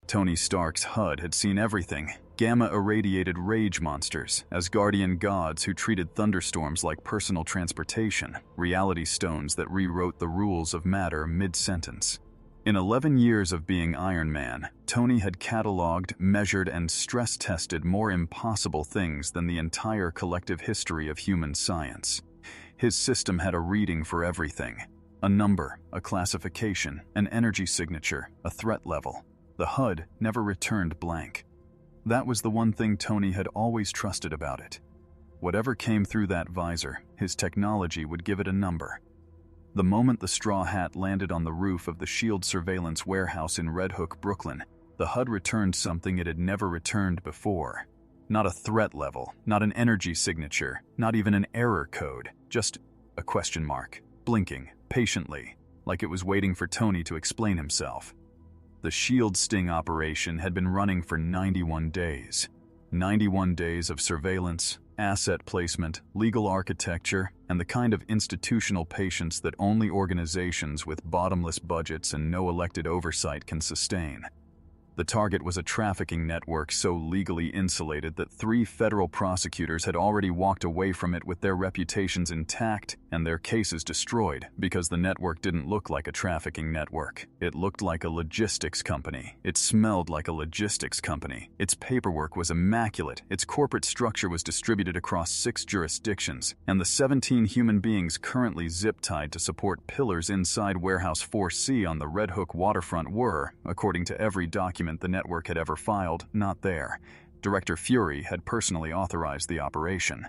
Tony Stark's HUD had seen everything: gamma-irradiated rage monsters, Asgardian gods who treated thunderstorms like personal transportation, reality stones that rewrote the rules of matter mid-sentence. In 11 years of being Iron Man, Tony had cataloged, measured, and stress-tested more impossible things than the entire collective history of human science. His system had a reading for everything: a number, a classification, an energy signature, a threat level. The HUD never returned blank. That was the one thing Tony had always trusted about it. Whatever came through that visor, his technology would give it a number. The moment the straw hat landed on the roof of the SHIELD surveillance warehouse in Red Hook, Brooklyn, the HUD returned something it had never returned before. Not a threat level, not an energy signature, not even an error code, just a question mark, blinking, patiently, like it was waiting for Tony to explain himself. The SHIELD sting operation had been running for 91 days. 91 days of surveillance, asset placement, legal architecture, and the kind of institutional patience that only organizations with bottomless budgets and no elected oversight can sustain. The target was a trafficking network so legally insulated that 3 federal prosecutors had already walked away from it with their reputations intact and their cases destroyed because the network didn't look like a trafficking network. It looked like a logistics company. It smelled like a logistics company. Its paperwork was immaculate. Its corporate structure was distributed across 6 jurisdictions, and the 17 human beings currently zip-tied to support pillars inside Warehouse 4C on the Red Hook waterfront were, according to every document the network had ever filed, not there. Director Fury had personally authorized the operation.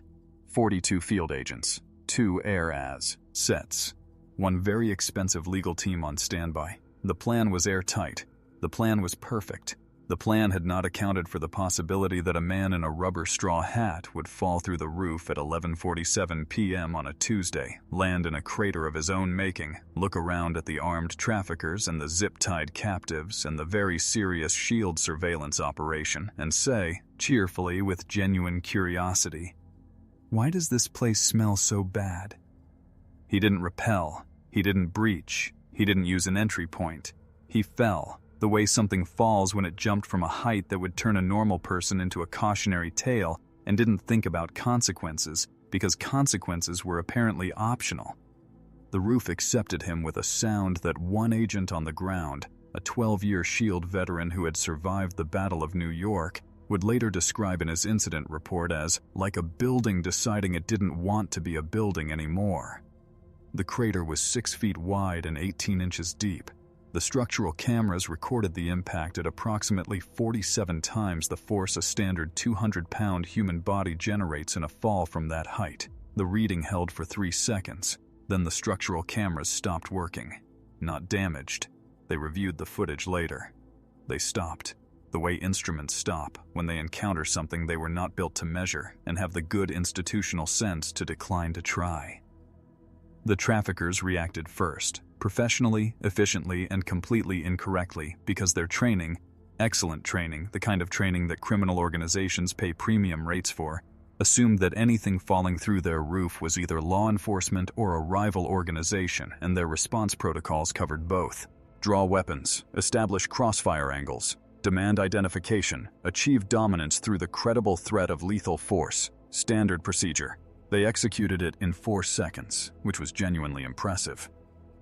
42 field agents, 2 air-as sets, 1 very expensive legal team on standby. The plan was airtight. The plan was perfect. The plan had not accounted for the possibility that a man in a rubber straw hat would fall through the roof at 11:47 p.m. on a Tuesday, land in a crater of his own making, look around at the armed traffickers and the zip-tied captives and the very serious SHIELD surveillance operation, and say, cheerfully with genuine curiosity, "Why does this place smell so bad?" He didn't repel. He didn't breach. He didn't use an entry point. He fell. The way something falls when it jumped from a height that would turn a normal person into a cautionary tale, and didn't think about consequences, because consequences were apparently optional. The roof accepted him with a sound that one agent on the ground, a 12-year SHIELD veteran who had survived the Battle of New York, would later describe in his incident report as like a building deciding it didn't want to be a building anymore. The crater was 6 feet wide and 18 inches deep. The structural cameras recorded the impact at approximately 47 times the force a standard 200-pound human body generates in a fall from that height. The reading held for 3 seconds. Then the structural cameras stopped working. Not damaged. They reviewed the footage later. They stopped. The way instruments stop when they encounter something they were not built to measure and have the good institutional sense to decline to try. The traffickers reacted first. Professionally, efficiently, and completely incorrectly because their training, excellent training, the kind of training that criminal organizations pay premium rates for, assumed that anything falling through their roof was either law enforcement or a rival organization, and their response protocols covered both. Draw weapons, establish crossfire angles, demand identification, achieve dominance through the credible threat of lethal force. Standard procedure. They executed it in 4 seconds, which was genuinely impressive.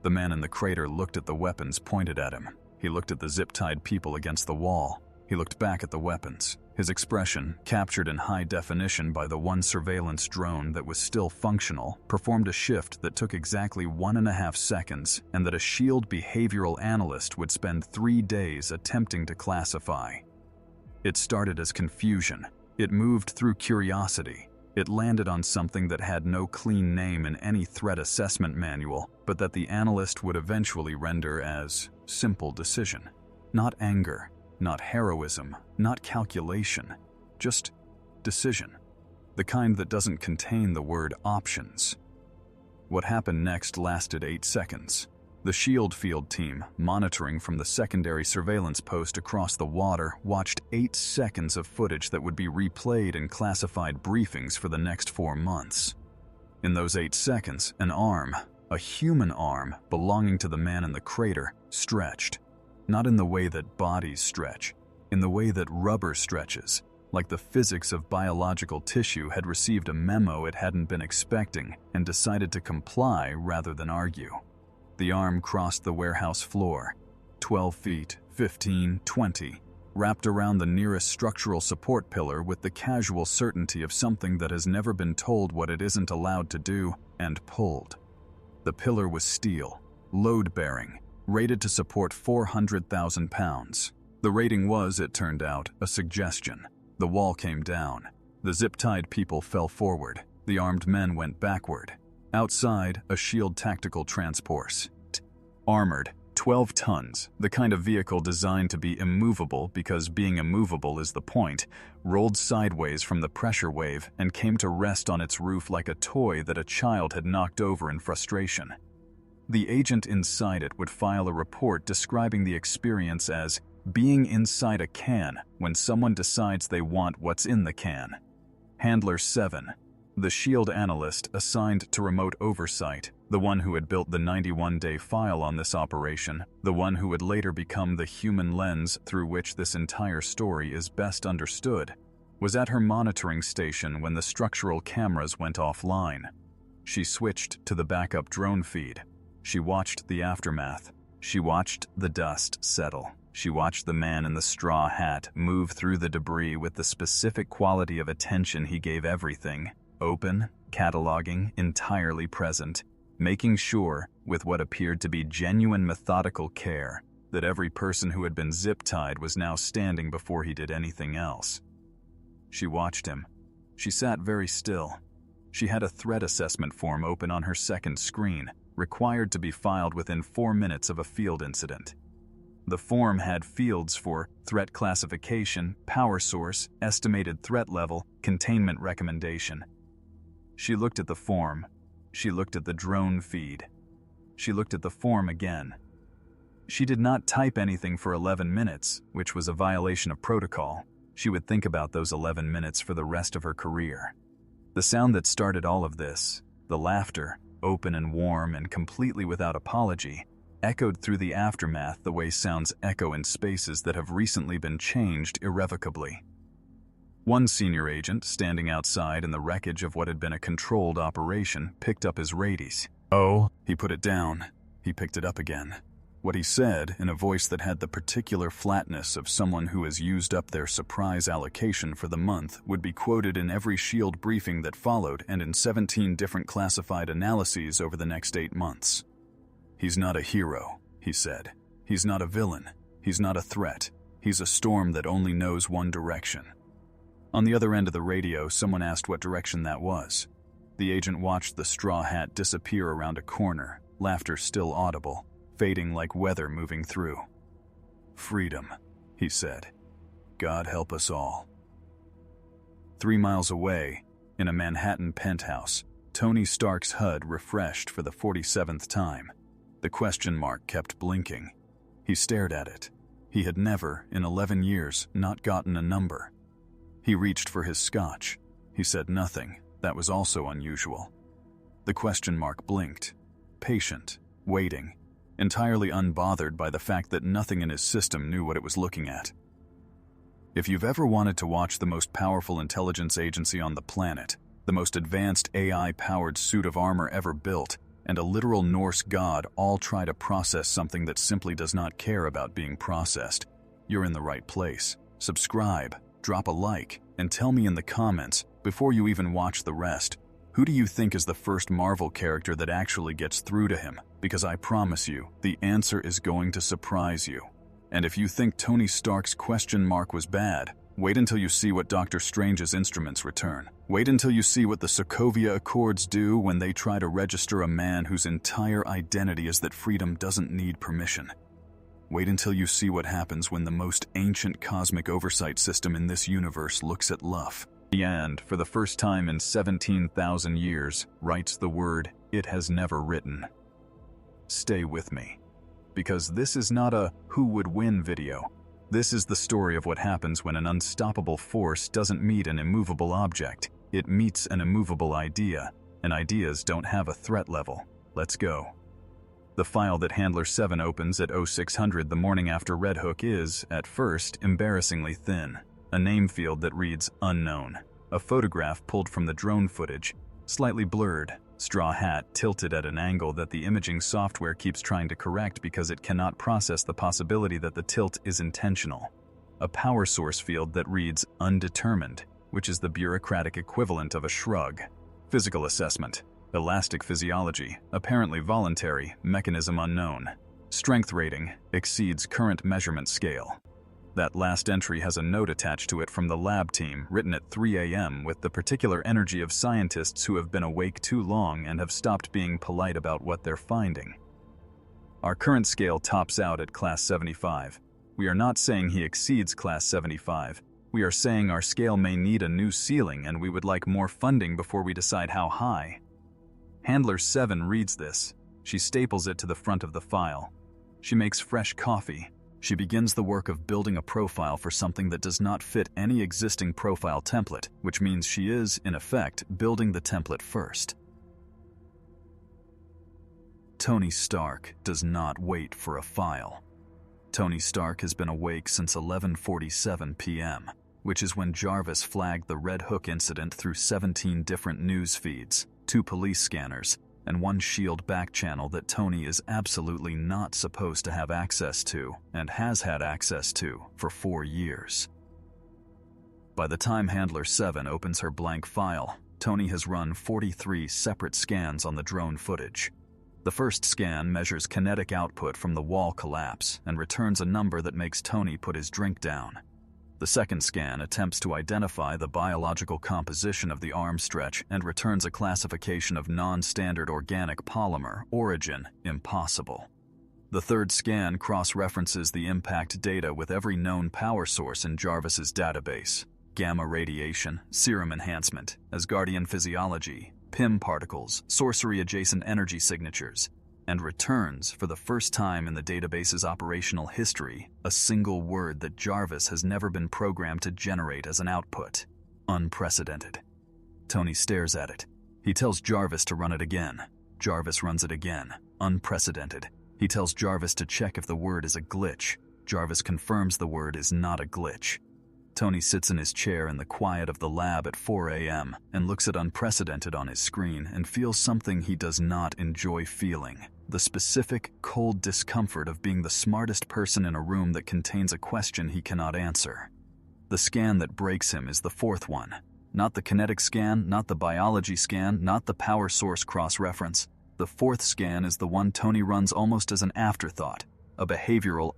The man in the crater looked at the weapons pointed at him. He looked at the zip-tied people against the wall. He looked back at the weapons. His expression, captured in high definition by the one surveillance drone that was still functional, performed a shift that took exactly 1.5 seconds and that a SHIELD behavioral analyst would spend 3 days attempting to classify. It started as confusion. It moved through curiosity. It landed on something that had no clean name in any threat assessment manual, but that the analyst would eventually render as simple decision. Not anger, not heroism, not calculation, just decision. The kind that doesn't contain the word options. What happened next lasted 8 seconds. The SHIELD field team, monitoring from the secondary surveillance post across the water, watched 8 seconds of footage that would be replayed in classified briefings for the next 4 months. In those 8 seconds, an arm, a human arm belonging to the man in the crater, stretched. Not in the way that bodies stretch. in the way that rubber stretches, like the physics of biological tissue had received a memo it hadn't been expecting and decided to comply rather than argue. The arm crossed the warehouse floor, 12 feet, 15, 20, wrapped around the nearest structural support pillar with the casual certainty of something that has never been told what it isn't allowed to do, and pulled. The pillar was steel, load-bearing, rated to support 400,000 pounds. The rating was, it turned out, a suggestion. The wall came down. The zip-tied people fell forward. The armed men went backward. Outside, a shield tactical transport. Armored, 12 tons, the kind of vehicle designed to be immovable because being immovable is the point, rolled sideways from the pressure wave and came to rest on its roof like a toy that a child had knocked over in frustration. The agent inside it would file a report describing the experience as being inside a can when someone decides they want what's in the can. Handler 7, the shield analyst assigned to remote oversight, the one who had built the 91-day file on this operation, the one who would later become the human lens through which this entire story is best understood, was at her monitoring station when the structural cameras went offline. She switched to the backup drone feed. She watched the aftermath. She watched the dust settle. She watched the man in the straw hat move through the debris with the specific quality of attention he gave everything, open, cataloging, entirely present, making sure, with what appeared to be genuine methodical care, that every person who had been zip-tied was now standing before he did anything else. She watched him. She sat very still. She had a threat assessment form open on her second screen, required to be filed within 4 minutes of a field incident. The form had fields for threat classification, power source, estimated threat level, containment recommendation. She looked at the form. She looked at the drone feed. She looked at the form again. She did not type anything for 11 minutes, which was a violation of protocol. She would think about those 11 minutes for the rest of her career. The sound that started all of this, the laughter, open and warm and completely without apology, echoed through the aftermath the way sounds echo in spaces that have recently been changed irrevocably. One senior agent, standing outside in the wreckage of what had been a controlled operation, picked up his radies. "Oh." He put it down. He picked it up again. What he said, in a voice that had the particular flatness of someone who has used up their surprise allocation for the month, would be quoted in every SHIELD briefing that followed and in 17 different classified analyses over the next 8 months. "He's not a hero," he said. "He's not a villain. He's not a threat. He's a storm that only knows one direction." On the other end of the radio, someone asked what direction that was. The agent watched the straw hat disappear around a corner, laughter still audible, fading like weather moving through. "Freedom," he said. "God help us all." 3 miles away, in a Manhattan penthouse, Tony Stark's HUD refreshed for the 47th time. The question mark kept blinking. He stared at it. He had never, in 11 years, not gotten a number. He reached for his scotch. He said nothing. That was also unusual. The question mark blinked. Patient, waiting, entirely unbothered by the fact that nothing in his system knew what it was looking at. If you've ever wanted to watch the most powerful intelligence agency on the planet, the most advanced AI-powered suit of armor ever built, and a literal Norse god all try to process something that simply does not care about being processed, you're in the right place. Subscribe, drop a like, and tell me in the comments, before you even watch the rest, who do you think is the first Marvel character that actually gets through to him? Because I promise you, the answer is going to surprise you. And if you think Tony Stark's question mark was bad, wait until you see what Doctor Strange's instruments return. Wait until you see what the Sokovia Accords do when they try to register a man whose entire identity is that freedom doesn't need permission. Wait until you see what happens when the most ancient cosmic oversight system in this universe looks at Luffy, and, for the first time in 17,000 years, writes the word it has never written. Stay with me. Because this is not a who would win video. This is the story of what happens when an unstoppable force doesn't meet an immovable object. It meets an immovable idea, and ideas don't have a threat level. Let's go. The file that Handler 7 opens at 0600 the morning after Red Hook is, at first, embarrassingly thin. A name field that reads unknown. A photograph pulled from the drone footage, slightly blurred. Straw hat tilted at an angle that the imaging software keeps trying to correct because it cannot process the possibility that the tilt is intentional. A power source field that reads undetermined, which is the bureaucratic equivalent of a shrug. Physical assessment. Elastic physiology, apparently voluntary, mechanism unknown. Strength rating, exceeds current measurement scale. That last entry has a note attached to it from the lab team, written at 3 a.m. with the particular energy of scientists who have been awake too long and have stopped being polite about what they're finding. Our current scale tops out at Class 75. We are not saying he exceeds Class 75. We are saying our scale may need a new ceiling and we would like more funding before we decide how high. Handler 7 reads this. She staples it to the front of the file. She makes fresh coffee. She begins the work of building a profile for something that does not fit any existing profile template, which means she is, in effect, building the template first. Tony Stark does not wait for a file. Tony Stark has been awake since 11:47 p.m., which is when Jarvis flagged the Red Hook incident through 17 different news feeds, 2 police scanners, and 1 SHIELD back channel that Tony is absolutely not supposed to have access to, and has had access to, for 4 years. By the time Handler 7 opens her blank file, Tony has run 43 separate scans on the drone footage. The first scan measures kinetic output from the wall collapse and returns a number that makes Tony put his drink down. The second scan attempts to identify the biological composition of the arm stretch and returns a classification of non-standard organic polymer, origin, impossible. The third scan cross-references the impact data with every known power source in Jarvis's database: gamma radiation, serum enhancement, Asgardian physiology, PIM particles, sorcery-adjacent energy signatures, and returns, for the first time in the database's operational history, a single word that Jarvis has never been programmed to generate as an output: unprecedented. Tony stares at it. He tells Jarvis to run it again. Jarvis runs it again. Unprecedented. He tells Jarvis to check if the word is a glitch. Jarvis confirms the word is not a glitch. Tony sits in his chair in the quiet of the lab at 4 a.m. and looks at unprecedented on his screen and feels something he does not enjoy feeling: the specific, cold discomfort of being the smartest person in a room that contains a question he cannot answer. The scan that breaks him is the fourth one. Not the kinetic scan, not the biology scan, not the power source cross-reference. The fourth scan is the one Tony runs almost as an afterthought: a behavioral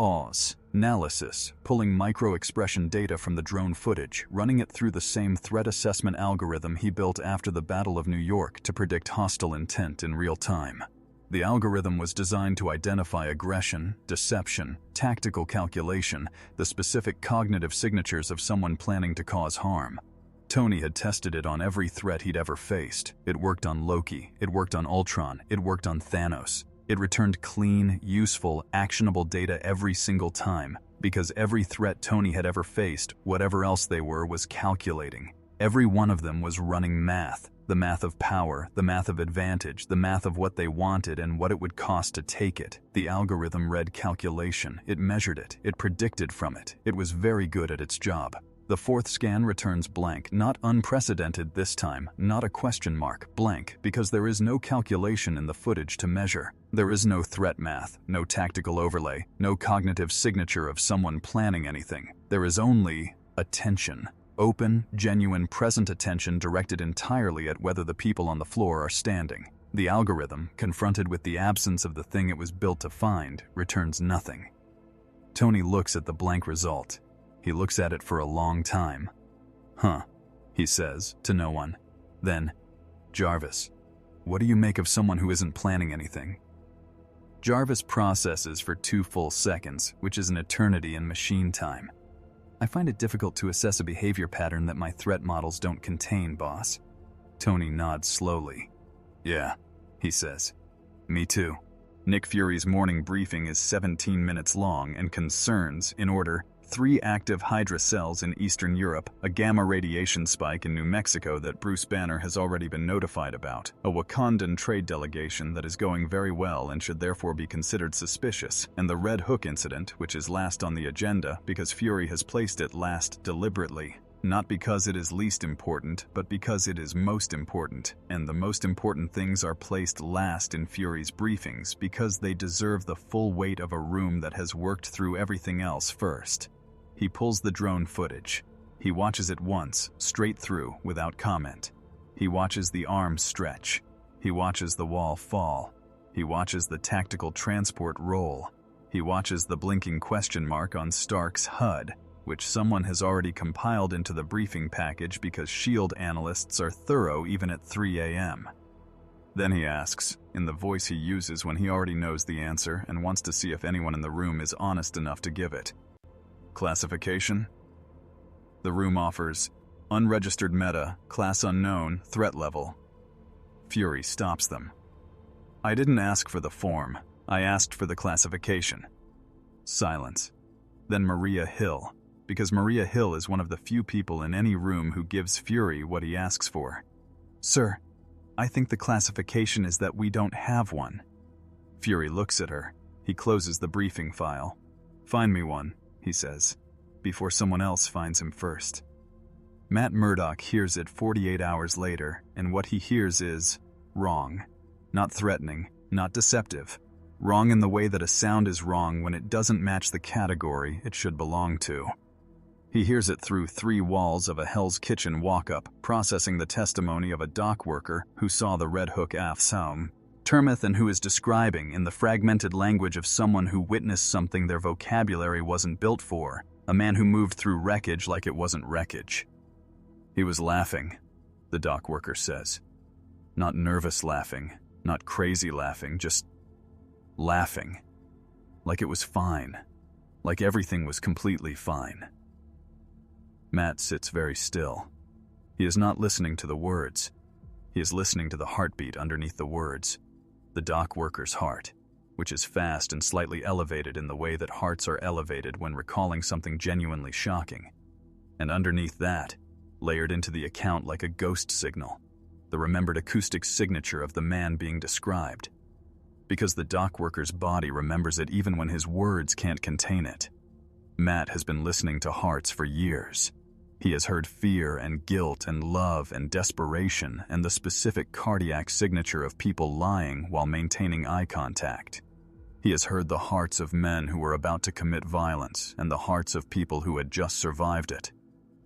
analysis, pulling micro-expression data from the drone footage, running it through the same threat assessment algorithm he built after the Battle of New York to predict hostile intent in real time. The algorithm was designed to identify aggression, deception, tactical calculation, the specific cognitive signatures of someone planning to cause harm. Tony had tested it on every threat he'd ever faced. It worked on Loki, it worked on Ultron, it worked on Thanos. It returned clean, useful, actionable data every single time, because every threat Tony had ever faced, whatever else they were, was calculating. Every one of them was running math: the math of power, the math of advantage, the math of what they wanted and what it would cost to take it. The algorithm read calculation, it measured it, it predicted from it. It was very good at its job. The fourth scan returns blank, not unprecedented this time, not a question mark, blank, because there is no calculation in the footage to measure. There is no threat math, no tactical overlay, no cognitive signature of someone planning anything. There is only attention. Open, genuine, present attention directed entirely at whether the people on the floor are standing. The algorithm, confronted with the absence of the thing it was built to find, returns nothing. Tony looks at the blank result. He looks at it for a long time. "Huh," he says, to no one. Then, "Jarvis, what do you make of someone who isn't planning anything?" Jarvis processes for 2 full seconds, which is an eternity in machine time. "I find it difficult to assess a behavior pattern that my threat models don't contain, boss." Tony nods slowly. "Yeah," he says. "Me too." Nick Fury's morning briefing is 17 minutes long and concerns, in order, 3 active Hydra cells in Eastern Europe, a gamma radiation spike in New Mexico that Bruce Banner has already been notified about, a Wakandan trade delegation that is going very well and should therefore be considered suspicious, and the Red Hook incident, which is last on the agenda because Fury has placed it last deliberately. Not because it is least important, but because it is most important, and the most important things are placed last in Fury's briefings because they deserve the full weight of a room that has worked through everything else first. He pulls the drone footage. He watches it once, straight through, without comment. He watches the arms stretch. He watches the wall fall. He watches the tactical transport roll. He watches the blinking question mark on Stark's HUD, which someone has already compiled into the briefing package because S.H.I.E.L.D. analysts are thorough even at 3 a.m. Then he asks, in the voice he uses when he already knows the answer and wants to see if anyone in the room is honest enough to give it. Classification? The room offers unregistered meta, class unknown, threat level. Fury stops them. I didn't ask for the form. I asked for the classification. Silence. Then Maria Hill, because Maria Hill is one of the few people in any room who gives Fury what he asks for. Sir, I think the classification is that we don't have one. Fury looks at her. He closes the briefing file. Find me one, he says, before someone else finds him first. Matt Murdock hears it 48 hours later, and what he hears is wrong. Not threatening, not deceptive. Wrong in the way that a sound is wrong when it doesn't match the category it should belong to. He hears it through 3 walls of a Hell's Kitchen walk-up, processing the testimony of a dock worker who saw the Red Hook home, Termith, and who is describing, in the fragmented language of someone who witnessed something their vocabulary wasn't built for, a man who moved through wreckage like it wasn't wreckage. He was laughing, the dock worker says. Not nervous laughing, not crazy laughing, just laughing. Like it was fine. Like everything was completely fine. Matt sits very still. He is not listening to the words. He is listening to the heartbeat underneath the words. The dock worker's heart, which is fast and slightly elevated in the way that hearts are elevated when recalling something genuinely shocking. And underneath that, layered into the account like a ghost signal, the remembered acoustic signature of the man being described. Because the dock worker's body remembers it even when his words can't contain it. Matt has been listening to hearts for years. He has heard fear and guilt and love and desperation and the specific cardiac signature of people lying while maintaining eye contact. He has heard the hearts of men who were about to commit violence and the hearts of people who had just survived it.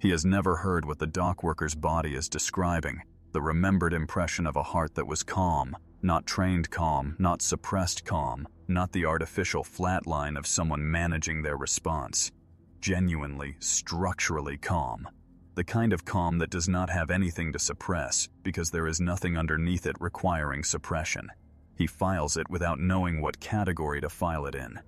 He has never heard what the dock worker's body is describing, the remembered impression of a heart that was calm, not trained calm, not suppressed calm, not the artificial flatline of someone managing their response. Genuinely, structurally calm. The kind of calm that does not have anything to suppress because there is nothing underneath it requiring suppression. He files it without knowing what category to file it in.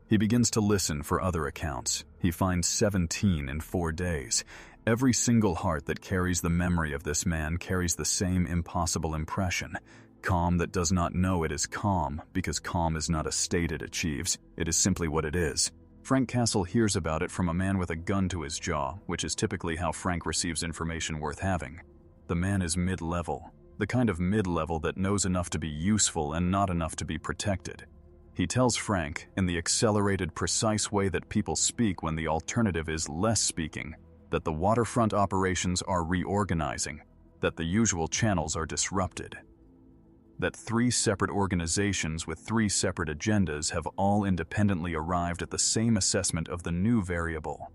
He begins to listen for other accounts. He finds 17 in 4 days. Every single heart that carries the memory of this man carries the same impossible impression. Calm that does not know it is calm, because calm is not a state it achieves. It is simply what it is. Frank Castle hears about it from a man with a gun to his jaw, which is typically how Frank receives information worth having. The man is mid-level, the kind of mid-level that knows enough to be useful and not enough to be protected. He tells Frank, in the accelerated, precise way that people speak when the alternative is less speaking, that the waterfront operations are reorganizing, that the usual channels are disrupted. That 3 separate organizations with 3 separate agendas have all independently arrived at the same assessment of the new variable.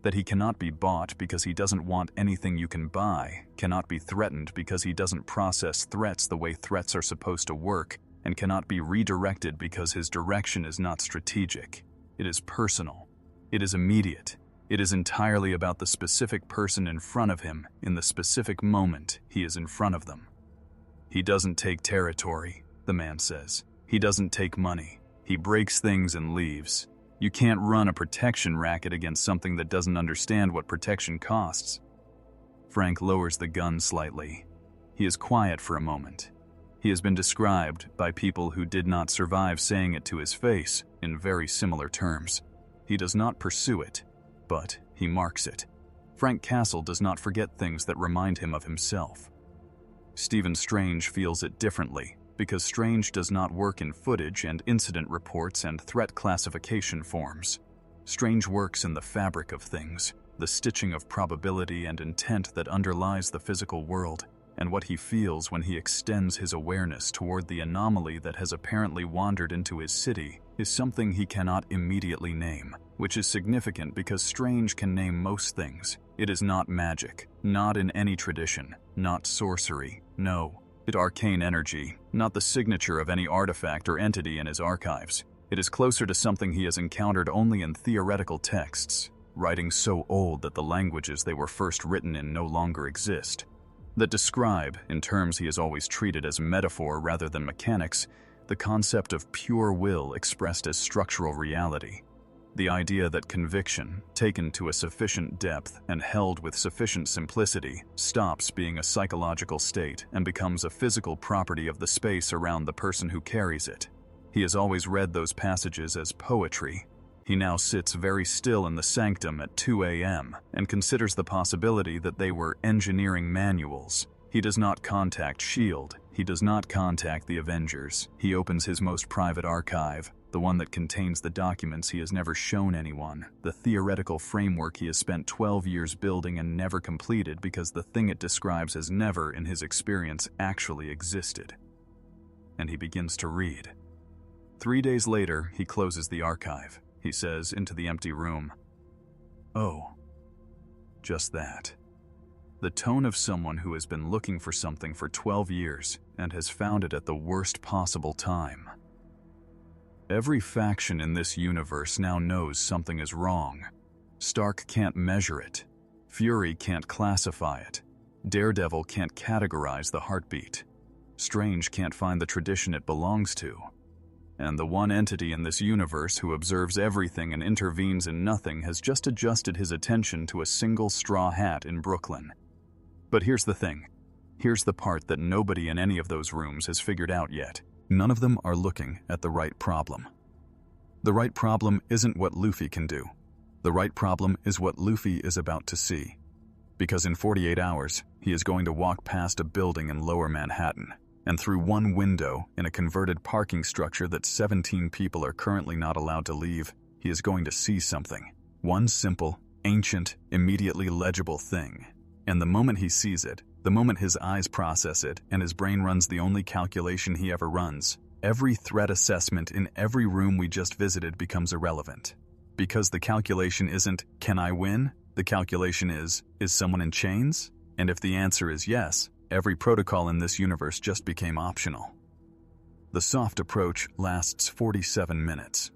That he cannot be bought because he doesn't want anything you can buy, cannot be threatened because he doesn't process threats the way threats are supposed to work, and cannot be redirected because his direction is not strategic. It is personal. It is immediate. It is entirely about the specific person in front of him in the specific moment he is in front of them. He doesn't take territory, the man says. He doesn't take money. He breaks things and leaves. You can't run a protection racket against something that doesn't understand what protection costs. Frank lowers the gun slightly. He is quiet for a moment. He has been described, by people who did not survive saying it to his face, in very similar terms. He does not pursue it, but he marks it. Frank Castle does not forget things that remind him of himself. Stephen Strange feels it differently, because Strange does not work in footage and incident reports and threat classification forms. Strange works in the fabric of things, the stitching of probability and intent that underlies the physical world, and what he feels when he extends his awareness toward the anomaly that has apparently wandered into his city is something he cannot immediately name, which is significant because Strange can name most things. It is not magic, not in any tradition, not sorcery, no. It arcane energy, not the signature of any artifact or entity in his archives. It is closer to something he has encountered only in theoretical texts, writings so old that the languages they were first written in no longer exist, that describe, in terms he has always treated as metaphor rather than mechanics, the concept of pure will expressed as structural reality. The idea that conviction, taken to a sufficient depth and held with sufficient simplicity, stops being a psychological state and becomes a physical property of the space around the person who carries it. He has always read those passages as poetry. He now sits very still in the sanctum at 2 a.m. and considers the possibility that they were engineering manuals. He does not contact S.H.I.E.L.D. He does not contact the Avengers. He opens his most private archive, the one that contains the documents he has never shown anyone, the theoretical framework he has spent 12 years building and never completed because the thing it describes has never, in his experience, actually existed. And he begins to read. 3 days later, he closes the archive. He says into the empty room, "Oh, just that." The tone of someone who has been looking for something for 12 years and has found it at the worst possible time. Every faction in this universe now knows something is wrong. Stark can't measure it. Fury can't classify it. Daredevil can't categorize the heartbeat. Strange can't find the tradition it belongs to. And the one entity in this universe who observes everything and intervenes in nothing has just adjusted his attention to a single straw hat in Brooklyn. But here's the thing. Here's the part that nobody in any of those rooms has figured out yet. None of them are looking at the right problem. The right problem isn't what Luffy can do. The right problem is what Luffy is about to see. Because in 48 hours, he is going to walk past a building in Lower Manhattan, and through one window in a converted parking structure that 17 people are currently not allowed to leave, he is going to see something. One simple, ancient, immediately legible thing. And the moment he sees it, the moment his eyes process it and his brain runs the only calculation he ever runs, every threat assessment in every room we just visited becomes irrelevant. Because the calculation isn't, can I win? The calculation is someone in chains? And if the answer is yes, every protocol in this universe just became optional. The soft approach lasts 47 minutes.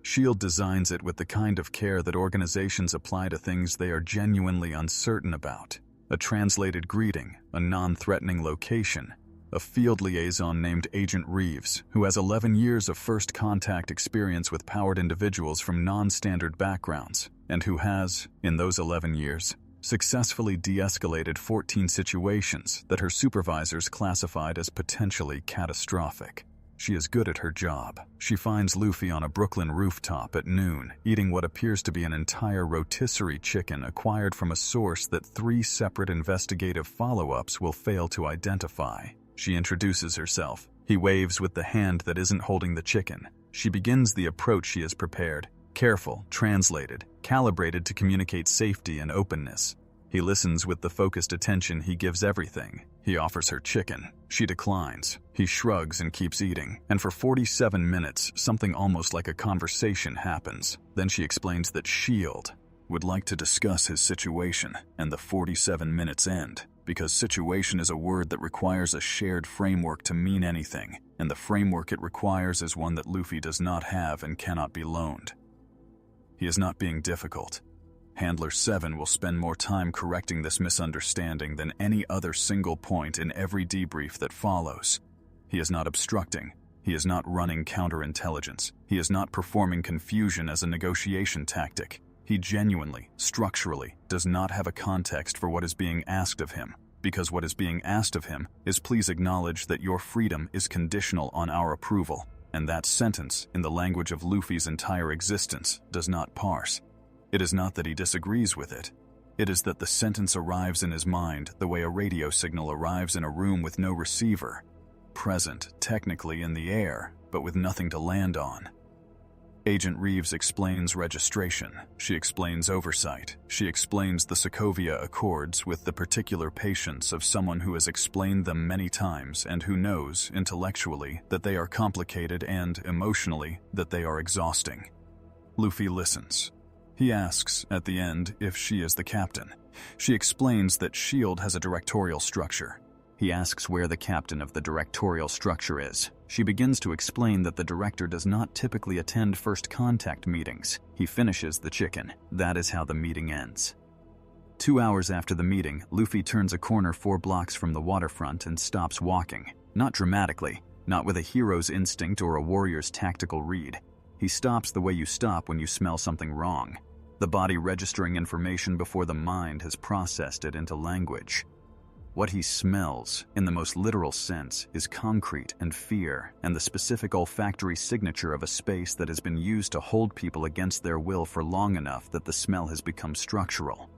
S.H.I.E.L.D. designs it with the kind of care that organizations apply to things they are genuinely uncertain about. A translated greeting, a non-threatening location, a field liaison named Agent Reeves, who has 11 years of first contact experience with powered individuals from non-standard backgrounds, and who has, in those 11 years, successfully de-escalated 14 situations that her supervisors classified as potentially catastrophic. She is good at her job. She finds Luffy on a Brooklyn rooftop at noon, eating what appears to be an entire rotisserie chicken acquired from a source that 3 separate investigative follow-ups will fail to identify. She introduces herself. He waves with the hand that isn't holding the chicken. She begins the approach she has prepared. Careful, translated, calibrated to communicate safety and openness. He listens with the focused attention he gives everything. He offers her chicken. She declines. He shrugs and keeps eating. And for 47 minutes, something almost like a conversation happens. Then she explains that S.H.I.E.L.D. would like to discuss his situation, and the 47 minutes end, because situation is a word that requires a shared framework to mean anything, and the framework it requires is one that Luffy does not have and cannot be loaned. He is not being difficult. Handler 7 will spend more time correcting this misunderstanding than any other single point in every debrief that follows. He is not obstructing. He is not running counterintelligence. He is not performing confusion as a negotiation tactic. He genuinely, structurally, does not have a context for what is being asked of him, because what is being asked of him is please acknowledge that your freedom is conditional on our approval. And that sentence, in the language of Luffy's entire existence, does not parse. It is not that he disagrees with it. It is that the sentence arrives in his mind the way a radio signal arrives in a room with no receiver, present, technically in the air, but with nothing to land on. Agent Reeves explains registration. She explains oversight. She explains the Sokovia Accords with the particular patience of someone who has explained them many times and who knows, intellectually, that they are complicated and, emotionally, that they are exhausting. Luffy listens. He asks, at the end, if she is the captain. She explains that S.H.I.E.L.D. has a directorial structure. He asks where the captain of the directorial structure is. She begins to explain that the director does not typically attend first contact meetings. He finishes the chicken. That is how the meeting ends. 2 hours after the meeting, Luffy turns a corner 4 blocks from the waterfront and stops walking. Not dramatically, not with a hero's instinct or a warrior's tactical read. He stops the way you stop when you smell something wrong. The body registering information before the mind has processed it into language. What he smells, in the most literal sense, is concrete and fear and the specific olfactory signature of a space that has been used to hold people against their will for long enough that the smell has become structural.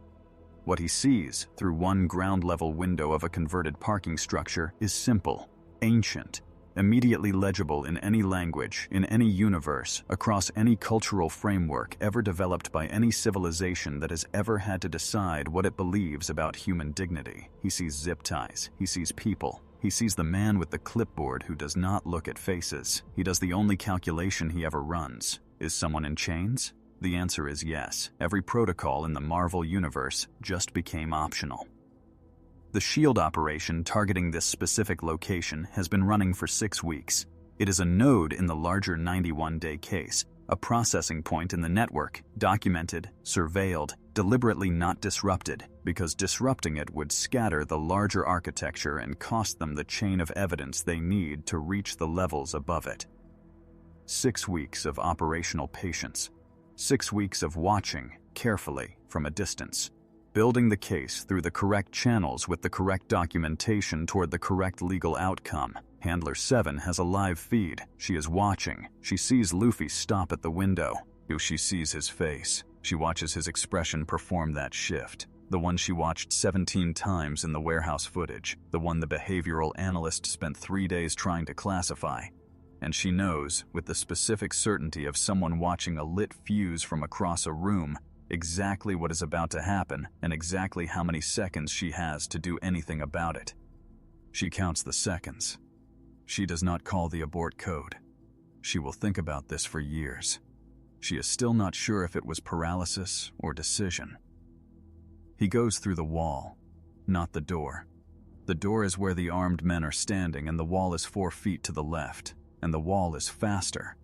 What he sees, through one ground-level window of a converted parking structure, is simple, ancient, immediately legible in any language, in any universe, across any cultural framework ever developed by any civilization that has ever had to decide what it believes about human dignity. He sees zip ties. He sees people. He sees the man with the clipboard who does not look at faces. He does the only calculation he ever runs. Is someone in chains? The answer is yes. Every protocol in the Marvel universe just became optional. The S.H.I.E.L.D. operation targeting this specific location has been running for 6 weeks. It is a node in the larger 91-day case, a processing point in the network, documented, surveilled, deliberately not disrupted, because disrupting it would scatter the larger architecture and cost them the chain of evidence they need to reach the levels above it. 6 weeks of operational patience. 6 weeks of watching, carefully, from a distance. Building the case through the correct channels with the correct documentation toward the correct legal outcome. Handler 7 has a live feed. She is watching. She sees Luffy stop at the window. She sees his face. She watches his expression perform that shift. The one she watched 17 times in the warehouse footage. The one the behavioral analyst spent 3 days trying to classify. And she knows, with the specific certainty of someone watching a lit fuse from across a room, exactly what is about to happen and exactly how many seconds she has to do anything about it. She counts the seconds. She does not call the abort code. She will think about this for years. She is still not sure if it was paralysis or decision. He goes through the wall, not the door. The door is where the armed men are standing, and the wall is 4 feet to the left, and the wall is faster.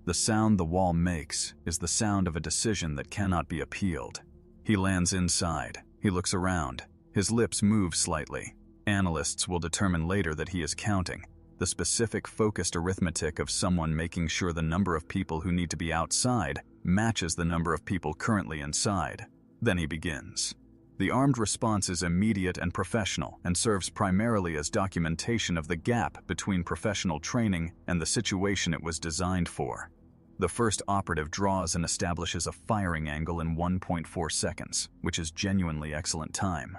The sound the wall makes is the sound of a decision that cannot be appealed. He lands inside. He looks around. His lips move slightly. Analysts will determine later that he is counting. The specific focused arithmetic of someone making sure the number of people who need to be outside matches the number of people currently inside. Then he begins. The armed response is immediate and professional and serves primarily as documentation of the gap between professional training and the situation it was designed for. The first operative draws and establishes a firing angle in 1.4 seconds, which is genuinely excellent time.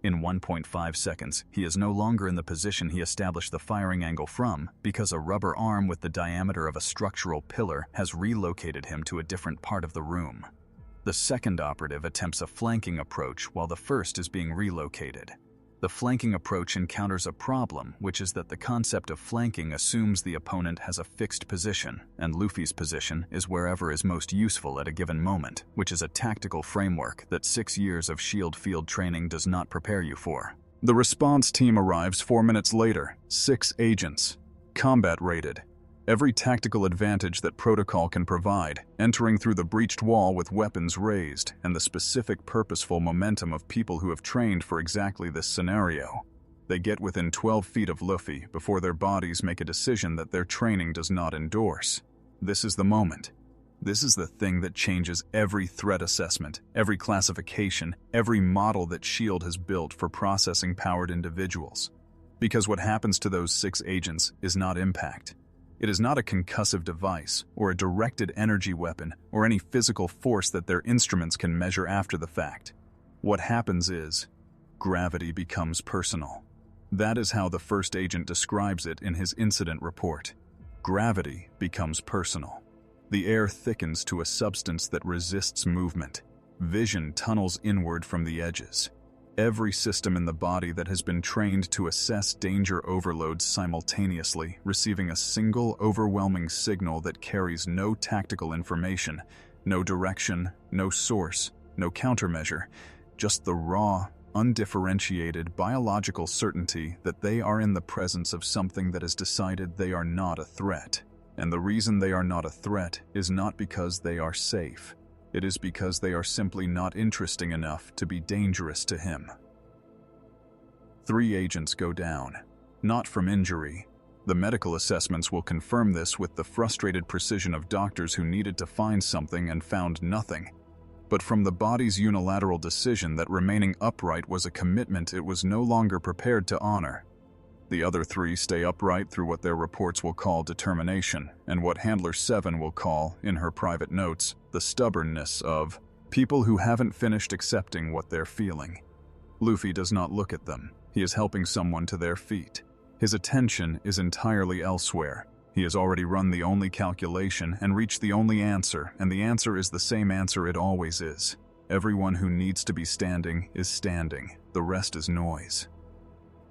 In 1.5 seconds, he is no longer in the position he established the firing angle from because a rubber arm with the diameter of a structural pillar has relocated him to a different part of the room. The second operative attempts a flanking approach while the first is being relocated. The flanking approach encounters a problem, which is that the concept of flanking assumes the opponent has a fixed position, and Luffy's position is wherever is most useful at a given moment, which is a tactical framework that 6 years of S.H.I.E.L.D. field training does not prepare you for. The response team arrives 4 minutes later, 6 agents, combat-rated. Every tactical advantage that protocol can provide, entering through the breached wall with weapons raised, and the specific purposeful momentum of people who have trained for exactly this scenario. They get within 12 feet of Luffy before their bodies make a decision that their training does not endorse. This is the moment. This is the thing that changes every threat assessment, every classification, every model that S.H.I.E.L.D. has built for processing powered individuals. Because what happens to those 6 agents is not impact. It is not a concussive device, or a directed energy weapon, or any physical force that their instruments can measure after the fact. What happens is, gravity becomes personal. That is how the first agent describes it in his incident report. Gravity becomes personal. The air thickens to a substance that resists movement. Vision tunnels inward from the edges. Every system in the body that has been trained to assess danger overloads simultaneously, receiving a single overwhelming signal that carries no tactical information, no direction, no source, no countermeasure, just the raw, undifferentiated biological certainty that they are in the presence of something that has decided they are not a threat. And the reason they are not a threat is not because they are safe. It is because they are simply not interesting enough to be dangerous to him. 3 agents go down, not from injury. The medical assessments will confirm this with the frustrated precision of doctors who needed to find something and found nothing, but from the body's unilateral decision that remaining upright was a commitment it was no longer prepared to honor. The other 3 stay upright through what their reports will call determination, and what Handler 7 will call, in her private notes, the stubbornness of people who haven't finished accepting what they're feeling. Luffy does not look at them. He is helping someone to their feet. His attention is entirely elsewhere. He has already run the only calculation and reached the only answer, and the answer is the same answer it always is. Everyone who needs to be standing is standing. The rest is noise.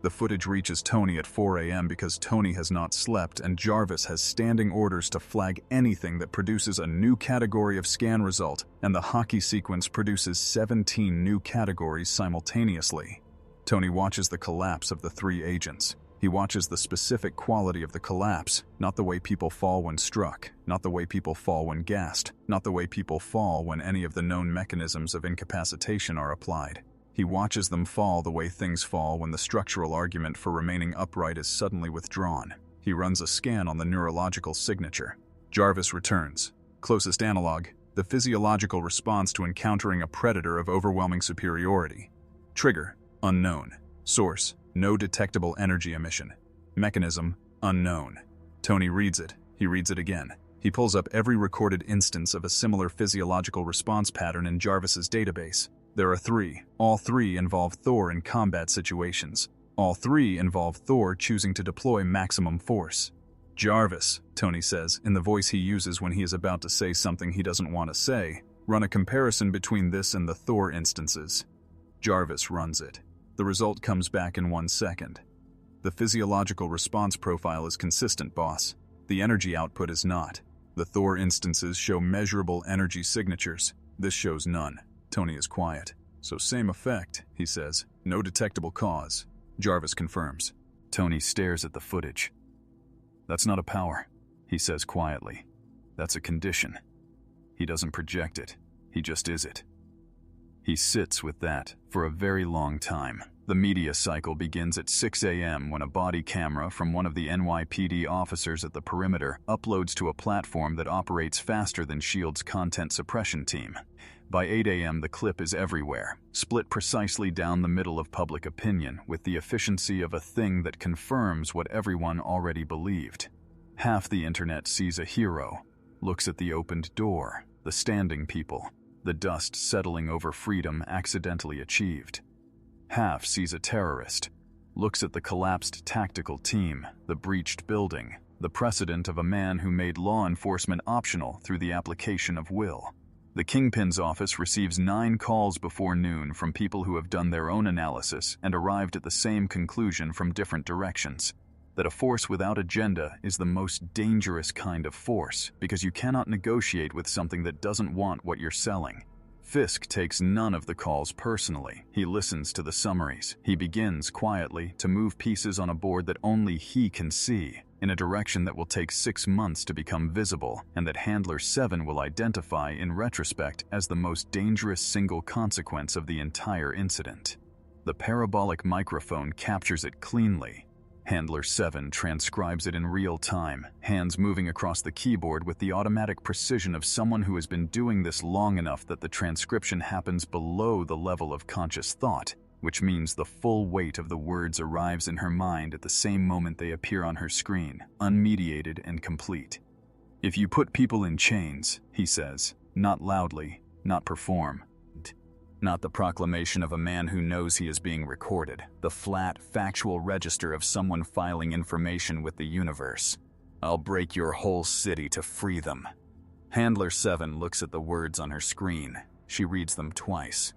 The footage reaches Tony at 4 a.m. because Tony has not slept and Jarvis has standing orders to flag anything that produces a new category of scan result, and the hockey sequence produces 17 new categories simultaneously. Tony watches the collapse of the 3 agents. He watches the specific quality of the collapse, not the way people fall when struck, not the way people fall when gassed, not the way people fall when any of the known mechanisms of incapacitation are applied. He watches them fall the way things fall when the structural argument for remaining upright is suddenly withdrawn. He runs a scan on the neurological signature. Jarvis returns. Closest analog, the physiological response to encountering a predator of overwhelming superiority. Trigger, unknown. Source, no detectable energy emission. Mechanism, unknown. Tony reads it. He reads it again. He pulls up every recorded instance of a similar physiological response pattern in Jarvis's database. There are 3. All 3 involve Thor in combat situations. All 3 involve Thor choosing to deploy maximum force. Jarvis, Tony says, in the voice he uses when he is about to say something he doesn't want to say, run a comparison between this and the Thor instances. Jarvis runs it. The result comes back in 1 second. The physiological response profile is consistent, boss. The energy output is not. The Thor instances show measurable energy signatures. This shows none. Tony is quiet. So same effect, he says. No detectable cause. Jarvis confirms. Tony stares at the footage. That's not a power, he says quietly. That's a condition. He doesn't project it. He just is it. He sits with that for a very long time. The media cycle begins at 6 a.m. when a body camera from one of the NYPD officers at the perimeter uploads to a platform that operates faster than S.H.I.E.L.D.'s content suppression team. By 8 a.m. the clip is everywhere, split precisely down the middle of public opinion with the efficiency of a thing that confirms what everyone already believed. Half the internet sees a hero, looks at the opened door, the standing people, the dust settling over freedom accidentally achieved. Half sees a terrorist, looks at the collapsed tactical team, the breached building, the precedent of a man who made law enforcement optional through the application of will. The Kingpin's office receives 9 calls before noon from people who have done their own analysis and arrived at the same conclusion from different directions. That a force without agenda is the most dangerous kind of force because you cannot negotiate with something that doesn't want what you're selling. Fisk takes none of the calls personally. He listens to the summaries. He begins quietly to move pieces on a board that only he can see, in a direction that will take 6 months to become visible, and that Handler 7 will identify in retrospect as the most dangerous single consequence of the entire incident. The parabolic microphone captures it cleanly. Handler 7 transcribes it in real time, hands moving across the keyboard with the automatic precision of someone who has been doing this long enough that the transcription happens below the level of conscious thought. which means the full weight of the words arrives in her mind at the same moment they appear on her screen, unmediated and complete. If you put people in chains, he says, not loudly, not perform, not the proclamation of a man who knows he is being recorded, the flat, factual register of someone filing information with the universe. I'll break your whole city to free them. Handler 7 looks at the words on her screen. She reads them twice.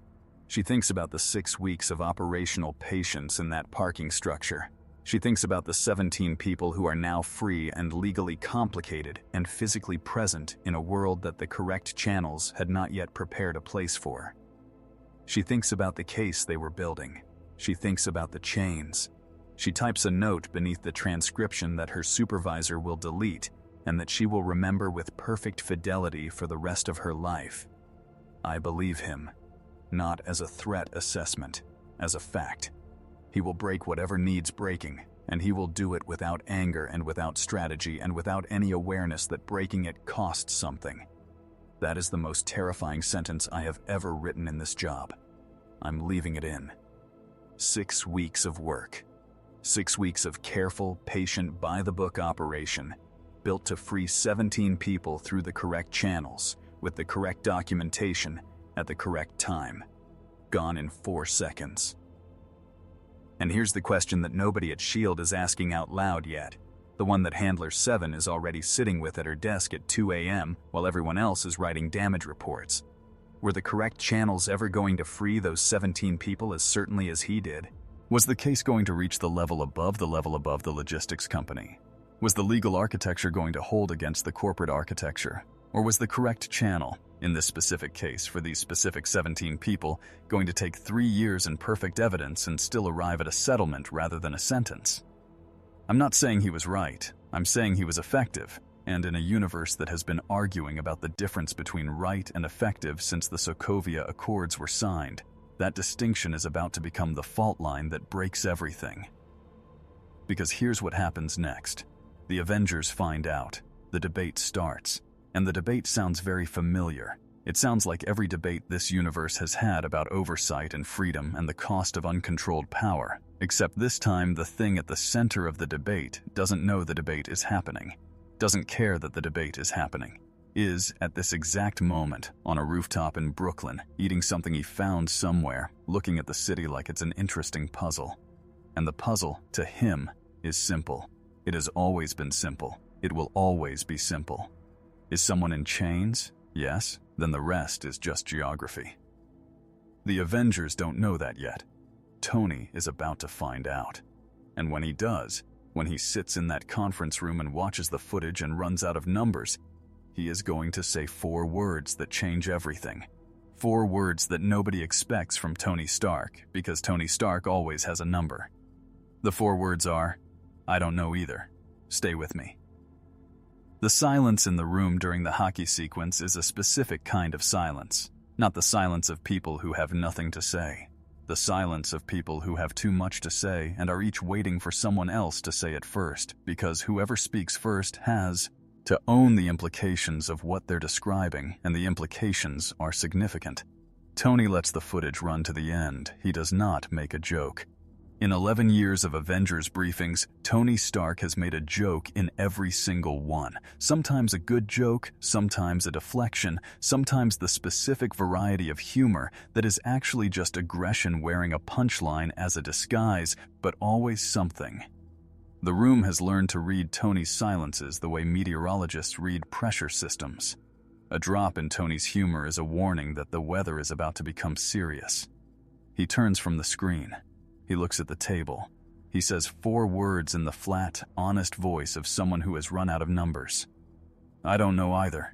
She thinks about the 6 weeks of operational patience in that parking structure. She thinks about the 17 people who are now free and legally complicated and physically present in a world that the correct channels had not yet prepared a place for. She thinks about the case they were building. She thinks about the chains. She types a note beneath the transcription that her supervisor will delete and that she will remember with perfect fidelity for the rest of her life. I believe him, not as a threat assessment, as a fact. He will break whatever needs breaking, and he will do it without anger and without strategy and without any awareness that breaking it costs something. That is the most terrifying sentence I have ever written in this job. I'm leaving it in. 6 weeks of work. 6 weeks of careful, patient, by-the-book operation, built to free 17 people through the correct channels, with the correct documentation, at the correct time. Gone in 4 seconds. And here's the question that nobody at S.H.I.E.L.D. is asking out loud yet. The one that Handler 7 is already sitting with at her desk at 2 a.m. while everyone else is writing damage reports. Were the correct channels ever going to free those 17 people as certainly as he did? Was the case going to reach the level above the logistics company? Was the legal architecture going to hold against the corporate architecture? Or was the correct channel, in this specific case for these specific 17 people, going to take 3 years and perfect evidence and still arrive at a settlement rather than a sentence? I'm not saying he was right. I'm saying he was effective, and in a universe that has been arguing about the difference between right and effective since the Sokovia Accords were signed, that distinction is about to become the fault line that breaks everything. Because here's what happens next. The Avengers find out. The debate starts. And the debate sounds very familiar. It sounds like every debate this universe has had about oversight and freedom and the cost of uncontrolled power, except this time the thing at the center of the debate doesn't know the debate is happening, doesn't care that the debate is happening, is, at this exact moment, on a rooftop in Brooklyn, eating something he found somewhere, looking at the city like it's an interesting puzzle. And the puzzle, to him, is simple. It has always been simple. It will always be simple. Is someone in chains? Yes. Then the rest is just geography. The Avengers don't know that yet. Tony is about to find out. And when he does, when he sits in that conference room and watches the footage and runs out of numbers, he is going to say 4 words that change everything. 4 words that nobody expects from Tony Stark, because Tony Stark always has a number. The 4 words are, I don't know either. Stay with me. The silence in the room during the hockey sequence is a specific kind of silence, not the silence of people who have nothing to say. The silence of people who have too much to say and are each waiting for someone else to say it first, because whoever speaks first has to own the implications of what they're describing, and the implications are significant. Tony lets the footage run to the end. He does not make a joke. In 11 years of Avengers briefings, Tony Stark has made a joke in every single one. Sometimes a good joke, sometimes a deflection, sometimes the specific variety of humor that is actually just aggression wearing a punchline as a disguise, but always something. The room has learned to read Tony's silences the way meteorologists read pressure systems. A drop in Tony's humor is a warning that the weather is about to become serious. He turns from the screen. He looks at the table. He says 4 words in the flat, honest voice of someone who has run out of numbers. I don't know either.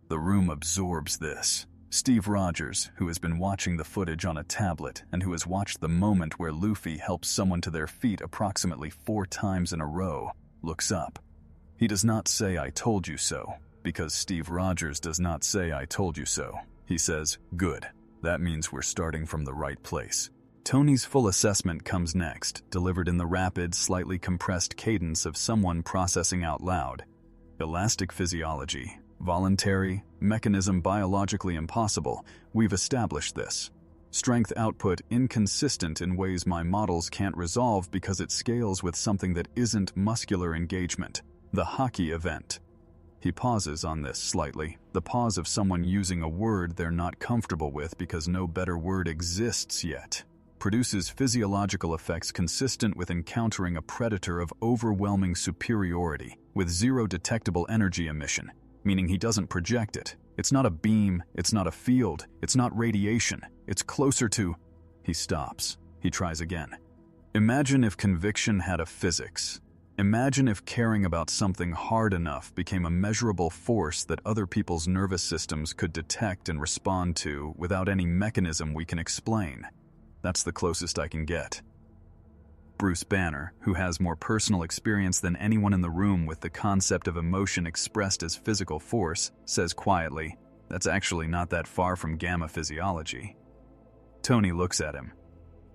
The room absorbs this. Steve Rogers, who has been watching the footage on a tablet and who has watched the moment where Luffy helps someone to their feet approximately 4 times in a row, looks up. He does not say, I told you so, because Steve Rogers does not say, I told you so. He says, good. That means we're starting from the right place. Tony's full assessment comes next, delivered in the rapid, slightly compressed cadence of someone processing out loud. Elastic physiology, voluntary, mechanism biologically impossible, we've established this. Strength output inconsistent in ways my models can't resolve because it scales with something that isn't muscular engagement. The hockey event. He pauses on this slightly, the pause of someone using a word they're not comfortable with because no better word exists yet. Produces physiological effects consistent with encountering a predator of overwhelming superiority, with zero detectable energy emission, meaning he doesn't project it. It's not a beam, it's not a field, it's not radiation, it's closer to... He stops. He tries again. Imagine if conviction had a physics. Imagine if caring about something hard enough became a measurable force that other people's nervous systems could detect and respond to without any mechanism we can explain. That's the closest I can get. Bruce Banner, who has more personal experience than anyone in the room with the concept of emotion expressed as physical force, says quietly, "That's actually not that far from gamma physiology." Tony looks at him.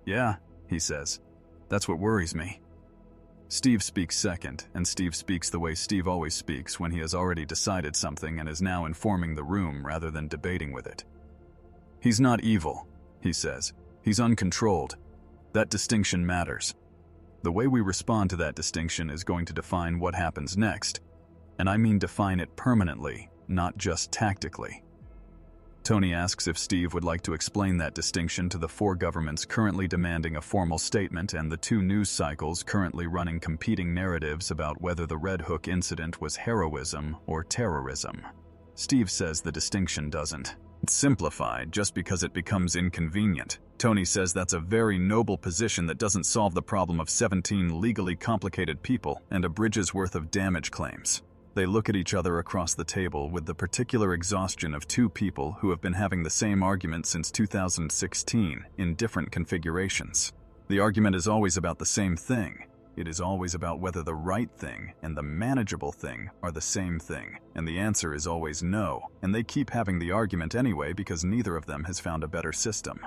"Yeah," he says, "that's what worries me." Steve speaks second, and Steve speaks the way Steve always speaks when he has already decided something and is now informing the room rather than debating with it. "He's not evil," he says. "He's uncontrolled. That distinction matters. The way we respond to that distinction is going to define what happens next, and I mean define it permanently, not just tactically." Tony asks if Steve would like to explain that distinction to the 4 governments currently demanding a formal statement and the 2 news cycles currently running competing narratives about whether the Red Hook incident was heroism or terrorism. Steve says the distinction doesn't. It's simplified just because it becomes inconvenient. Tony says that's a very noble position that doesn't solve the problem of 17 legally complicated people and a bridge's worth of damage claims. They look at each other across the table with the particular exhaustion of 2 people who have been having the same argument since 2016 in different configurations. The argument is always about the same thing. It is always about whether the right thing and the manageable thing are the same thing, and the answer is always no, and they keep having the argument anyway because neither of them has found a better system.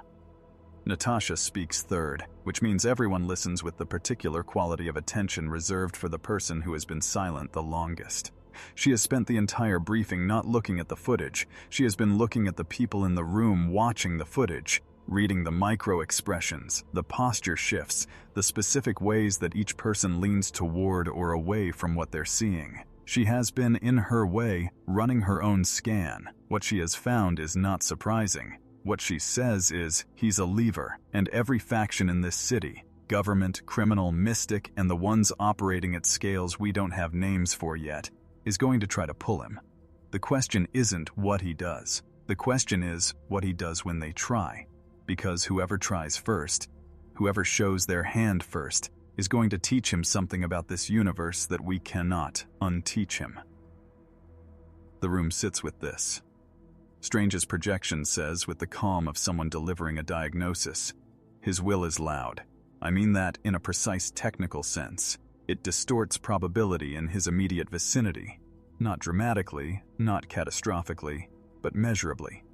Natasha speaks third, which means everyone listens with the particular quality of attention reserved for the person who has been silent the longest. She has spent the entire briefing not looking at the footage. She has been looking at the people in the room watching the footage, reading the micro-expressions, the posture shifts, the specific ways that each person leans toward or away from what they're seeing. She has been, in her way, running her own scan. What she has found is not surprising. What she says is, he's a lever, and every faction in this city, government, criminal, mystic, and the ones operating at scales we don't have names for yet, is going to try to pull him. The question isn't what he does. The question is what he does when they try. Because whoever tries first, whoever shows their hand first, is going to teach him something about this universe that we cannot unteach him. The room sits with this. Strange's projection says with the calm of someone delivering a diagnosis, his will is loud. I mean that in a precise technical sense. It distorts probability in his immediate vicinity. Not dramatically, not catastrophically, but measurably.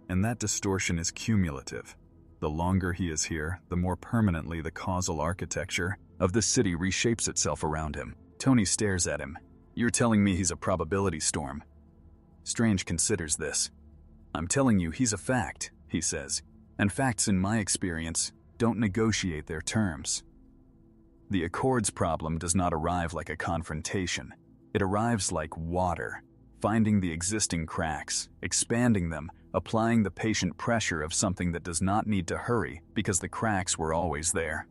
And that distortion is cumulative. The longer he is here, the more permanently the causal architecture of the city reshapes itself around him. Tony stares at him. "You're telling me he's a probability storm." Strange considers this. "I'm telling you he's a fact," he says. "And facts, in my experience, don't negotiate their terms." The Accords problem does not arrive like a confrontation. It arrives like water, finding the existing cracks, expanding them, applying the patient pressure of something that does not need to hurry because the cracks were always there.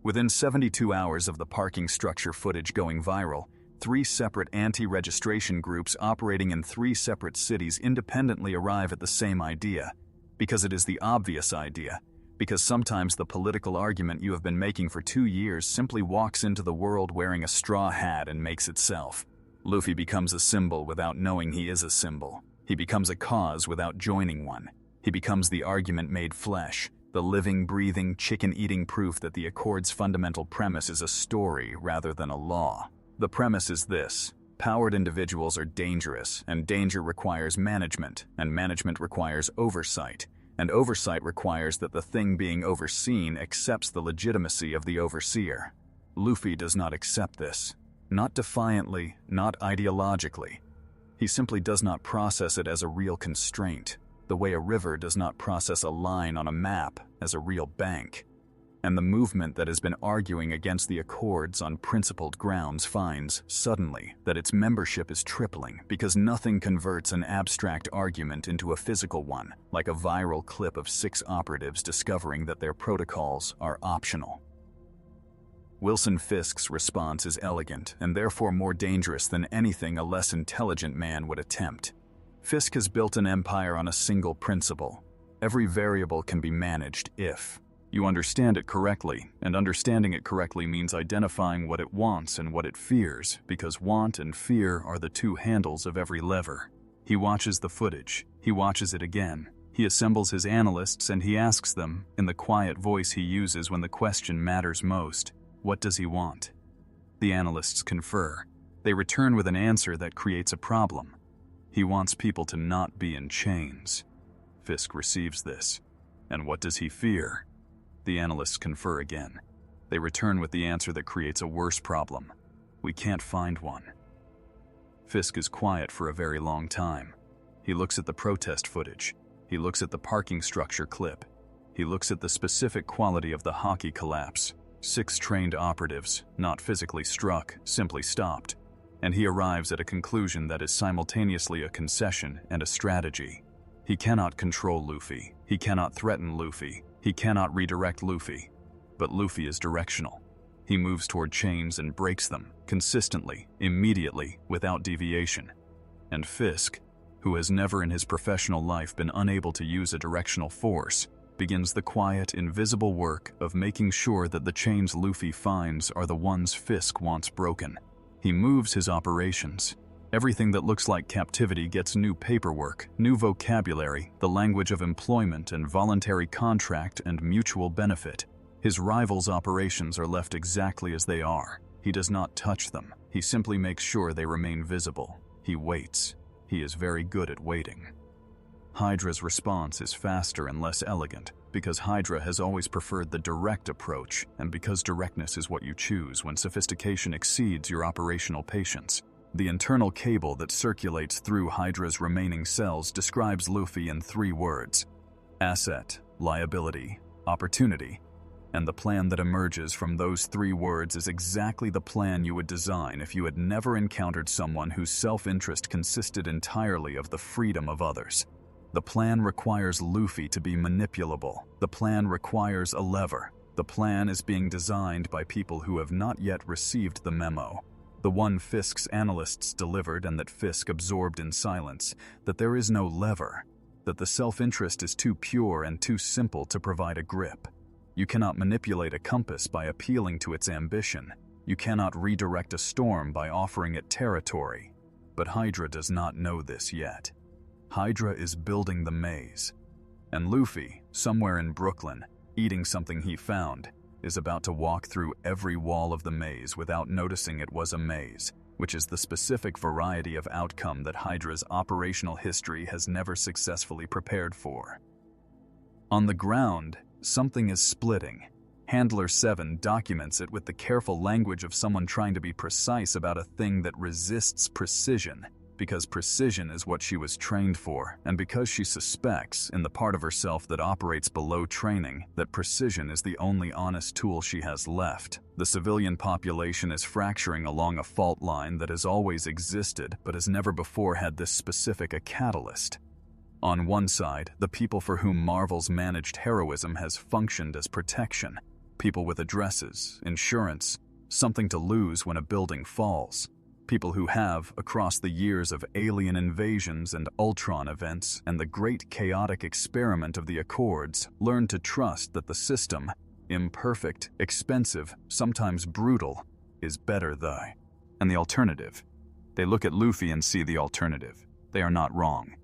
Within 72 hours of the parking structure footage going viral, 3 separate anti-registration groups operating in 3 separate cities independently arrive at the same idea, because it is the obvious idea, because sometimes the political argument you have been making for 2 years simply walks into the world wearing a straw hat and makes itself. Luffy becomes a symbol without knowing he is a symbol. He becomes a cause without joining one. He becomes the argument made flesh, the living, breathing, chicken-eating proof that the Accord's fundamental premise is a story rather than a law. The premise is this: powered individuals are dangerous, and danger requires management, and management requires oversight, and oversight requires that the thing being overseen accepts the legitimacy of the overseer. Luffy does not accept this. Not defiantly, not ideologically. He simply does not process it as a real constraint. the way a river does not process a line on a map as a real bank. And the movement that has been arguing against the Accords on principled grounds finds, suddenly, that its membership is tripling because nothing converts an abstract argument into a physical one, like a viral clip of 6 operatives discovering that their protocols are optional. Wilson Fisk's response is elegant and therefore more dangerous than anything a less intelligent man would attempt. Fisk has built an empire on a single principle. Every variable can be managed if you understand it correctly, and understanding it correctly means identifying what it wants and what it fears, because want and fear are the 2 handles of every lever. He watches the footage. He watches it again. He assembles his analysts and he asks them, in the quiet voice he uses when the question matters most, what does he want? The analysts confer. They return with an answer that creates a problem. He wants people to not be in chains. Fisk receives this. And what does he fear? The analysts confer again. They return with the answer that creates a worse problem. We can't find one. Fisk is quiet for a very long time. He looks at the protest footage. He looks at the parking structure clip. He looks at the specific quality of the hockey collapse. 6 trained operatives, not physically struck, simply stopped. And he arrives at a conclusion that is simultaneously a concession and a strategy. He cannot control Luffy. He cannot threaten Luffy. He cannot redirect Luffy. But Luffy is directional. He moves toward chains and breaks them, consistently, immediately, without deviation. And Fisk, who has never in his professional life been unable to use a directional force, begins the quiet, invisible work of making sure that the chains Luffy finds are the ones Fisk wants broken. He moves his operations. Everything that looks like captivity gets new paperwork, new vocabulary, the language of employment and voluntary contract and mutual benefit. His rivals' operations are left exactly as they are. He does not touch them. He simply makes sure they remain visible. He waits. He is very good at waiting. Hydra's response is faster and less elegant, because Hydra has always preferred the direct approach, and because directness is what you choose when sophistication exceeds your operational patience. The internal cable that circulates through Hydra's remaining cells describes Luffy in 3 words: asset, liability, opportunity. And the plan that emerges from those 3 words is exactly the plan you would design if you had never encountered someone whose self-interest consisted entirely of the freedom of others. The plan requires Luffy to be manipulable. The plan requires a lever. The plan is being designed by people who have not yet received the memo. The one Fisk's analysts delivered and that Fisk absorbed in silence, that there is no lever, that the self-interest is too pure and too simple to provide a grip. You cannot manipulate a compass by appealing to its ambition. You cannot redirect a storm by offering it territory. But Hydra does not know this yet. Hydra is building the maze. And Luffy, somewhere in Brooklyn, eating something he found, is about to walk through every wall of the maze without noticing it was a maze, which is the specific variety of outcome that Hydra's operational history has never successfully prepared for. On the ground, something is splitting. Handler 7 documents it with the careful language of someone trying to be precise about a thing that resists precision, because precision is what she was trained for, and because she suspects, in the part of herself that operates below training, that precision is the only honest tool she has left. The civilian population is fracturing along a fault line that has always existed, but has never before had this specific a catalyst. On one side, the people for whom Marvel's managed heroism has functioned as protection. People with addresses, insurance, something to lose when a building falls. People who have, across the years of alien invasions and Ultron events and the great chaotic experiment of the Accords, learned to trust that the system, imperfect, expensive, sometimes brutal, is better than. And the alternative. They look at Luffy and see the alternative. They are not wrong.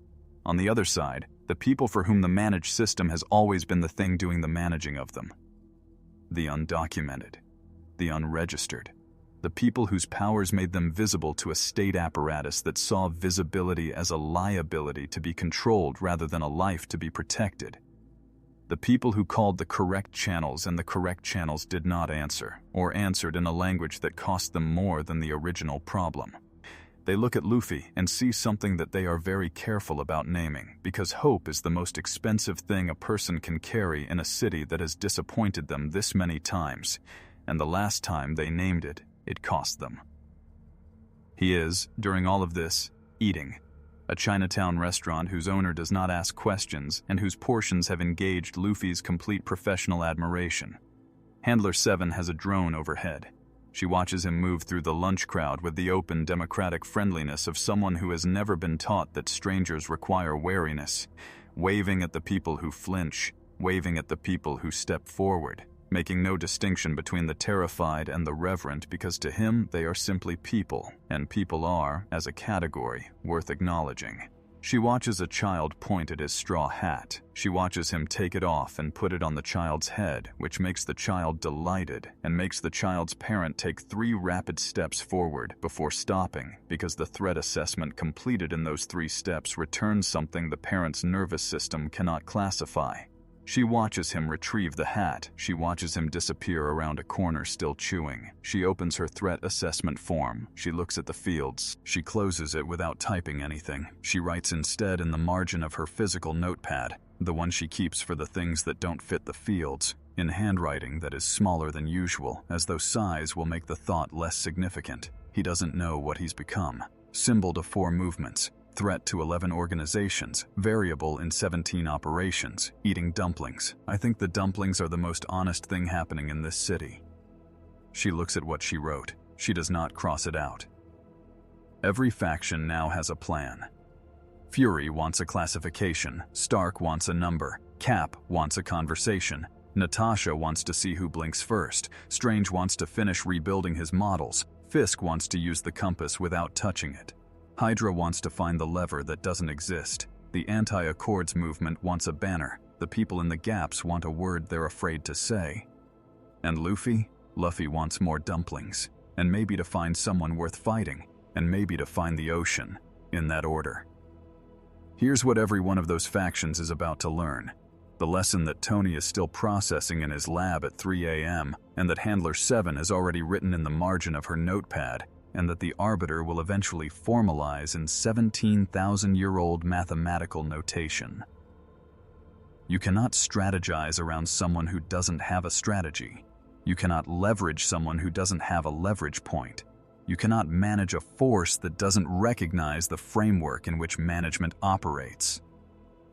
On the other side, the people for whom the managed system has always been the thing doing the managing of them. The undocumented. The unregistered. The people whose powers made them visible to a state apparatus that saw visibility as a liability to be controlled rather than a life to be protected. The people who called the correct channels and the correct channels did not answer, or answered in a language that cost them more than the original problem. They look at Luffy and see something that they are very careful about naming, because hope is the most expensive thing a person can carry in a city that has disappointed them this many times, and the last time they named it, it cost them. He is, during all of this, eating. A Chinatown restaurant whose owner does not ask questions and whose portions have engaged Luffy's complete professional admiration. Handler 7 has a drone overhead. She watches him move through the lunch crowd with the open, democratic friendliness of someone who has never been taught that strangers require wariness, waving at the people who flinch, waving at the people who step forward, making no distinction between the terrified and the reverent because to him they are simply people, and people are, as a category, worth acknowledging. She watches a child point at his straw hat. She watches him take it off and put it on the child's head, which makes the child delighted and makes the child's parent take 3 rapid steps forward before stopping because the threat assessment completed in those 3 steps returns something the parent's nervous system cannot classify. She watches him retrieve the hat. She watches him disappear around a corner still chewing. She opens her threat assessment form. She looks at the fields. She closes it without typing anything. She writes instead in the margin of her physical notepad, the one she keeps for the things that don't fit the fields, in handwriting that is smaller than usual, as though size will make the thought less significant. He doesn't know what he's become. Symbol to 4 movements. Threat to 11 organizations, variable in 17 operations, eating dumplings. I think the dumplings are the most honest thing happening in this city. She looks at what she wrote. She does not cross it out. Every faction now has a plan. Fury wants a classification, Stark wants a number, Cap wants a conversation, Natasha wants to see who blinks first, Strange wants to finish rebuilding his models, Fisk wants to use the compass without touching it. Hydra wants to find the lever that doesn't exist. The anti-Accords movement wants a banner. The people in the gaps want a word they're afraid to say. And Luffy? Luffy wants more dumplings. And maybe to find someone worth fighting. And maybe to find the ocean. In that order. Here's what every one of those factions is about to learn. The lesson that Tony is still processing in his lab at 3 a.m. and that Handler 7 has already written in the margin of her notepad, and that the Arbiter will eventually formalize in 17,000-year-old mathematical notation. You cannot strategize around someone who doesn't have a strategy. You cannot leverage someone who doesn't have a leverage point. You cannot manage a force that doesn't recognize the framework in which management operates.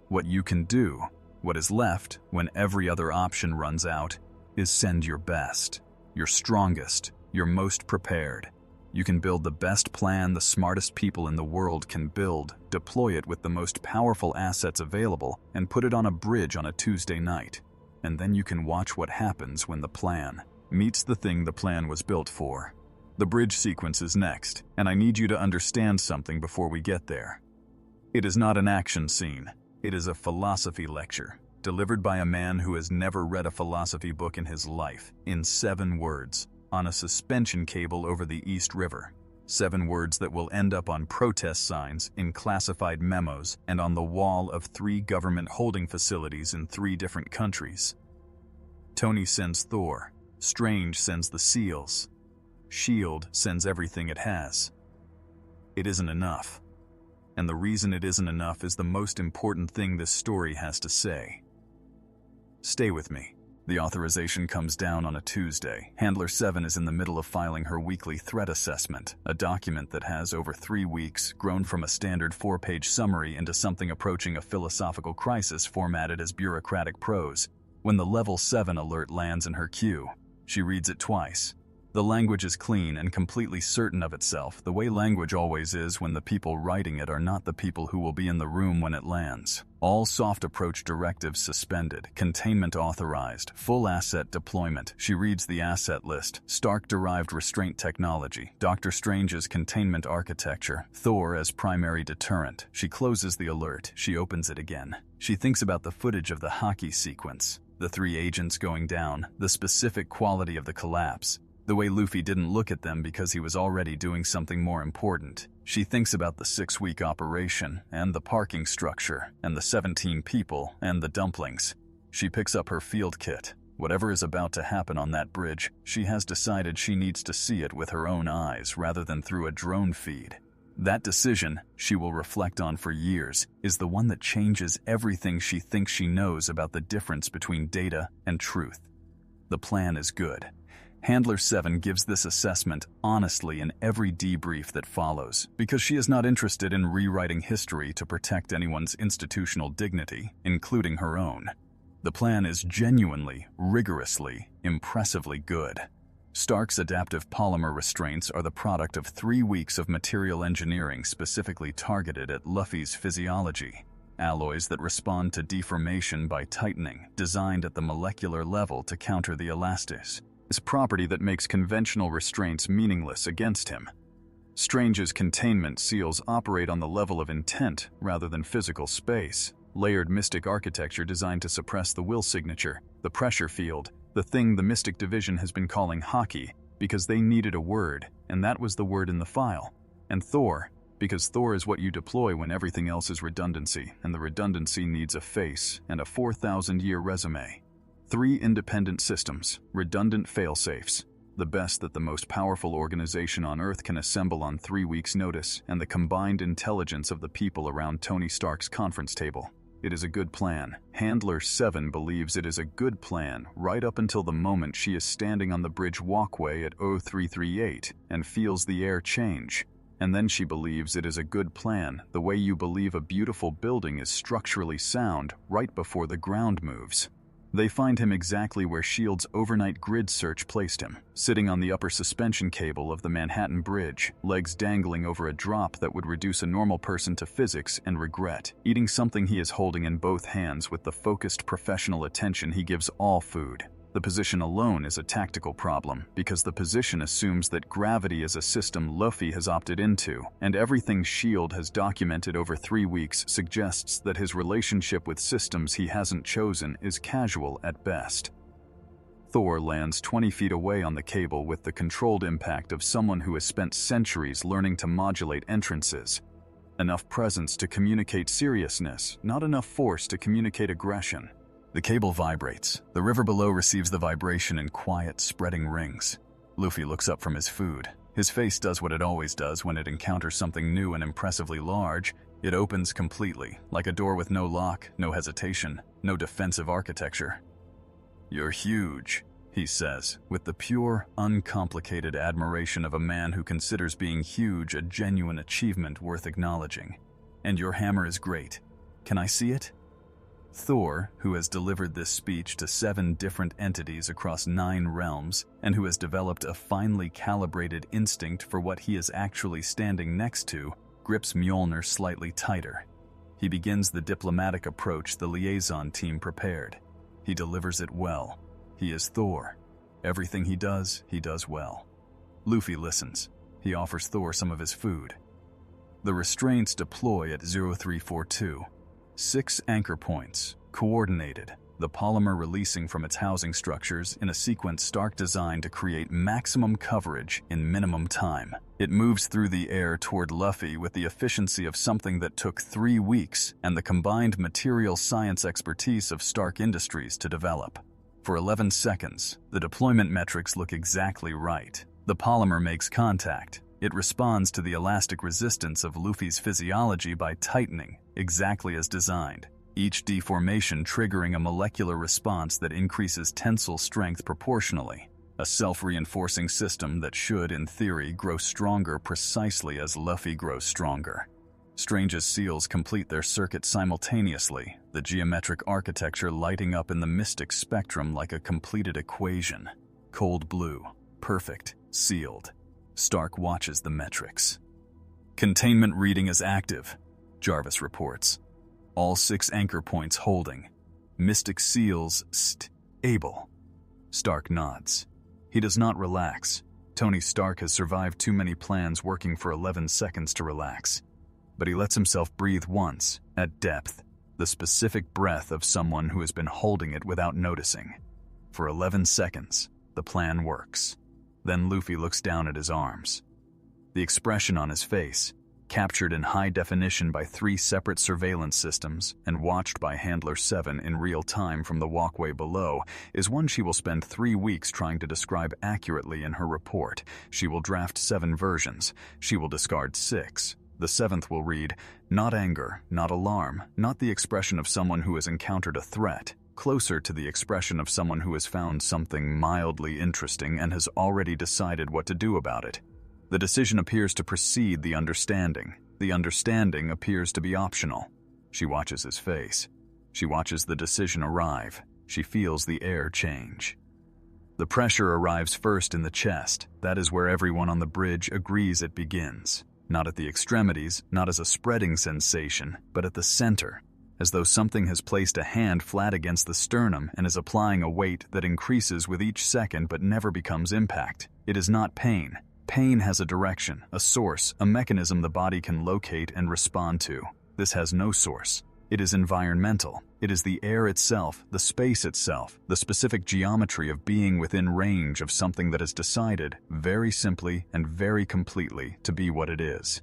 What you can do, what is left when every other option runs out, is send your best, your strongest, your most prepared. You can build the best plan the smartest people in the world can build, deploy it with the most powerful assets available, and put it on a bridge on a Tuesday night. And then you can watch what happens when the plan meets the thing the plan was built for. The bridge sequence is next, and I need you to understand something before we get there. It is not an action scene. It is a philosophy lecture, delivered by a man who has never read a philosophy book in his life, in 7 words. On a suspension cable over the East River. 7 words that will end up on protest signs, in classified memos, and on the wall of 3 government holding facilities in 3 different countries. Tony sends Thor. Strange sends the SEALs. S.H.I.E.L.D. sends everything it has. It isn't enough. And the reason it isn't enough is the most important thing this story has to say. Stay with me. The authorization comes down on a Tuesday. Handler 7 is in the middle of filing her weekly threat assessment, a document that has, over 3 weeks, grown from a standard 4-page summary into something approaching a philosophical crisis formatted as bureaucratic prose. When the Level 7 alert lands in her queue, she reads it twice. The language is clean and completely certain of itself, the way language always is when the people writing it are not the people who will be in the room when it lands. All soft approach directives suspended, containment authorized, full asset deployment. She reads the asset list, Stark-derived restraint technology, Doctor Strange's containment architecture, Thor as primary deterrent. She closes the alert, she opens it again. She thinks about the footage of the hockey sequence, the 3 agents going down, the specific quality of the collapse. The way Luffy didn't look at them because he was already doing something more important. She thinks about the 6-week operation, and the parking structure, and the 17 people, and the dumplings. She picks up her field kit. Whatever is about to happen on that bridge, she has decided she needs to see it with her own eyes rather than through a drone feed. That decision, she will reflect on for years, is the one that changes everything she thinks she knows about the difference between data and truth. The plan is good. Handler 7 gives this assessment honestly in every debrief that follows, because she is not interested in rewriting history to protect anyone's institutional dignity, including her own. The plan is genuinely, rigorously, impressively good. Stark's adaptive polymer restraints are the product of 3 weeks of material engineering specifically targeted at Luffy's physiology. Alloys that respond to deformation by tightening, designed at the molecular level to counter the elastis. This property that makes conventional restraints meaningless against him. Strange's containment seals operate on the level of intent rather than physical space. Layered mystic architecture designed to suppress the will signature, the pressure field, the thing the Mystic Division has been calling hockey, because they needed a word, and that was the word in the file. And Thor, because Thor is what you deploy when everything else is redundancy, and the redundancy needs a face and a 4,000-year resume. 3 independent systems, redundant failsafes, the best that the most powerful organization on Earth can assemble on 3 weeks' notice, and the combined intelligence of the people around Tony Stark's conference table. It is a good plan. Handler 7 believes it is a good plan right up until the moment she is standing on the bridge walkway at 0338 and feels the air change. And then she believes it is a good plan the way you believe a beautiful building is structurally sound right before the ground moves. They find him exactly where S.H.I.E.L.'s overnight grid search placed him, sitting on the upper suspension cable of the Manhattan Bridge, legs dangling over a drop that would reduce a normal person to physics and regret, eating something he is holding in both hands with the focused professional attention he gives all food. The position alone is a tactical problem, because the position assumes that gravity is a system Luffy has opted into, and everything S.H.I.E.L.D. has documented over 3 weeks suggests that his relationship with systems he hasn't chosen is casual at best. Thor lands 20 feet away on the cable with the controlled impact of someone who has spent centuries learning to modulate entrances. Enough presence to communicate seriousness, not enough force to communicate aggression. The cable vibrates. The river below receives the vibration in quiet, spreading rings. Luffy looks up from his food. His face does what it always does when it encounters something new and impressively large. It opens completely, like a door with no lock, no hesitation, no defensive architecture. "You're huge," he says, with the pure, uncomplicated admiration of a man who considers being huge a genuine achievement worth acknowledging. "And your hammer is great. Can I see it?" Thor, who has delivered this speech to 7 different entities across 9 realms, and who has developed a finely calibrated instinct for what he is actually standing next to, grips Mjolnir slightly tighter. He begins the diplomatic approach the liaison team prepared. He delivers it well. He is Thor. Everything he does well. Luffy listens. He offers Thor some of his food. The restraints deploy at 0342. 6 anchor points, coordinated, the polymer releasing from its housing structures in a sequence Stark designed to create maximum coverage in minimum time. It moves through the air toward Luffy with the efficiency of something that took 3 weeks and the combined material science expertise of Stark Industries to develop. For 11 seconds, the deployment metrics look exactly right. The polymer makes contact. It responds to the elastic resistance of Luffy's physiology by tightening, exactly as designed, each deformation triggering a molecular response that increases tensile strength proportionally, a self-reinforcing system that should, in theory, grow stronger precisely as Luffy grows stronger. Strange's seals complete their circuit simultaneously, the geometric architecture lighting up in the mystic spectrum like a completed equation. Cold blue, perfect, sealed. Stark watches the metrics. "Containment reading is active," Jarvis reports. "All 6 anchor points holding. Mystic seals able." Stark nods. He does not relax. Tony Stark has survived too many plans working for 11 seconds to relax. But he lets himself breathe once, at depth, the specific breath of someone who has been holding it without noticing. For 11 seconds, the plan works. Then Luffy looks down at his arms. The expression on his face, captured in high definition by 3 separate surveillance systems and watched by Handler 7 in real time from the walkway below, is one she will spend 3 weeks trying to describe accurately in her report. She will draft 7 versions. She will discard 6. The seventh will read, not anger, not alarm, not the expression of someone who has encountered a threat, closer to the expression of someone who has found something mildly interesting and has already decided what to do about it. The decision appears to precede the understanding. The understanding appears to be optional. She watches his face. She watches the decision arrive. She feels the air change. The pressure arrives first in the chest. That is where everyone on the bridge agrees it begins. Not at the extremities, not as a spreading sensation, but at the center, as though something has placed a hand flat against the sternum and is applying a weight that increases with each second but never becomes impact. It is not pain. Pain has a direction, a source, a mechanism the body can locate and respond to. This has no source. It is environmental. It is the air itself, the space itself, the specific geometry of being within range of something that is decided, very simply and very completely, to be what it is.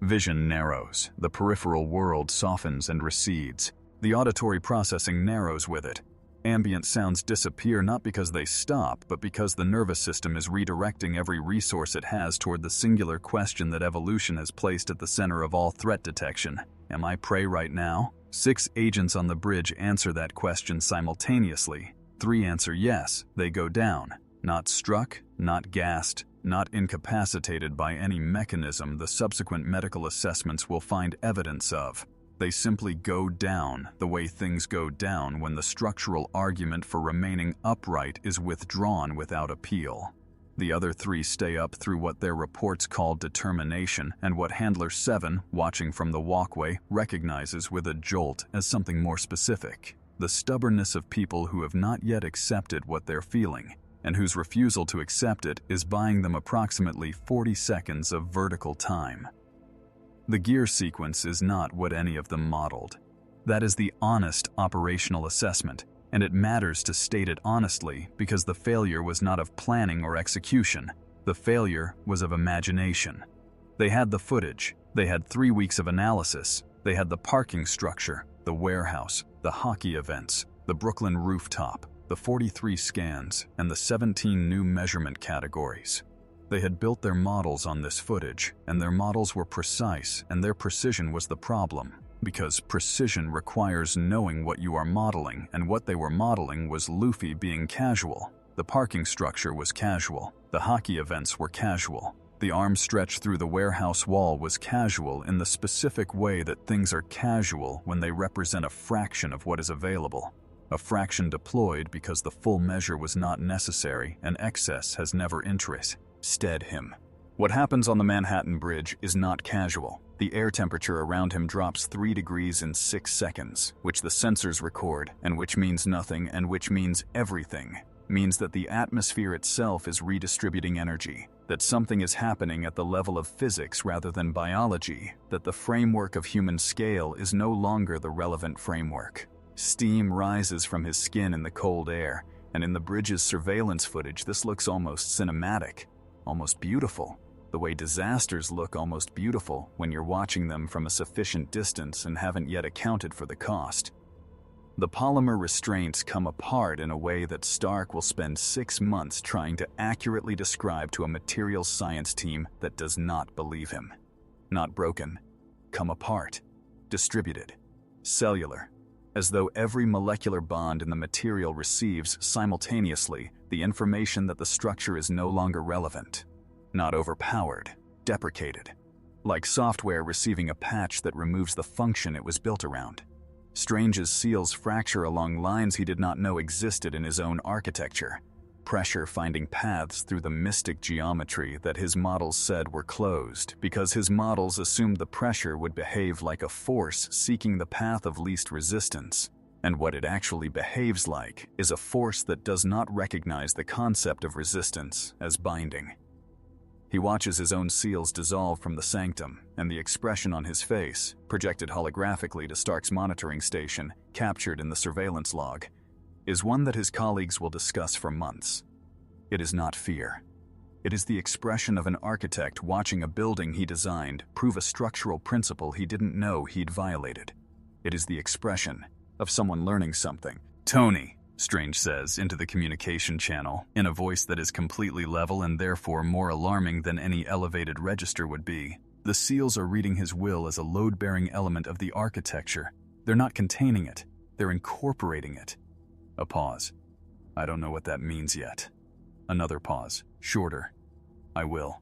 Vision narrows. The peripheral world softens and recedes. The auditory processing narrows with it. Ambient sounds disappear not because they stop, but because the nervous system is redirecting every resource it has toward the singular question that evolution has placed at the center of all threat detection. Am I prey right now? 6 agents on the bridge answer that question simultaneously. 3 answer yes, they go down. Not struck, not gassed, not incapacitated by any mechanism the subsequent medical assessments will find evidence of. They simply go down the way things go down when the structural argument for remaining upright is withdrawn without appeal. The other 3 stay up through what their reports call determination and what Handler 7, watching from the walkway, recognizes with a jolt as something more specific. The stubbornness of people who have not yet accepted what they're feeling, and whose refusal to accept it is buying them approximately 40 seconds of vertical time. The gear sequence is not what any of them modeled. That is the honest operational assessment, and it matters to state it honestly because the failure was not of planning or execution. The failure was of imagination. They had the footage. They had 3 weeks of analysis. They had the parking structure, the warehouse, the hockey events, the Brooklyn rooftop, the 43 scans, and the 17 new measurement categories. They had built their models on this footage, and their models were precise, and their precision was the problem. Because precision requires knowing what you are modeling, and what they were modeling was Luffy being casual. The parking structure was casual. The hockey events were casual. The arm stretch through the warehouse wall was casual in the specific way that things are casual when they represent a fraction of what is available. A fraction deployed because the full measure was not necessary, and excess has never interested him. What happens on the Manhattan Bridge is not casual. The air temperature around him drops 3 degrees in 6 seconds, which the sensors record, and which means nothing, and which means everything. Means that the atmosphere itself is redistributing energy, that something is happening at the level of physics rather than biology, that the framework of human scale is no longer the relevant framework. Steam rises from his skin in the cold air, and in the bridge's surveillance footage this looks almost cinematic, almost beautiful. The way disasters look almost beautiful when you're watching them from a sufficient distance and haven't yet accounted for the cost. The polymer restraints come apart in a way that Stark will spend 6 months trying to accurately describe to a materials science team that does not believe him. Not broken, come apart, distributed, cellular, as though every molecular bond in the material receives simultaneously the information that the structure is no longer relevant. Not overpowered, deprecated, like software receiving a patch that removes the function it was built around. Strange's seals fracture along lines he did not know existed in his own architecture, pressure finding paths through the mystic geometry that his models said were closed because his models assumed the pressure would behave like a force seeking the path of least resistance. And what it actually behaves like is a force that does not recognize the concept of resistance as binding. He watches his own seals dissolve from the sanctum, and the expression on his face, projected holographically to Stark's monitoring station, captured in the surveillance log, is one that his colleagues will discuss for months. It is not fear. It is the expression of an architect watching a building he designed prove a structural principle he didn't know he'd violated. It is the expression of someone learning something. "Tony," Strange says into the communication channel, in a voice that is completely level and therefore more alarming than any elevated register would be. The seals are reading his will as a load-bearing element of the architecture. They're not containing it, they're incorporating it. A pause. I don't know what that means yet. Another pause, shorter. I will.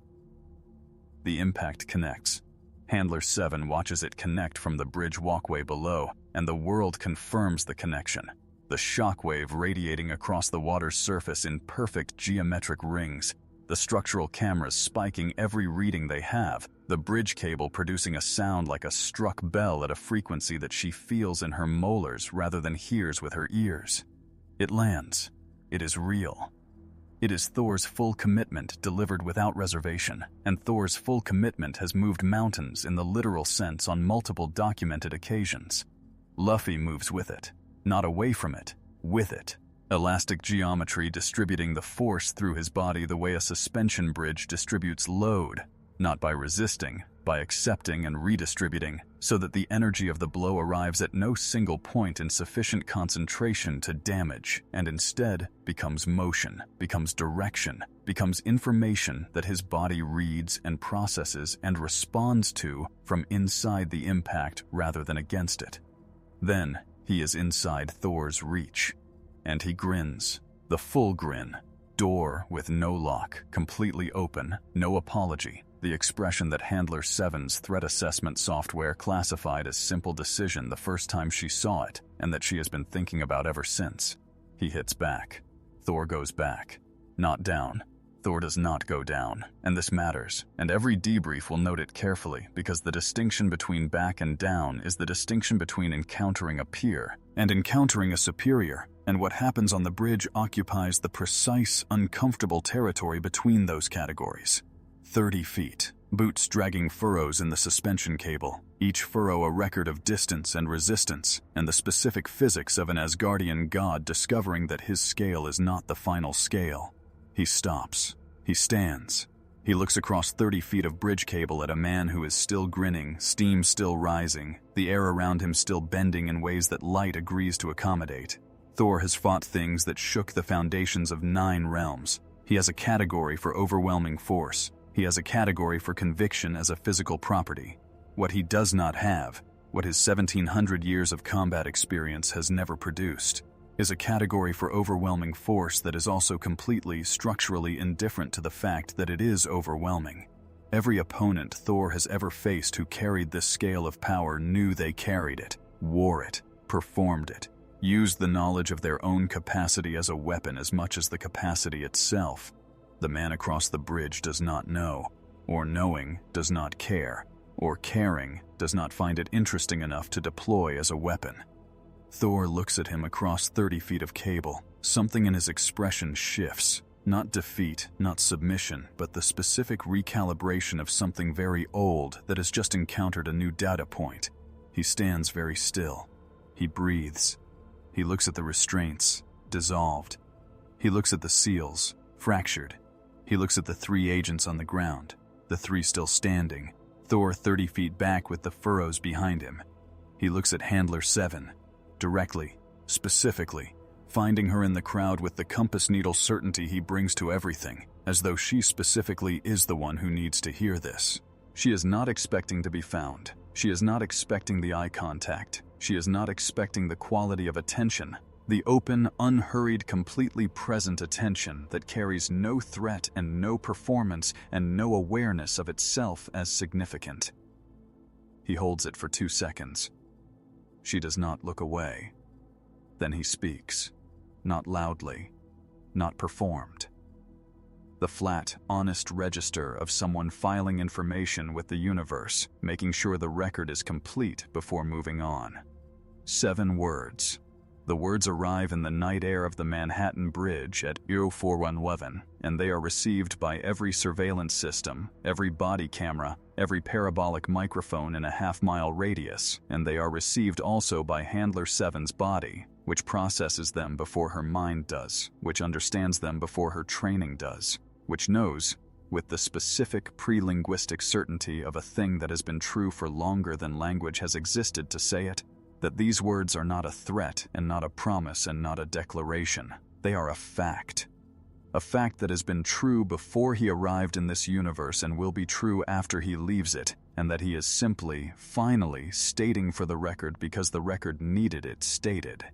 The impact connects. Handler 7 watches it connect from the bridge walkway below, and the world confirms the connection. The shockwave radiating across the water's surface in perfect geometric rings. The structural cameras spiking every reading they have, the bridge cable producing a sound like a struck bell at a frequency that she feels in her molars rather than hears with her ears. It lands. It is real. It is Thor's full commitment delivered without reservation, and Thor's full commitment has moved mountains in the literal sense on multiple documented occasions. Luffy moves with it, not away from it, with it. Elastic geometry distributing the force through his body the way a suspension bridge distributes load, not by resisting, by accepting and redistributing, so that the energy of the blow arrives at no single point in sufficient concentration to damage, and instead becomes motion, becomes direction, becomes information that his body reads and processes and responds to from inside the impact rather than against it. Then he is inside Thor's reach. And he grins, the full grin, door with no lock, completely open, no apology, the expression that Handler 7's threat assessment software classified as simple decision the first time she saw it, and that she has been thinking about ever since. He hits back. Thor goes back. Not down. Thor does not go down, and this matters, and every debrief will note it carefully because the distinction between back and down is the distinction between encountering a peer and encountering a superior, and what happens on the bridge occupies the precise, uncomfortable territory between those categories. 30 feet, boots dragging furrows in the suspension cable, each furrow a record of distance and resistance, and the specific physics of an Asgardian god discovering that his scale is not the final scale. He stops. He stands. He looks across 30 feet of bridge cable at a man who is still grinning, steam still rising, the air around him still bending in ways that light agrees to accommodate. Thor has fought things that shook the foundations of 9 realms. He has a category for overwhelming force. He has a category for conviction as a physical property. What he does not have, what his 1700 years of combat experience has never produced, is a category for overwhelming force that is also completely, structurally indifferent to the fact that it is overwhelming. Every opponent Thor has ever faced who carried this scale of power knew they carried it, wore it, performed it, used the knowledge of their own capacity as a weapon as much as the capacity itself. The man across the bridge does not know, or knowing does not care, or caring does not find it interesting enough to deploy as a weapon. Thor looks at him across 30 feet of cable. Something in his expression shifts. Not defeat, not submission, but the specific recalibration of something very old that has just encountered a new data point. He stands very still. He breathes. He looks at the restraints, dissolved. He looks at the seals, fractured. He looks at the 3 agents on the ground, the 3 still standing, Thor 30 feet back with the furrows behind him. He looks at Handler 7, directly, specifically, finding her in the crowd with the compass needle certainty he brings to everything, as though she specifically is the one who needs to hear this. She is not expecting to be found. She is not expecting the eye contact. She is not expecting the quality of attention, the open, unhurried, completely present attention that carries no threat and no performance and no awareness of itself as significant. He holds it for 2 seconds. She does not look away. Then he speaks, not loudly, not performed. The flat, honest register of someone filing information with the universe, making sure the record is complete before moving on. 7 words. The words arrive in the night air of the Manhattan Bridge at 0411, and they are received by every surveillance system, every body camera, every parabolic microphone in a half-mile radius, and they are received also by Handler 7's body, which processes them before her mind does, which understands them before her training does, which knows, with the specific pre-linguistic certainty of a thing that has been true for longer than language has existed to say it, that these words are not a threat and not a promise and not a declaration. They are a fact. A fact that has been true before he arrived in this universe and will be true after he leaves it, and that he is simply, finally, stating for the record because the record needed it stated.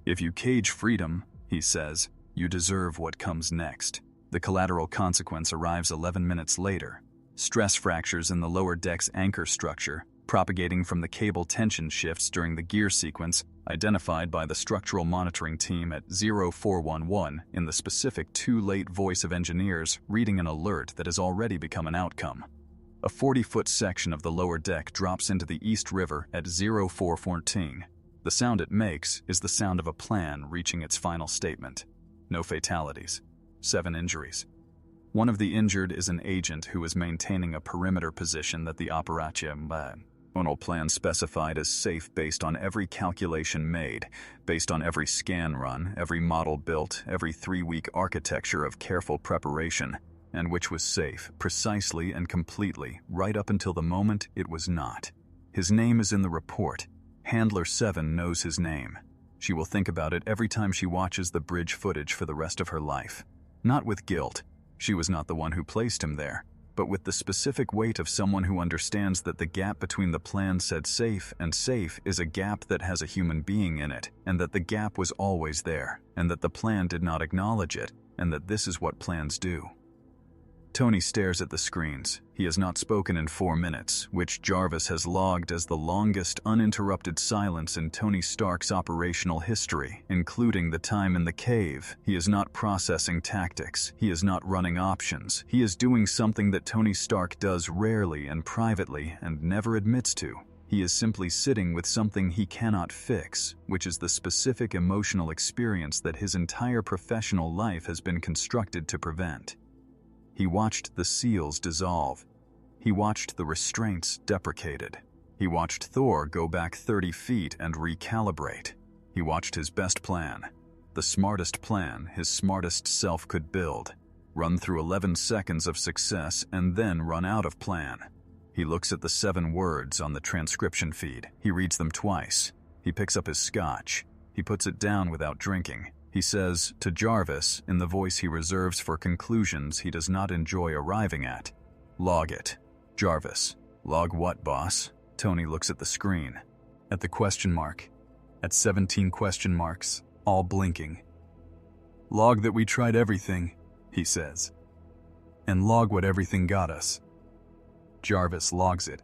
If you cage freedom, he says, you deserve what comes next. The collateral consequence arrives 11 minutes later. Stress fractures in the lower deck's anchor structure, propagating from the cable tension shifts during the gear sequence, identified by the structural monitoring team at 0411 in the specific too late voice of engineers reading an alert that has already become an outcome. A 40-foot section of the lower deck drops into the East River at 0414. The sound it makes is the sound of a plan reaching its final statement. No fatalities. 7 injuries. One of the injured is an agent who is maintaining a perimeter position that the Operación plan specified as safe based on every calculation made, based on every scan run, every model built, every 3-week architecture of careful preparation, and which was safe, precisely and completely, right up until the moment it was not. His name is in the report. Handler 7 knows his name. She will think about it every time she watches the bridge footage for the rest of her life. Not with guilt. She was not the one who placed him there, but with the specific weight of someone who understands that the gap between the plan said safe and safe is a gap that has a human being in it, and that the gap was always there, and that the plan did not acknowledge it, and that this is what plans do. Tony stares at the screens. He has not spoken in 4 minutes, which Jarvis has logged as the longest uninterrupted silence in Tony Stark's operational history, including the time in the cave. He is not processing tactics. He is not running options. He is doing something that Tony Stark does rarely and privately and never admits to. He is simply sitting with something he cannot fix, which is the specific emotional experience that his entire professional life has been constructed to prevent. He watched the seals dissolve. He watched the restraints deprecated. He watched Thor go back 30 feet and recalibrate. He watched his best plan, the smartest plan his smartest self could build, run through 11 seconds of success and then run out of plan. He looks at the 7 words on the transcription feed. He reads them twice. He picks up his scotch. He puts it down without drinking. He says to Jarvis, in the voice he reserves for conclusions he does not enjoy arriving at, "Log it." Jarvis, "Log what, boss?" Tony looks at the screen, at the question mark, at 17 question marks, all blinking. "Log that we tried everything," he says. "And log what everything got us." Jarvis logs it.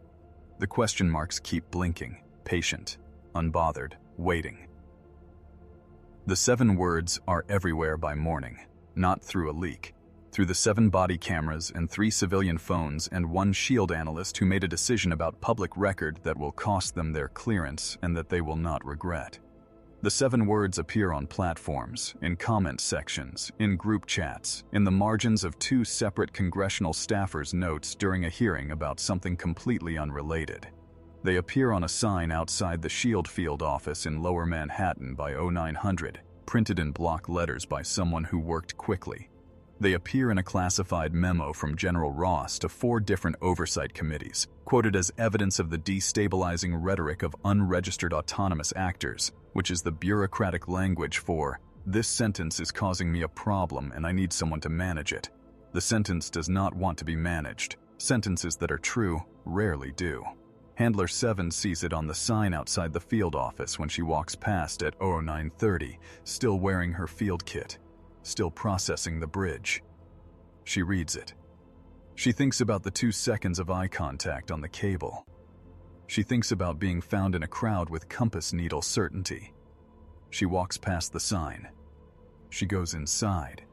The question marks keep blinking, patient, unbothered, waiting. The 7 words are everywhere by morning, not through a leak. Through the 7 body cameras and 3 civilian phones and 1 SHIELD analyst who made a decision about public record that will cost them their clearance and that they will not regret. The 7 words appear on platforms, in comment sections, in group chats, in the margins of 2 separate congressional staffers' notes during a hearing about something completely unrelated. They appear on a sign outside the SHIELD field office in Lower Manhattan by 0900, printed in block letters by someone who worked quickly. They appear in a classified memo from General Ross to 4 different oversight committees, quoted as evidence of the destabilizing rhetoric of unregistered autonomous actors, which is the bureaucratic language for, "This sentence is causing me a problem and I need someone to manage it." The sentence does not want to be managed. Sentences that are true rarely do. Handler 7 sees it on the sign outside the field office when she walks past at 0930, still wearing her field kit, still processing the bridge. She reads it. She thinks about the 2 seconds of eye contact on the cable. She thinks about being found in a crowd with compass needle certainty. She walks past the sign. She goes inside.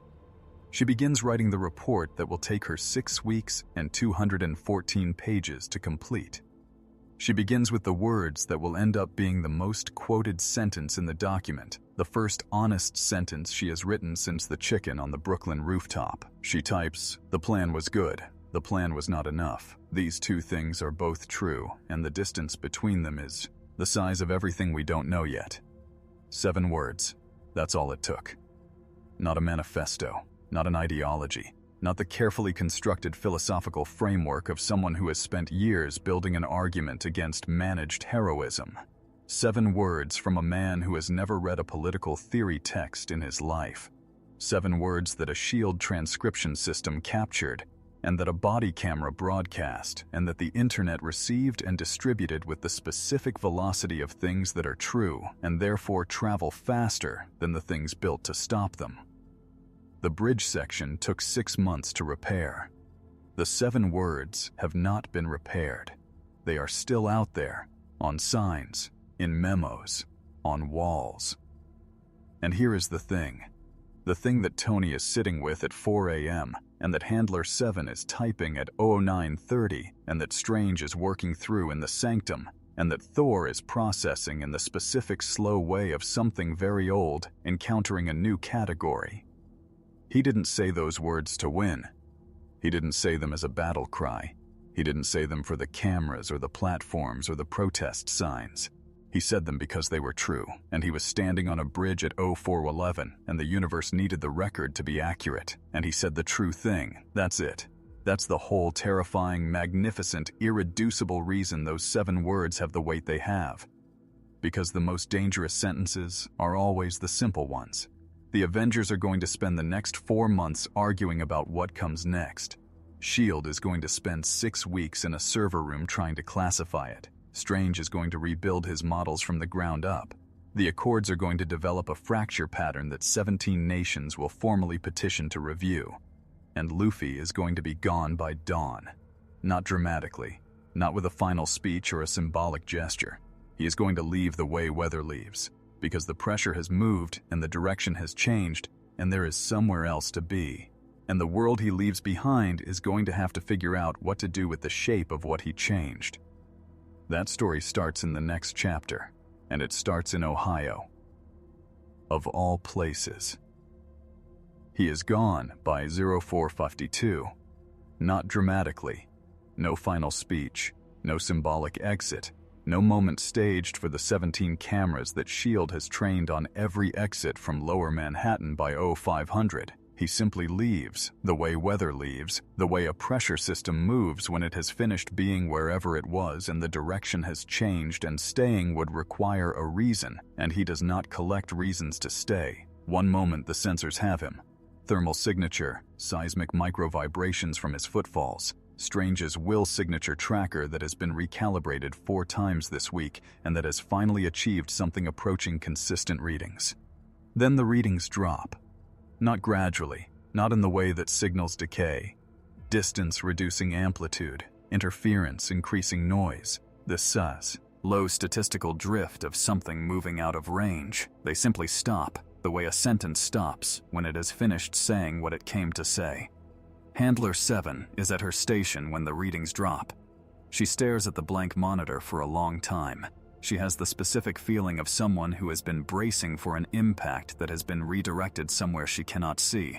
She begins writing the report that will take her 6 weeks and 214 pages to complete. She begins with the words that will end up being the most quoted sentence in the document, the first honest sentence she has written since the chicken on the Brooklyn rooftop. She types, "The plan was good. The plan was not enough. These 2 things are both true, and the distance between them is the size of everything we don't know yet." 7 words. That's all it took. Not a manifesto, not an ideology, not the carefully constructed philosophical framework of someone who has spent years building an argument against managed heroism. 7 words from a man who has never read a political theory text in his life. 7 words that a S.H.I.E.L.D. transcription system captured, and that a body camera broadcast, and that the internet received and distributed with the specific velocity of things that are true and therefore travel faster than the things built to stop them. The bridge section took 6 months to repair. The 7 words have not been repaired. They are still out there, on signs, in memos, on walls. And here is the thing that Tony is sitting with at 4 a.m., and that Handler 7 is typing at 09:30, and that Strange is working through in the sanctum, and that Thor is processing in the specific slow way of something very old, encountering a new category. He didn't say those words to win. He didn't say them as a battle cry. He didn't say them for the cameras or the platforms or the protest signs. He said them because they were true, and he was standing on a bridge at 04:11, and the universe needed the record to be accurate, and he said the true thing. That's it. That's the whole terrifying, magnificent, irreducible reason those 7 words have the weight they have. Because the most dangerous sentences are always the simple ones. The Avengers are going to spend the next 4 months arguing about what comes next. S.H.I.E.L.D. is going to spend 6 weeks in a server room trying to classify it. Strange is going to rebuild his models from the ground up. The Accords are going to develop a fracture pattern that 17 nations will formally petition to review. And Luffy is going to be gone by dawn. Not dramatically, not with a final speech or a symbolic gesture. He is going to leave the way weather leaves, because the pressure has moved and the direction has changed, and there is somewhere else to be. And the world he leaves behind is going to have to figure out what to do with the shape of what he changed. That story starts in the next chapter, and it starts in Ohio. Of all places. He is gone by 04:52. Not dramatically. No final speech. No symbolic exit. No moment staged for the 17 cameras that S.H.I.E.L.D. has trained on every exit from Lower Manhattan by 0500. He simply leaves, the way weather leaves, the way a pressure system moves when it has finished being wherever it was and the direction has changed, and staying would require a reason, and he does not collect reasons to stay. One moment the sensors have him. Thermal signature, seismic micro-vibrations from his footfalls, Strange's will signature tracker that has been recalibrated 4 times this week and that has finally achieved something approaching consistent readings. Then the readings drop. Not gradually, not in the way that signals decay. Distance reducing amplitude, interference increasing noise, the sus, low statistical drift of something moving out of range. They simply stop, the way a sentence stops when it has finished saying what it came to say. Handler 7 is at her station when the readings drop. She stares at the blank monitor for a long time. She has the specific feeling of someone who has been bracing for an impact that has been redirected somewhere she cannot see,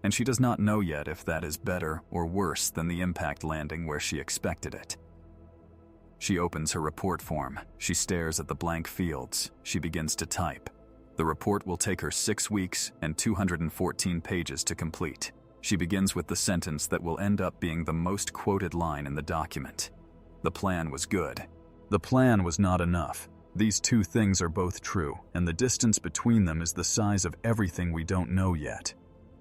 and she does not know yet if that is better or worse than the impact landing where she expected it. She opens her report form. She stares at the blank fields. She begins to type. The report will take her 6 weeks and 214 pages to complete. She begins with the sentence that will end up being the most quoted line in the document. The plan was good. The plan was not enough. These 2 things are both true, and the distance between them is the size of everything we don't know yet.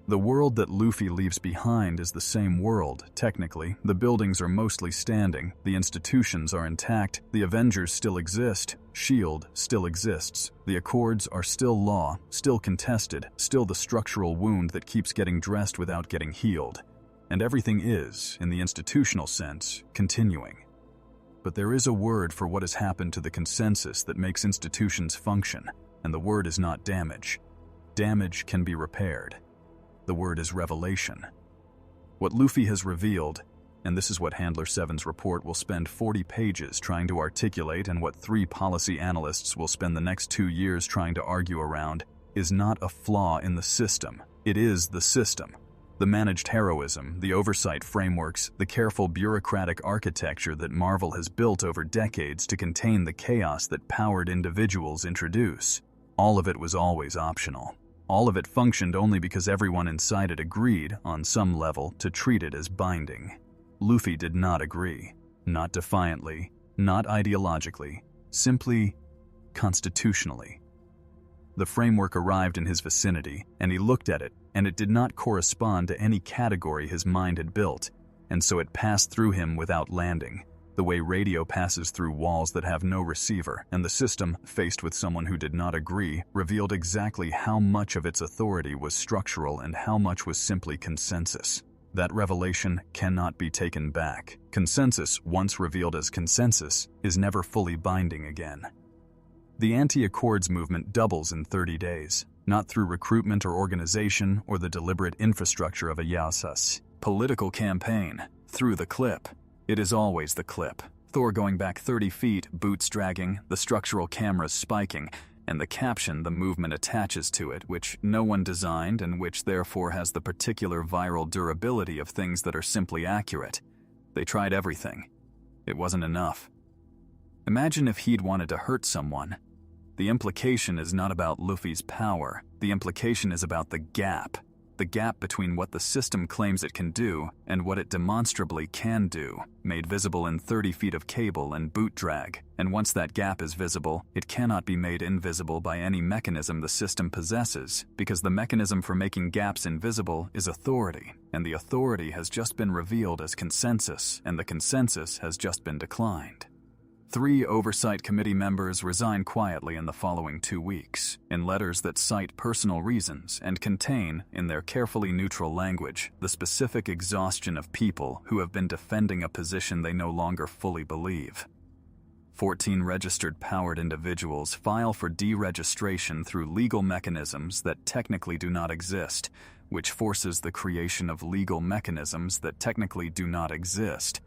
The world that Luffy leaves behind is the same world, technically. The buildings are mostly standing, the institutions are intact, the Avengers still exist, S.H.I.E.L.D. still exists, the Accords are still law, still contested, still the structural wound that keeps getting dressed without getting healed. And everything is, in the institutional sense, continuing. But there is a word for what has happened to the consensus that makes institutions function, and the word is not damage. Damage can be repaired. The word is revelation. What Luffy has revealed, and this is what Handler 7's report will spend 40 pages trying to articulate and what 3 policy analysts will spend the next 2 years trying to argue around, is not a flaw in the system. It is the system. The managed heroism, the oversight frameworks, the careful bureaucratic architecture that Marvel has built over decades to contain the chaos that powered individuals introduce. All of it was always optional. All of it functioned only because everyone inside it agreed, on some level, to treat it as binding. Luffy did not agree. Not defiantly, not ideologically, simply constitutionally. The framework arrived in his vicinity, and he looked at it, and it did not correspond to any category his mind had built, and so it passed through him without landing, the way radio passes through walls that have no receiver, and the system, faced with someone who did not agree, revealed exactly how much of its authority was structural and how much was simply consensus. That revelation cannot be taken back. Consensus, once revealed as consensus, is never fully binding again. The anti-accords movement doubles in 30 days, not through recruitment or organization or the deliberate infrastructure of a Yasas political campaign, through the clip. It is always the clip. Thor going back 30 feet, boots dragging, the structural cameras spiking, and the caption the movement attaches to it, which no one designed and which therefore has the particular viral durability of things that are simply accurate. They tried everything. It wasn't enough. Imagine if he'd wanted to hurt someone. The implication is not about Luffy's power. The implication is about the gap between what the system claims it can do and what it demonstrably can do, made visible in 30 feet of cable and boot drag. And once that gap is visible, it cannot be made invisible by any mechanism the system possesses, because the mechanism for making gaps invisible is authority, and the authority has just been revealed as consensus, and the consensus has just been declined. 3 oversight committee members resign quietly in the following 2 weeks, in letters that cite personal reasons and contain, in their carefully neutral language, the specific exhaustion of people who have been defending a position they no longer fully believe. 14 registered powered individuals file for deregistration through legal mechanisms that technically do not exist, which forces the creation of legal mechanisms that technically do not exist,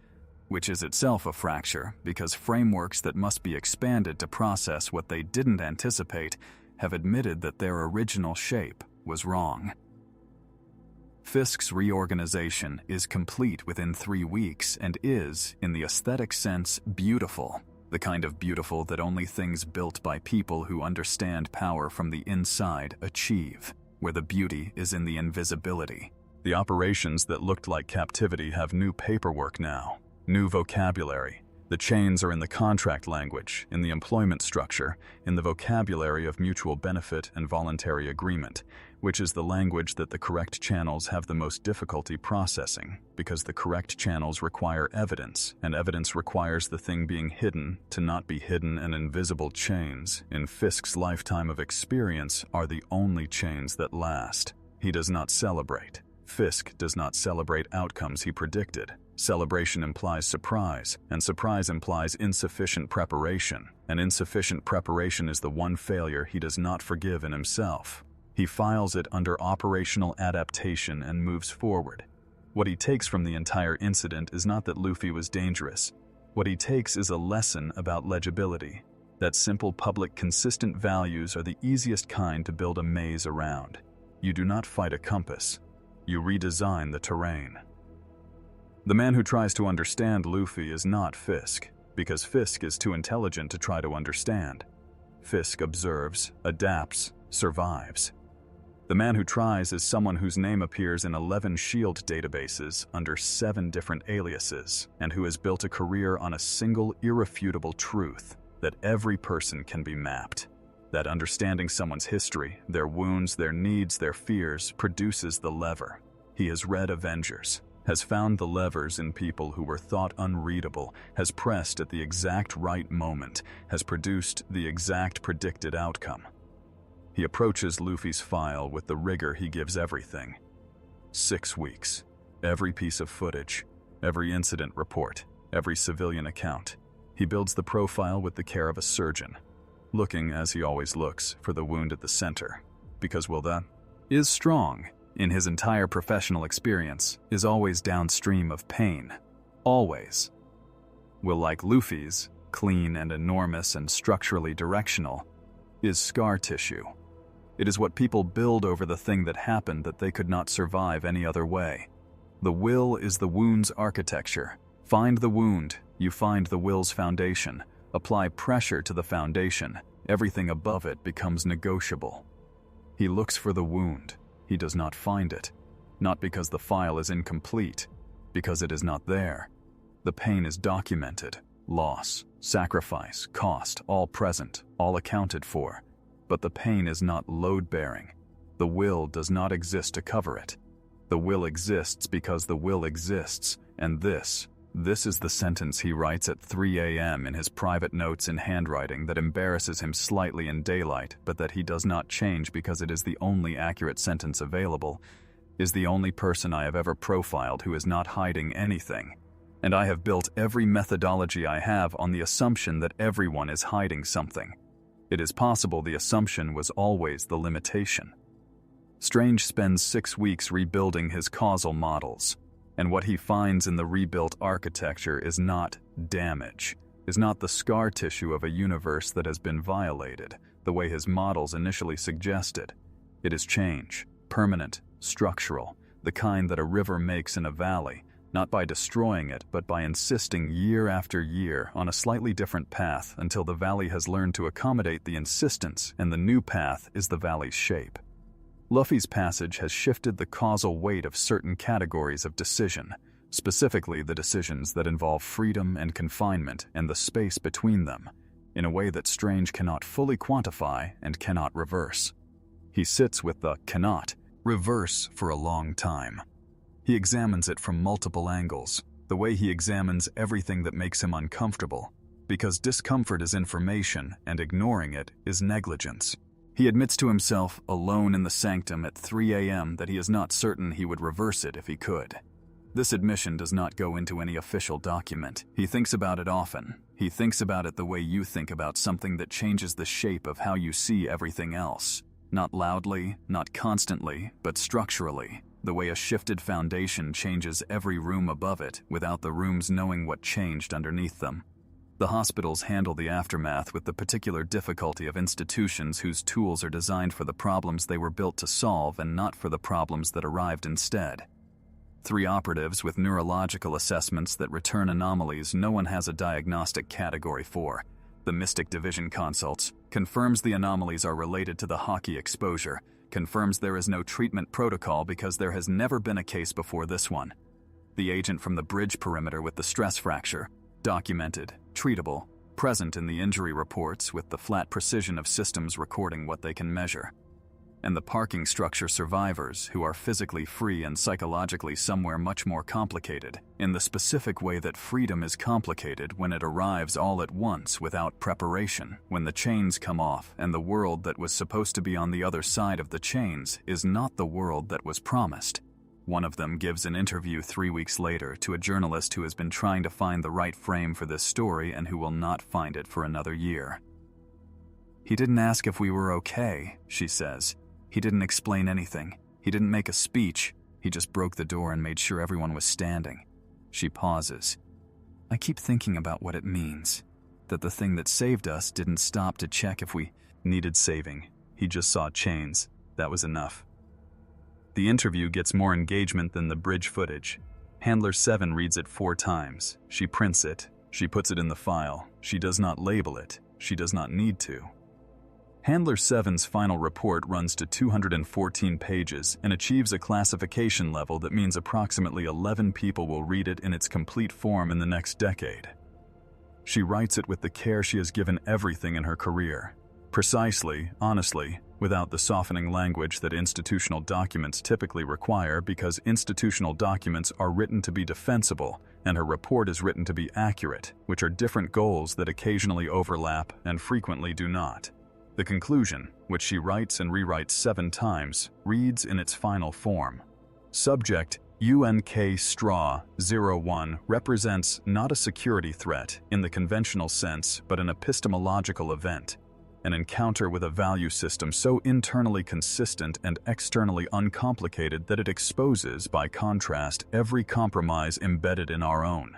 which is itself a fracture because frameworks that must be expanded to process what they didn't anticipate have admitted that their original shape was wrong. Fisk's reorganization is complete within 3 weeks and is, in the aesthetic sense, beautiful, the kind of beautiful that only things built by people who understand power from the inside achieve, where the beauty is in the invisibility. The operations that looked like captivity have new paperwork now. New vocabulary. The chains are in the contract language, in the employment structure, in the vocabulary of mutual benefit and voluntary agreement, which is the language that the correct channels have the most difficulty processing, because the correct channels require evidence, and evidence requires the thing being hidden to not be hidden, and invisible chains, in Fisk's lifetime of experience, are the only chains that last. He does not celebrate. Fisk does not celebrate outcomes he predicted. Celebration implies surprise, and surprise implies insufficient preparation, and insufficient preparation is the one failure he does not forgive in himself. He files it under operational adaptation and moves forward. What he takes from the entire incident is not that Luffy was dangerous. What he takes is a lesson about legibility, that simple public consistent values are the easiest kind to build a maze around. You do not fight a compass. You redesign the terrain. The man who tries to understand Luffy is not Fisk, because Fisk is too intelligent to try to understand. Fisk observes, adapts, survives. The man who tries is someone whose name appears in 11 SHIELD databases under 7 different aliases, and who has built a career on a single irrefutable truth, that every person can be mapped. That understanding someone's history, their wounds, their needs, their fears, produces the lever. He has read Avengers, has found the levers in people who were thought unreadable, has pressed at the exact right moment, has produced the exact predicted outcome. He approaches Luffy's file with the rigor he gives everything. 6 weeks. Every piece of footage, every incident report, every civilian account. He builds the profile with the care of a surgeon, looking, as he always looks, for the wound at the center, because that is strong, in his entire professional experience, is always downstream of pain. Always. Will, like Luffy's, clean and enormous and structurally directional, is scar tissue. It is what people build over the thing that happened that they could not survive any other way. The will is the wound's architecture. Find the wound, you find the will's foundation. Apply pressure to the foundation. Everything above it becomes negotiable. He looks for the wound. He does not find it. Not because the file is incomplete, because it is not there. The pain is documented. Loss, sacrifice, cost, all present, all accounted for. But the pain is not load-bearing. The will does not exist to cover it. The will exists because the will exists, and this is the sentence he writes at 3 a.m. in his private notes in handwriting that embarrasses him slightly in daylight, but that he does not change because it is the only accurate sentence available, is the only person I have ever profiled who is not hiding anything. And I have built every methodology I have on the assumption that everyone is hiding something. It is possible the assumption was always the limitation. Strange spends 6 weeks rebuilding his causal models, and what he finds in the rebuilt architecture is not damage, is not the scar tissue of a universe that has been violated, the way his models initially suggested. It is change, permanent, structural, the kind that a river makes in a valley, not by destroying it, but by insisting year after year on a slightly different path until the valley has learned to accommodate the insistence, and the new path is the valley's shape. Luffy's passage has shifted the causal weight of certain categories of decision, specifically the decisions that involve freedom and confinement and the space between them, in a way that Strange cannot fully quantify and cannot reverse. He sits with the cannot reverse for a long time. He examines it from multiple angles, the way he examines everything that makes him uncomfortable, because discomfort is information and ignoring it is negligence. He admits to himself, alone in the sanctum at 3 a.m., that he is not certain he would reverse it if he could. This admission does not go into any official document. He thinks about it often. He thinks about it the way you think about something that changes the shape of how you see everything else. Not loudly, not constantly, but structurally. The way a shifted foundation changes every room above it without the rooms knowing what changed underneath them. The hospitals handle the aftermath with the particular difficulty of institutions whose tools are designed for the problems they were built to solve and not for the problems that arrived instead. 3 operatives with neurological assessments that return anomalies no one has a diagnostic category for. The Mystic Division consults, confirms the anomalies are related to the hockey exposure, confirms there is no treatment protocol because there has never been a case before this one. The agent from the bridge perimeter with the stress fracture, documented, treatable, present in the injury reports with the flat precision of systems recording what they can measure. And the parking structure survivors who are physically free and psychologically somewhere much more complicated, in the specific way that freedom is complicated when it arrives all at once without preparation, when the chains come off and the world that was supposed to be on the other side of the chains is not the world that was promised. One of them gives an interview 3 weeks later to a journalist who has been trying to find the right frame for this story and who will not find it for another year. "He didn't ask if we were okay," she says. "He didn't explain anything. He didn't make a speech. He just broke the door and made sure everyone was standing." She pauses. "I keep thinking about what it means. That the thing that saved us didn't stop to check if we needed saving. He just saw chains. That was enough." The interview gets more engagement than the bridge footage. Handler 7 reads it 4 times. She prints it. She puts it in the file. She does not label it. She does not need to. Handler 7's final report runs to 214 pages and achieves a classification level that means approximately 11 people will read it in its complete form in the next decade. She writes it with the care she has given everything in her career. Precisely, honestly, without the softening language that institutional documents typically require because institutional documents are written to be defensible and her report is written to be accurate, which are different goals that occasionally overlap and frequently do not. The conclusion, which she writes and rewrites 7 times, reads in its final form. Subject UNK Straw 01 represents not a security threat in the conventional sense but an epistemological event. An encounter with a value system so internally consistent and externally uncomplicated that it exposes, by contrast, every compromise embedded in our own.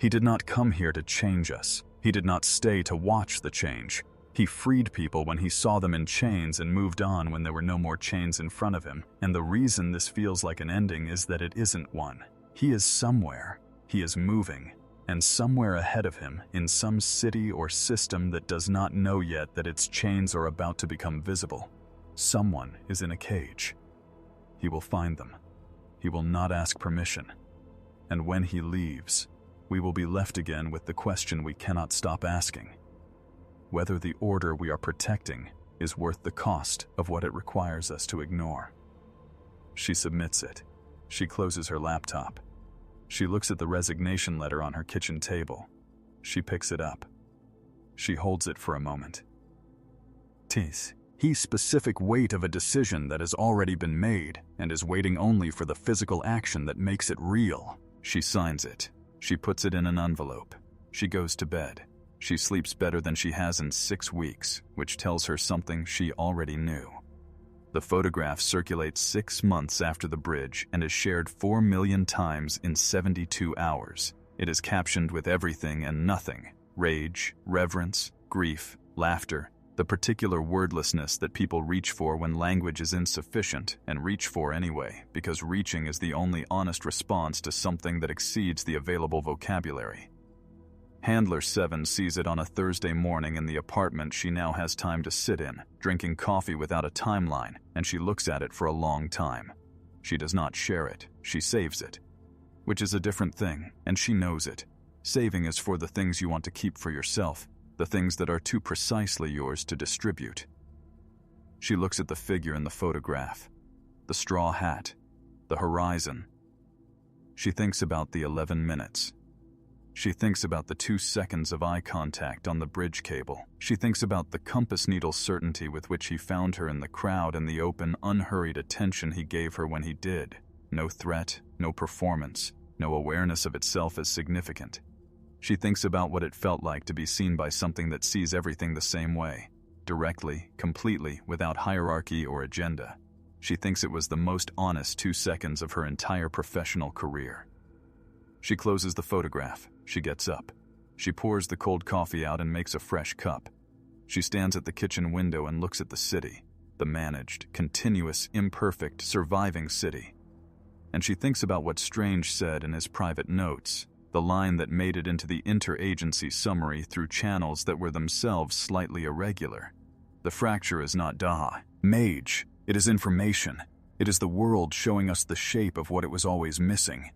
He did not come here to change us. He did not stay to watch the change. He freed people when he saw them in chains and moved on when there were no more chains in front of him. And the reason this feels like an ending is that it isn't one. He is somewhere. He is moving. And somewhere ahead of him, in some city or system that does not know yet that its chains are about to become visible, someone is in a cage. He will find them. He will not ask permission. And when he leaves, we will be left again with the question we cannot stop asking: whether the order we are protecting is worth the cost of what it requires us to ignore. She submits it. She closes her laptop. She looks at the resignation letter on her kitchen table. She picks it up. She holds it for a moment. 'Tis the specific weight of a decision that has already been made and is waiting only for the physical action that makes it real. She signs it. She puts it in an envelope. She goes to bed. She sleeps better than she has in 6 weeks, which tells her something she already knew. The photograph circulates 6 months after the bridge and is shared 4 million times in 72 hours. It is captioned with everything and nothing: rage, reverence, grief, laughter, the particular wordlessness that people reach for when language is insufficient, and reach for anyway, because reaching is the only honest response to something that exceeds the available vocabulary. Handler 7 sees it on a Thursday morning in the apartment she now has time to sit in, drinking coffee without a timeline, and she looks at it for a long time. She does not share it, she saves it. Which is a different thing, and she knows it. Saving is for the things you want to keep for yourself, the things that are too precisely yours to distribute. She looks at the figure in the photograph, the straw hat, the horizon. She thinks about the 11 minutes. She thinks about the 2 seconds of eye contact on the bridge cable. She thinks about the compass needle certainty with which he found her in the crowd and the open, unhurried attention he gave her when he did. No threat, no performance, no awareness of itself as significant. She thinks about what it felt like to be seen by something that sees everything the same way, directly, completely, without hierarchy or agenda. She thinks it was the most honest 2 seconds of her entire professional career. She closes the photograph. She gets up. She pours the cold coffee out and makes a fresh cup. She stands at the kitchen window and looks at the city, the managed, continuous, imperfect, surviving city. And she thinks about what Strange said in his private notes, the line that made it into the interagency summary through channels that were themselves slightly irregular. The fracture is not mage. It is information. It is the world showing us the shape of what it was always missing.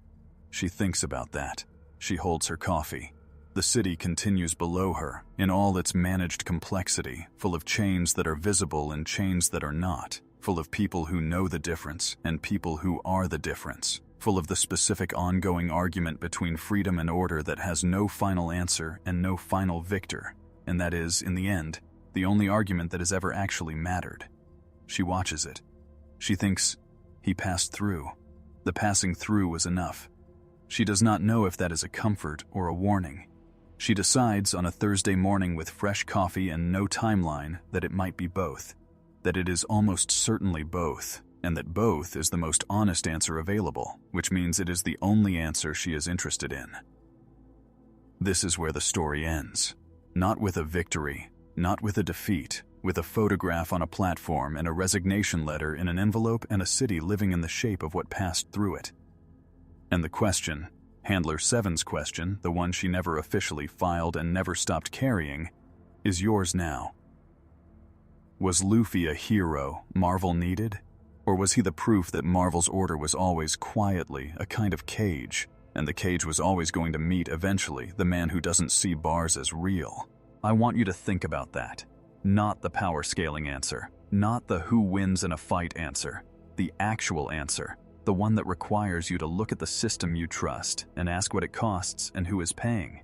She thinks about that. She holds her coffee. The city continues below her, in all its managed complexity, full of chains that are visible and chains that are not, full of people who know the difference and people who are the difference, full of the specific ongoing argument between freedom and order that has no final answer and no final victor, and that is, in the end, the only argument that has ever actually mattered. She watches it. She thinks, he passed through. The passing through was enough. She does not know if that is a comfort or a warning. She decides on a Thursday morning with fresh coffee and no timeline that it might be both, that it is almost certainly both, and that both is the most honest answer available, which means it is the only answer she is interested in. This is where the story ends. Not with a victory, not with a defeat, with a photograph on a platform and a resignation letter in an envelope and a city living in the shape of what passed through it. And the question, Handler 7's question, the one she never officially filed and never stopped carrying, is yours now. Was Luffy a hero Marvel needed? Or was he the proof that Marvel's order was always quietly a kind of cage, and the cage was always going to meet eventually the man who doesn't see bars as real? I want you to think about that. Not the power scaling answer, not the who wins in a fight answer, the actual answer, the one that requires you to look at the system you trust and ask what it costs and who is paying.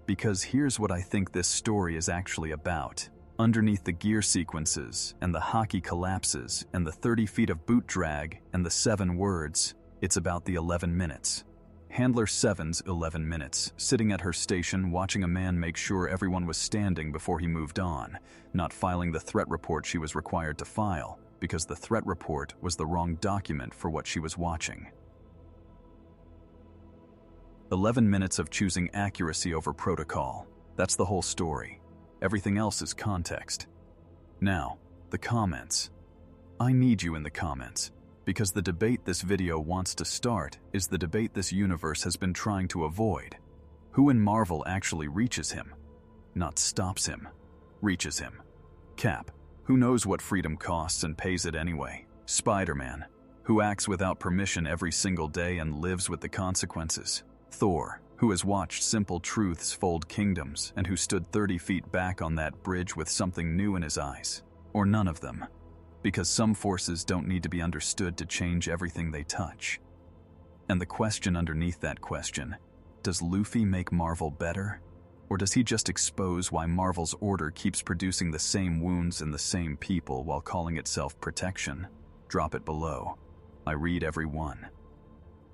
Because here's what I think this story is actually about. Underneath the gear sequences and the hockey collapses and the 30 feet of boot drag and the 7 words, it's about the 11 minutes. Handler 7's 11 minutes, sitting at her station watching a man make sure everyone was standing before he moved on, not filing the threat report she was required to file, because the threat report was the wrong document for what she was watching. 11 minutes of choosing accuracy over protocol. That's the whole story. Everything else is context. Now, the comments. I need you in the comments, because the debate this video wants to start is the debate this universe has been trying to avoid. Who in Marvel actually reaches him? Not stops him. Reaches him. Cap, who knows what freedom costs and pays it anyway. Spider-Man, who acts without permission every single day and lives with the consequences. Thor, who has watched simple truths fold kingdoms and who stood 30 feet back on that bridge with something new in his eyes. or none of them, because some forces don't need to be understood to change everything they touch. And the question underneath that question, does Luffy make Marvel better? Or does he just expose why Marvel's order keeps producing the same wounds in the same people while calling itself protection? Drop it below. I read every one.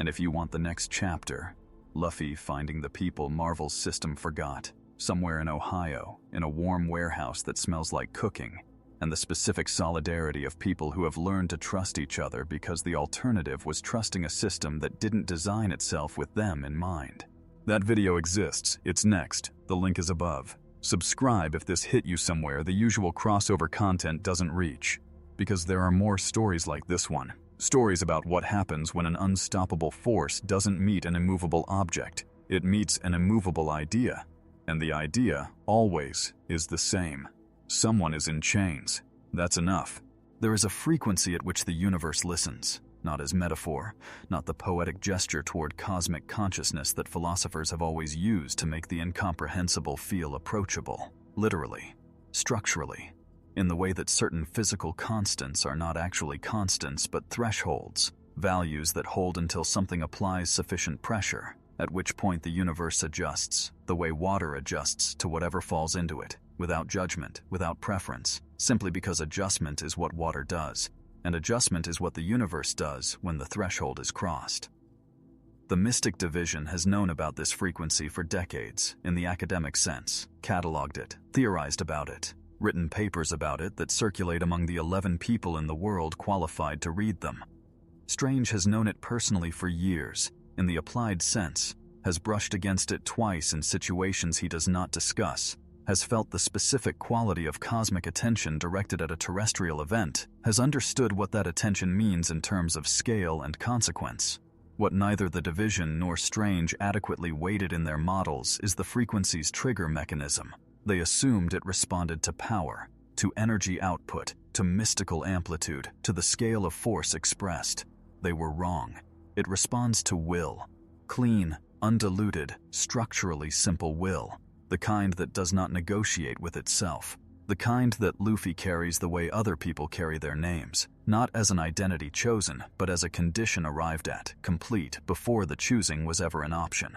And if you want the next chapter, Luffy finding the people Marvel's system forgot, somewhere in Ohio, in a warm warehouse that smells like cooking, and the specific solidarity of people who have learned to trust each other because the alternative was trusting a system that didn't design itself with them in mind. That video exists. It's next. The link is above. Subscribe if this hit you somewhere the usual crossover content doesn't reach, because there are more stories like this one. Stories about what happens when an unstoppable force doesn't meet an immovable object. It meets an immovable idea, and the idea always is the same. Someone is in chains. That's enough. There is a frequency at which the universe listens, not as metaphor, not the poetic gesture toward cosmic consciousness that philosophers have always used to make the incomprehensible feel approachable, literally, structurally, in the way that certain physical constants are not actually constants but thresholds, values that hold until something applies sufficient pressure, at which point the universe adjusts, the way water adjusts to whatever falls into it, without judgment, without preference, simply because adjustment is what water does, and adjustment is what the universe does when the threshold is crossed. The mystic division has known about this frequency for decades, in the academic sense, cataloged it, theorized about it, written papers about it that circulate among the 11 people in the world qualified to read them. Strange has known it personally for years, in the applied sense, has brushed against it twice in situations he does not discuss, has felt the specific quality of cosmic attention directed at a terrestrial event, has understood what that attention means in terms of scale and consequence. What neither the division nor Strange adequately weighted in their models is the frequency's trigger mechanism. They assumed it responded to power, to energy output, to mystical amplitude, to the scale of force expressed. They were wrong. It responds to will. Clean, undiluted, structurally simple will. The kind that does not negotiate with itself. The kind that Luffy carries the way other people carry their names, not as an identity chosen, but as a condition arrived at, complete, before the choosing was ever an option.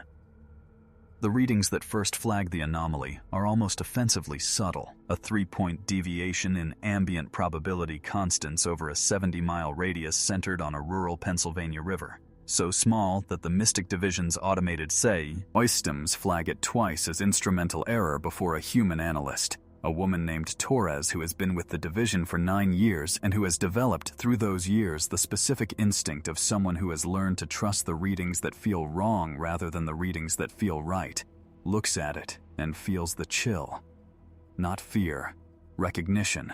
The readings that first flag the anomaly are almost offensively subtle, a 3-point deviation in ambient probability constants over a 70-mile radius centered on a rural Pennsylvania river. So small that the Mystic Division's automated systems flag it twice as instrumental error before a human analyst, a woman named Torres who has been with the division for 9 years and who has developed through those years the specific instinct of someone who has learned to trust the readings that feel wrong rather than the readings that feel right, looks at it and feels the chill. Not fear, recognition.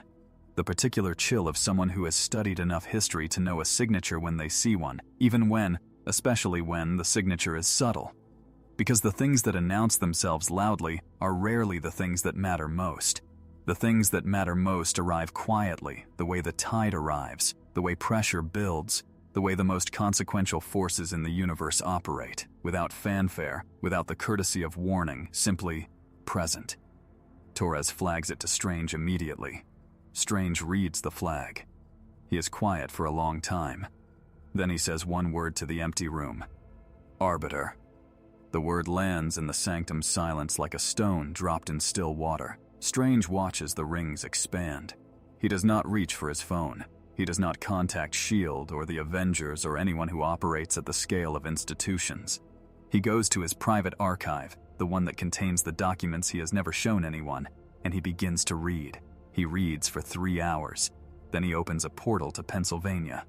The particular chill of someone who has studied enough history to know a signature when they see one, even when, especially when, the signature is subtle. Because the things that announce themselves loudly are rarely the things that matter most. The things that matter most arrive quietly, the way the tide arrives, the way pressure builds, the way the most consequential forces in the universe operate, without fanfare, without the courtesy of warning, simply present. Torres flags it to Strange immediately. Strange reads the flag. He is quiet for a long time. Then he says one word to the empty room. Arbiter. The word lands in the sanctum's silence like a stone dropped in still water. Strange watches the rings expand. He does not reach for his phone. He does not contact S.H.I.E.L.D. or the Avengers or anyone who operates at the scale of institutions. He goes to his private archive, the one that contains the documents he has never shown anyone, and he begins to read. He reads for 3 hours. Then he opens a portal to Pennsylvania.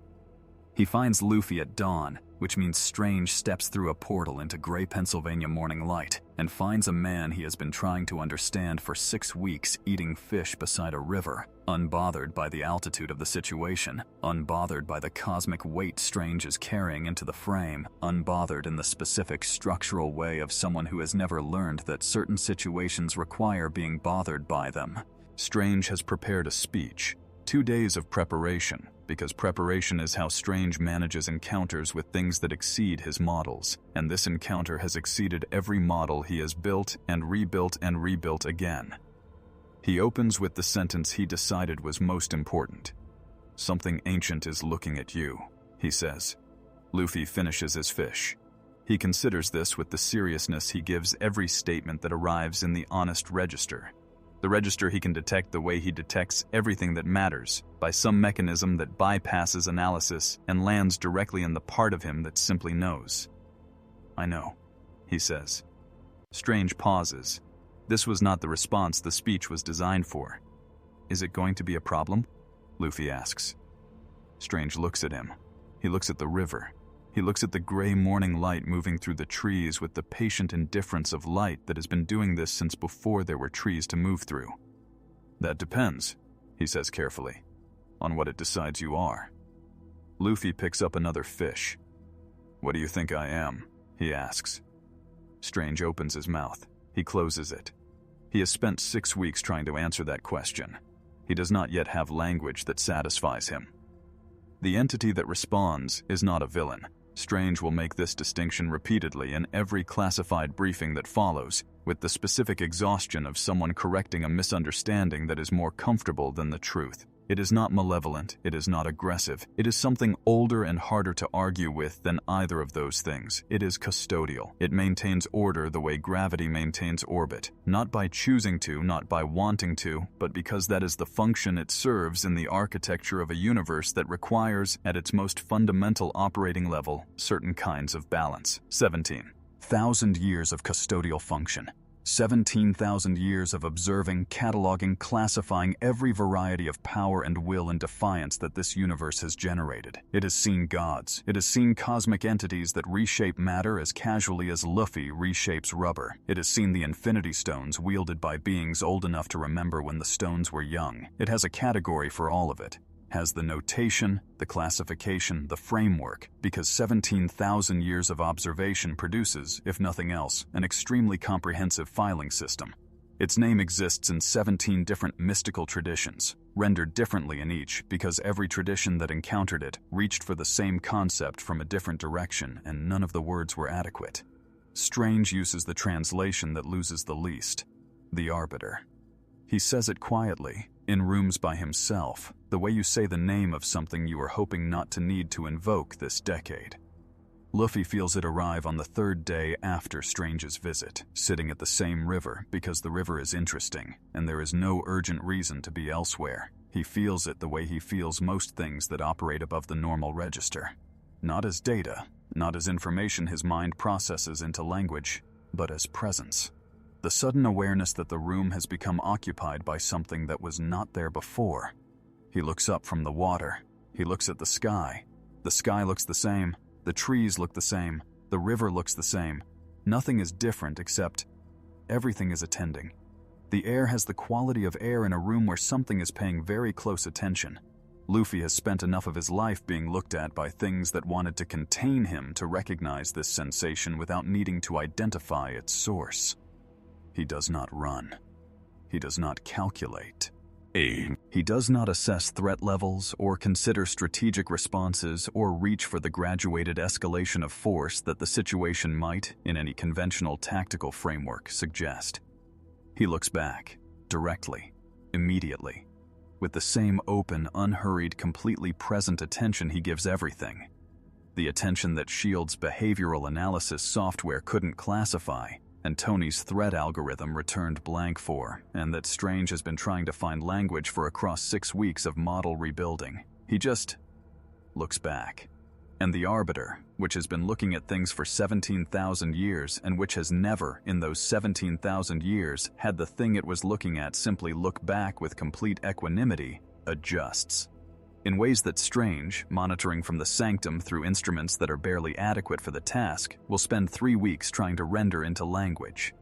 He finds Luffy at dawn, which means Strange steps through a portal into gray Pennsylvania morning light and finds a man he has been trying to understand for 6 weeks eating fish beside a river, unbothered by the altitude of the situation, unbothered by the cosmic weight Strange is carrying into the frame, unbothered in the specific structural way of someone who has never learned that certain situations require being bothered by them. Strange has prepared a speech. 2 days of preparation, because preparation is how Strange manages encounters with things that exceed his models, and this encounter has exceeded every model he has built and rebuilt again. He opens with the sentence he decided was most important. "Something ancient is looking at you," he says. Luffy finishes his fish. He considers this with the seriousness he gives every statement that arrives in the honest register. The register he can detect the way he detects everything that matters, by some mechanism that bypasses analysis and lands directly in the part of him that simply knows. "I know," he says. Strange pauses. This was not the response the speech was designed for. "Is it going to be a problem?" Luffy asks. Strange looks at him. He looks at the river. He looks at the gray morning light moving through the trees with the patient indifference of light that has been doing this since before there were trees to move through. "That depends," he says carefully, "on what it decides you are." Luffy picks up another fish. "What do you think I am?" he asks. Strange opens his mouth. He closes it. He has spent 6 weeks trying to answer that question. He does not yet have language that satisfies him. The entity that responds is not a villain. Strange will make this distinction repeatedly in every classified briefing that follows, with the specific exhaustion of someone correcting a misunderstanding that is more comfortable than the truth. It is not malevolent, it is not aggressive, it is something older and harder to argue with than either of those things. It is custodial. It maintains order the way gravity maintains orbit, not by choosing to, not by wanting to, but because that is the function it serves in the architecture of a universe that requires, at its most fundamental operating level, certain kinds of balance. 17,000 years of custodial function. 17,000 years of observing, cataloging, classifying every variety of power and will and defiance that this universe has generated. It has seen gods. It has seen cosmic entities that reshape matter as casually as Luffy reshapes rubber. It has seen the Infinity Stones wielded by beings old enough to remember when the stones were young. It has a category for all of it. Has the notation, the classification, the framework, because 17,000 years of observation produces, if nothing else, an extremely comprehensive filing system. Its name exists in 17 different mystical traditions, rendered differently in each because every tradition that encountered it reached for the same concept from a different direction and none of the words were adequate. Strange uses the translation that loses the least, the Arbiter. He says it quietly, in rooms by himself, the way you say the name of something you are hoping not to need to invoke this decade. Luffy feels it arrive on the 3rd day after Strange's visit, sitting at the same river because the river is interesting, and there is no urgent reason to be elsewhere. He feels it the way he feels most things that operate above the normal register. Not as data, not as information his mind processes into language, but as presence. The sudden awareness that the room has become occupied by something that was not there before. He looks up from the water. He looks at the sky. The sky looks the same. The trees look the same. The river looks the same. Nothing is different except everything is attending. The air has the quality of air in a room where something is paying very close attention. Luffy has spent enough of his life being looked at by things that wanted to contain him to recognize this sensation without needing to identify its source. He does not run. He does not calculate. He does not assess threat levels or consider strategic responses or reach for the graduated escalation of force that the situation might, in any conventional tactical framework, suggest. He looks back, directly, immediately, with the same open, unhurried, completely present attention he gives everything. The attention that S.H.I.E.L.'s behavioral analysis software couldn't classify, and Tony's threat algorithm returned blank for, and that Strange has been trying to find language for across 6 weeks of model rebuilding. He just looks back. And the Arbiter, which has been looking at things for 17,000 years and which has never, in those 17,000 years, had the thing it was looking at simply look back with complete equanimity, adjusts. In ways that Strange, monitoring from the sanctum through instruments that are barely adequate for the task, will spend 3 weeks trying to render into language.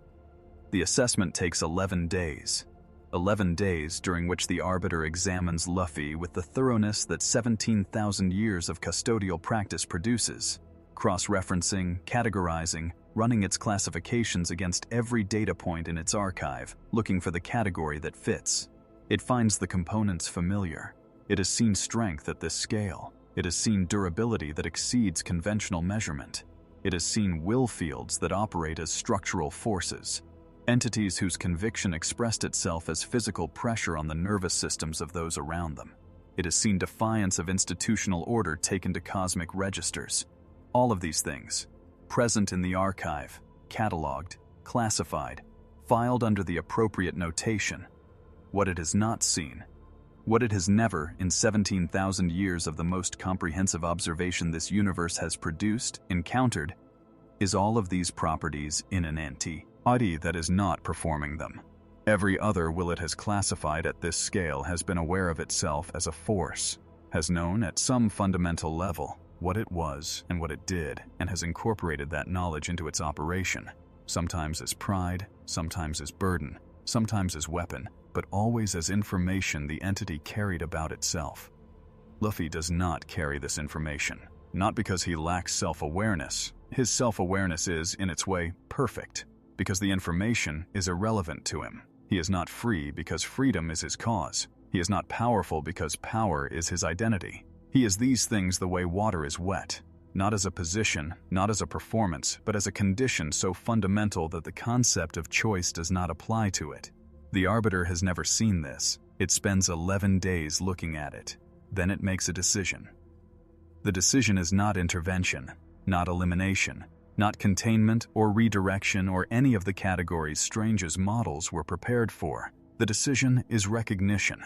The assessment takes 11 days. 11 days during which the Arbiter examines Luffy with the thoroughness that 17,000 years of custodial practice produces, cross-referencing, categorizing, running its classifications against every data point in its archive, looking for the category that fits. It finds the components familiar. It has seen strength at this scale. It has seen durability that exceeds conventional measurement. It has seen will fields that operate as structural forces. entities whose conviction expressed itself as physical pressure on the nervous systems of those around them. It has seen defiance of institutional order taken to cosmic registers. All of these things, present in the archive, cataloged, classified, filed under the appropriate notation. What it has not seen, what it has never, in 17,000 years of the most comprehensive observation this universe has produced, encountered, is all of these properties in an entity that is not performing them. Every other will it has classified at this scale has been aware of itself as a force, has known at some fundamental level what it was and what it did, and has incorporated that knowledge into its operation, sometimes as pride, sometimes as burden, sometimes as weapon, but always as information the entity carried about itself. Luffy does not carry this information, not because he lacks self-awareness. His self-awareness is, in its way, perfect, because the information is irrelevant to him. He is not free because freedom is his cause. He is not powerful because power is his identity. He is these things the way water is wet, not as a position, not as a performance, but as a condition so fundamental that the concept of choice does not apply to it. The Arbiter has never seen this. It spends 11 days looking at it. Then it makes a decision. The decision is not intervention, not elimination, not containment or redirection or any of the categories Strange's models were prepared for. The decision is recognition.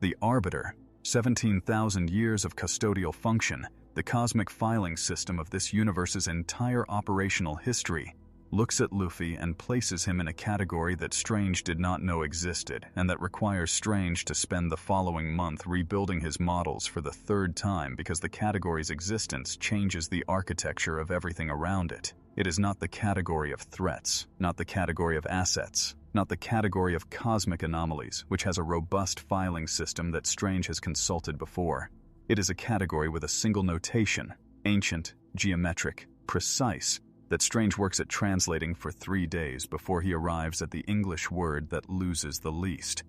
The Arbiter, 17,000 years of custodial function, the cosmic filing system of this universe's entire operational history, looks at Luffy and places him in a category that Strange did not know existed, and that requires Strange to spend the following month rebuilding his models for the third time because the category's existence changes the architecture of everything around it. It is not the category of threats, not the category of assets, not the category of cosmic anomalies, which has a robust filing system that Strange has consulted before. It is a category with a single notation, ancient, geometric, precise, that Strange works at translating for 3 days before he arrives at the English word that loses the least.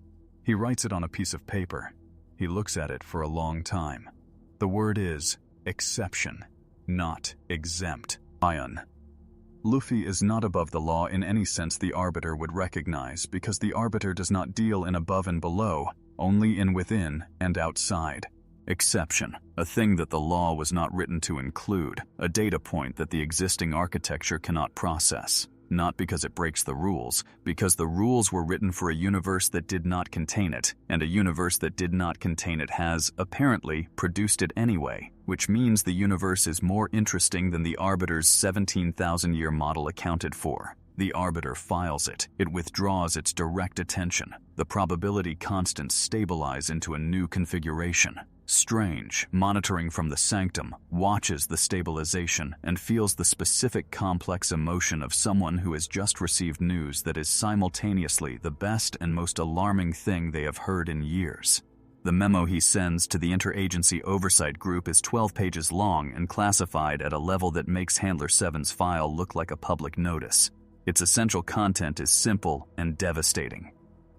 He writes it on a piece of paper. He looks at it for a long time. The word is exception, not exempt. Ion. Luffy is not above the law in any sense the Arbiter would recognize, because the Arbiter does not deal in above and below, only in within and outside. Exception, a thing that the law was not written to include, a data point that the existing architecture cannot process. Not because it breaks the rules, because the rules were written for a universe that did not contain it, and a universe that did not contain it has, apparently, produced it anyway, which means the universe is more interesting than the Arbiter's 17,000-year model accounted for. The Arbiter files it. It withdraws its direct attention. The probability constants stabilize into a new configuration. Strange, monitoring from the sanctum, watches the stabilization and feels the specific complex emotion of someone who has just received news that is simultaneously the best and most alarming thing they have heard in years. The memo he sends to the Interagency Oversight Group is 12 pages long and classified at a level that makes Handler 7's file look like a public notice. Its essential content is simple and devastating.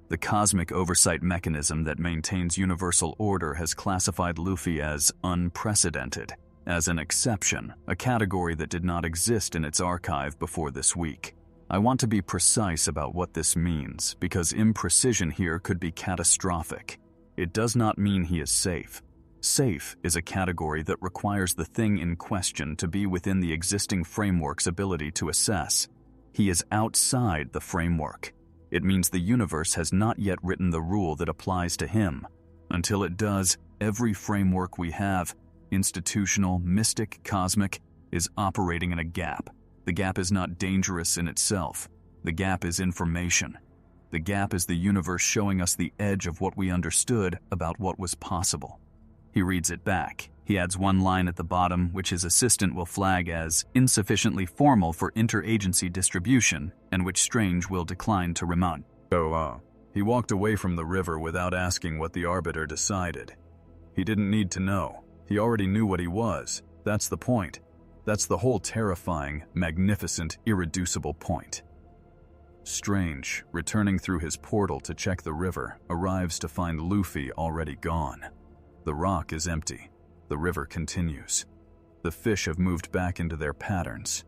The cosmic oversight mechanism that maintains universal order has classified Luffy as unprecedented, as an exception, a category that did not exist in its archive before this week. I want to be precise about what this means, because imprecision here could be catastrophic. It does not mean he is safe. Safe is a category that requires the thing in question to be within the existing framework's ability to assess. He is outside the framework. It means the universe has not yet written the rule that applies to him. Until it does, every framework we have, institutional, mystic, cosmic, is operating in a gap. The gap is not dangerous in itself. The gap is information. The gap is the universe showing us the edge of what we understood about what was possible. He reads it back. He adds one line at the bottom, which his assistant will flag as insufficiently formal for interagency distribution, and which Strange will decline to remount. He walked away from the river without asking what the Arbiter decided. He didn't need to know. He already knew what he was. That's the point. That's the whole terrifying, magnificent, irreducible point. Strange, returning through his portal to check the river, arrives to find Luffy already gone. The rock is empty. The river continues. The fish have moved back into their patterns.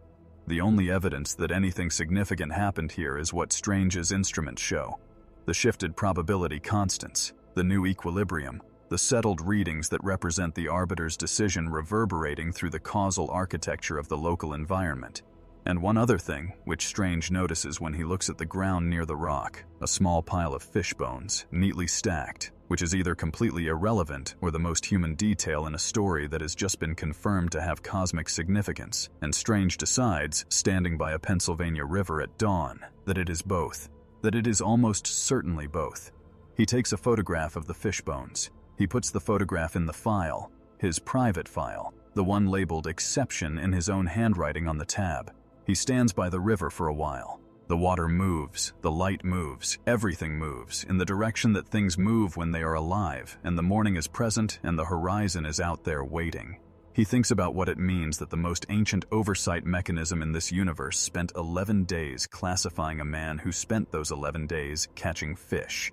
The only evidence that anything significant happened here is what Strange's instruments show. The shifted probability constants, the new equilibrium, the settled readings that represent the Arbiter's decision reverberating through the causal architecture of the local environment. And one other thing, which Strange notices when he looks at the ground near the rock, a small pile of fish bones, neatly stacked, which is either completely irrelevant or the most human detail in a story that has just been confirmed to have cosmic significance, and Strange decides, standing by a Pennsylvania river at dawn, that it is both. That it is almost certainly both. He takes a photograph of the fish bones. He puts the photograph in the file, his private file, the one labeled Exception in his own handwriting on the tab. He stands by the river for a while. The water moves, the light moves, everything moves in the direction that things move when they are alive, and the morning is present and the horizon is out there waiting. He thinks about what it means that the most ancient oversight mechanism in this universe spent 11 days classifying a man who spent those 11 days catching fish.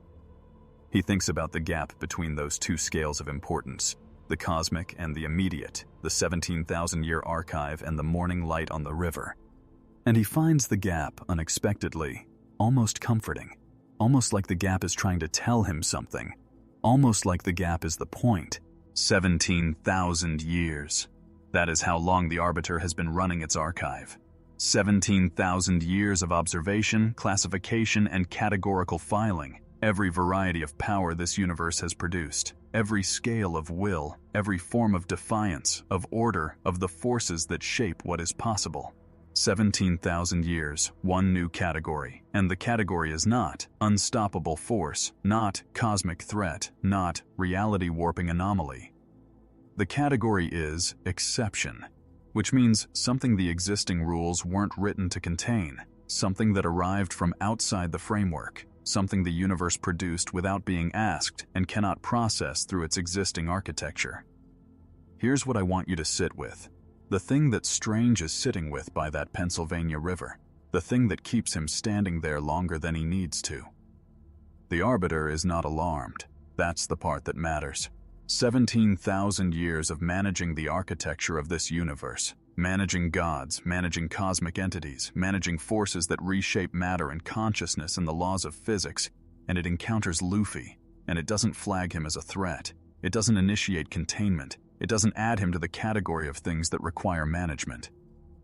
He thinks about the gap between those two scales of importance, the cosmic and the immediate, the 17,000-year archive and the morning light on the river. And he finds the gap unexpectedly, almost comforting, almost like the gap is trying to tell him something, almost like the gap is the point. 17,000 years. That is how long the Arbiter has been running its archive. 17,000 years of observation, classification, and categorical filing. Every variety of power this universe has produced. Every scale of will, every form of defiance, of order, of the forces that shape what is possible. 17,000 years, one new category, and the category is not unstoppable force, not cosmic threat, not reality-warping anomaly. The category is exception, which means something the existing rules weren't written to contain, something that arrived from outside the framework, something the universe produced without being asked and cannot process through its existing architecture. Here's what I want you to sit with. The thing that Strange is sitting with by that Pennsylvania river. The thing that keeps him standing there longer than he needs to. The Arbiter is not alarmed. That's the part that matters. 17,000 years of managing the architecture of this universe. Managing gods, managing cosmic entities, managing forces that reshape matter and consciousness and the laws of physics. And it encounters Luffy, and it doesn't flag him as a threat. It doesn't initiate containment. It doesn't add him to the category of things that require management.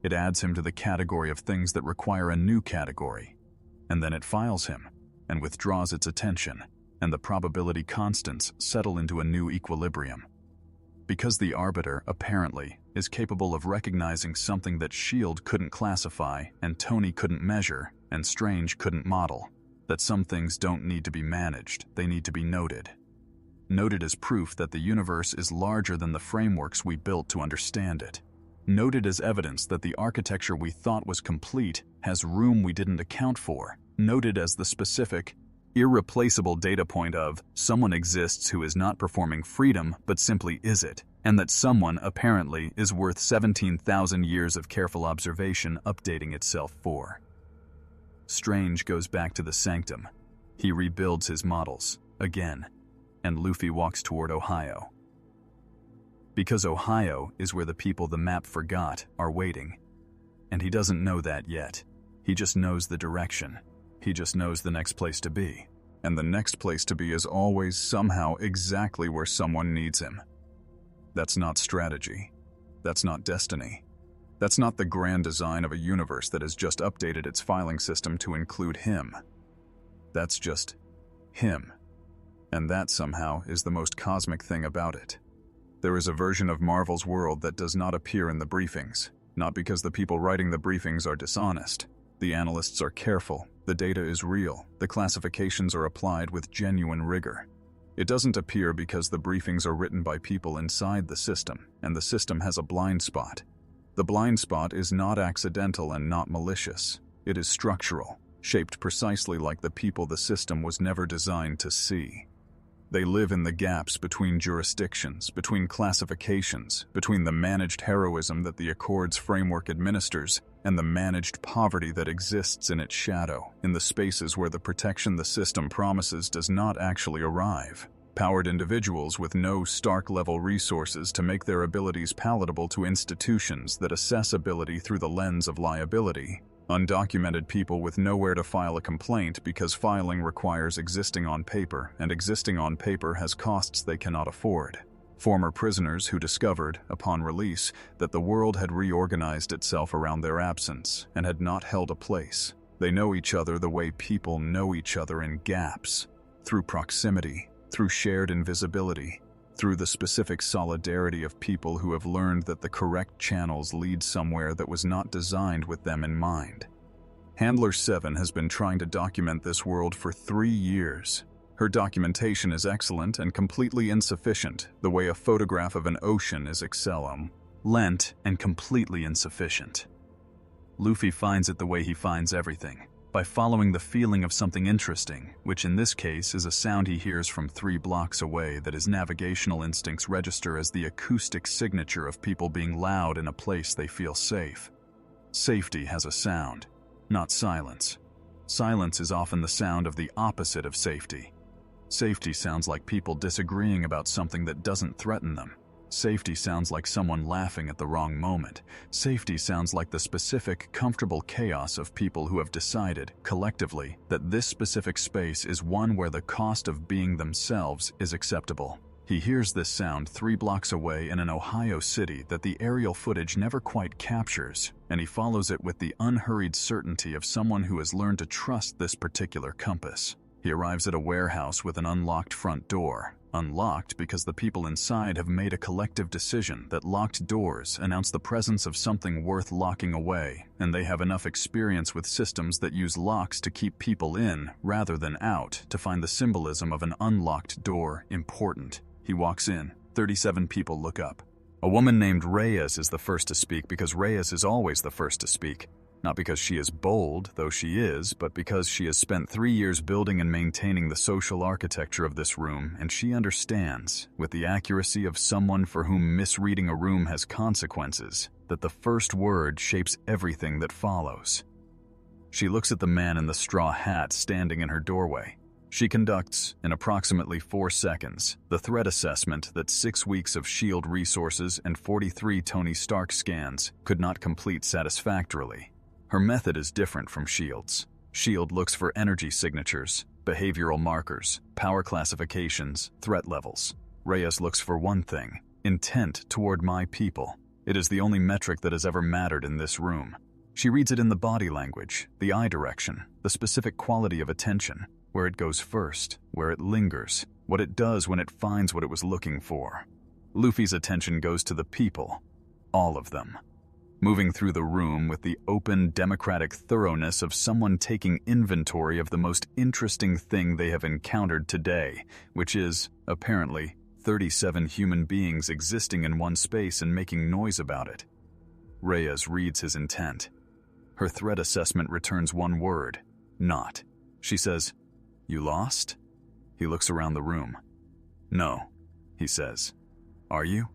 It adds him to the category of things that require a new category. And then it files him, and withdraws its attention, and the probability constants settle into a new equilibrium. Because the Arbiter, apparently, is capable of recognizing something that S.H.I.E.L.D. couldn't classify, and Tony couldn't measure, and Strange couldn't model, that some things don't need to be managed, they need to be noted. Noted as proof that the universe is larger than the frameworks we built to understand it. Noted as evidence that the architecture we thought was complete has room we didn't account for. Noted as the specific, irreplaceable data point of someone exists who is not performing freedom but simply is it, and that someone, apparently, is worth 17,000 years of careful observation updating itself for. Strange goes back to the sanctum. He rebuilds his models, again. And Luffy walks toward Ohio. Because Ohio is where the people the map forgot are waiting. And he doesn't know that yet. He just knows the direction. He just knows the next place to be. And the next place to be is always somehow exactly where someone needs him. That's not strategy. That's not destiny. That's not the grand design of a universe that has just updated its filing system to include him. That's just him. And that somehow is the most cosmic thing about it. There is a version of Marvel's world that does not appear in the briefings, not because the people writing the briefings are dishonest. The analysts are careful, the data is real, the classifications are applied with genuine rigor. It doesn't appear because the briefings are written by people inside the system, and the system has a blind spot. The blind spot is not accidental and not malicious. It is structural, shaped precisely like the people the system was never designed to see. They live in the gaps between jurisdictions, between classifications, between the managed heroism that the Accords framework administers and the managed poverty that exists in its shadow, in the spaces where the protection the system promises does not actually arrive. Powered individuals with no Stark-level resources to make their abilities palatable to institutions that assess ability through the lens of liability. Undocumented people with nowhere to file a complaint because filing requires existing on paper, and existing on paper has costs they cannot afford. Former prisoners who discovered, upon release, that the world had reorganized itself around their absence and had not held a place. They know each other the way people know each other in gaps, through proximity, through shared invisibility, through the specific solidarity of people who have learned that the correct channels lead somewhere that was not designed with them in mind. Handler 7 has been trying to document this world for 3 years. Her documentation is excellent and completely insufficient, the way a photograph of an ocean is lent and completely insufficient. Luffy finds it the way he finds everything, by following the feeling of something interesting, which in this case is a sound he hears from 3 blocks away that his navigational instincts register as the acoustic signature of people being loud in a place they feel safe. Safety has a sound, not silence. Silence is often the sound of the opposite of safety. Safety sounds like people disagreeing about something that doesn't threaten them. Safety sounds like someone laughing at the wrong moment. Safety sounds like the specific, comfortable chaos of people who have decided, collectively, that this specific space is one where the cost of being themselves is acceptable. He hears this sound 3 blocks away in an Ohio city that the aerial footage never quite captures, and he follows it with the unhurried certainty of someone who has learned to trust this particular compass. He arrives at a warehouse with an unlocked front door. Unlocked because the people inside have made a collective decision that locked doors announce the presence of something worth locking away, and they have enough experience with systems that use locks to keep people in rather than out to find the symbolism of an unlocked door important. He walks in. 37 people look up. A woman named Reyes is the first to speak because Reyes is always the first to speak. Not because she is bold, though she is, but because she has spent 3 years building and maintaining the social architecture of this room, and she understands, with the accuracy of someone for whom misreading a room has consequences, that the first word shapes everything that follows. She looks at the man in the straw hat standing in her doorway. She conducts, in approximately 4 seconds, the threat assessment that 6 weeks of S.H.I.E.L.D. resources and 43 Tony Stark scans could not complete satisfactorily. Her method is different from S.H.I.E.L.'s. S.H.I.E.L.D. looks for energy signatures, behavioral markers, power classifications, threat levels. Reyes looks for one thing: intent toward my people. It is the only metric that has ever mattered in this room. She reads it in the body language, the eye direction, the specific quality of attention, where it goes first, where it lingers, what it does when it finds what it was looking for. Luffy's attention goes to the people, all of them. Moving through the room with the open, democratic thoroughness of someone taking inventory of the most interesting thing they have encountered today, which is, apparently, 37 human beings existing in one space and making noise about it. Reyes reads his intent. Her threat assessment returns one word: not. She says, "You lost?" He looks around the room. "No," he says. "Are you?"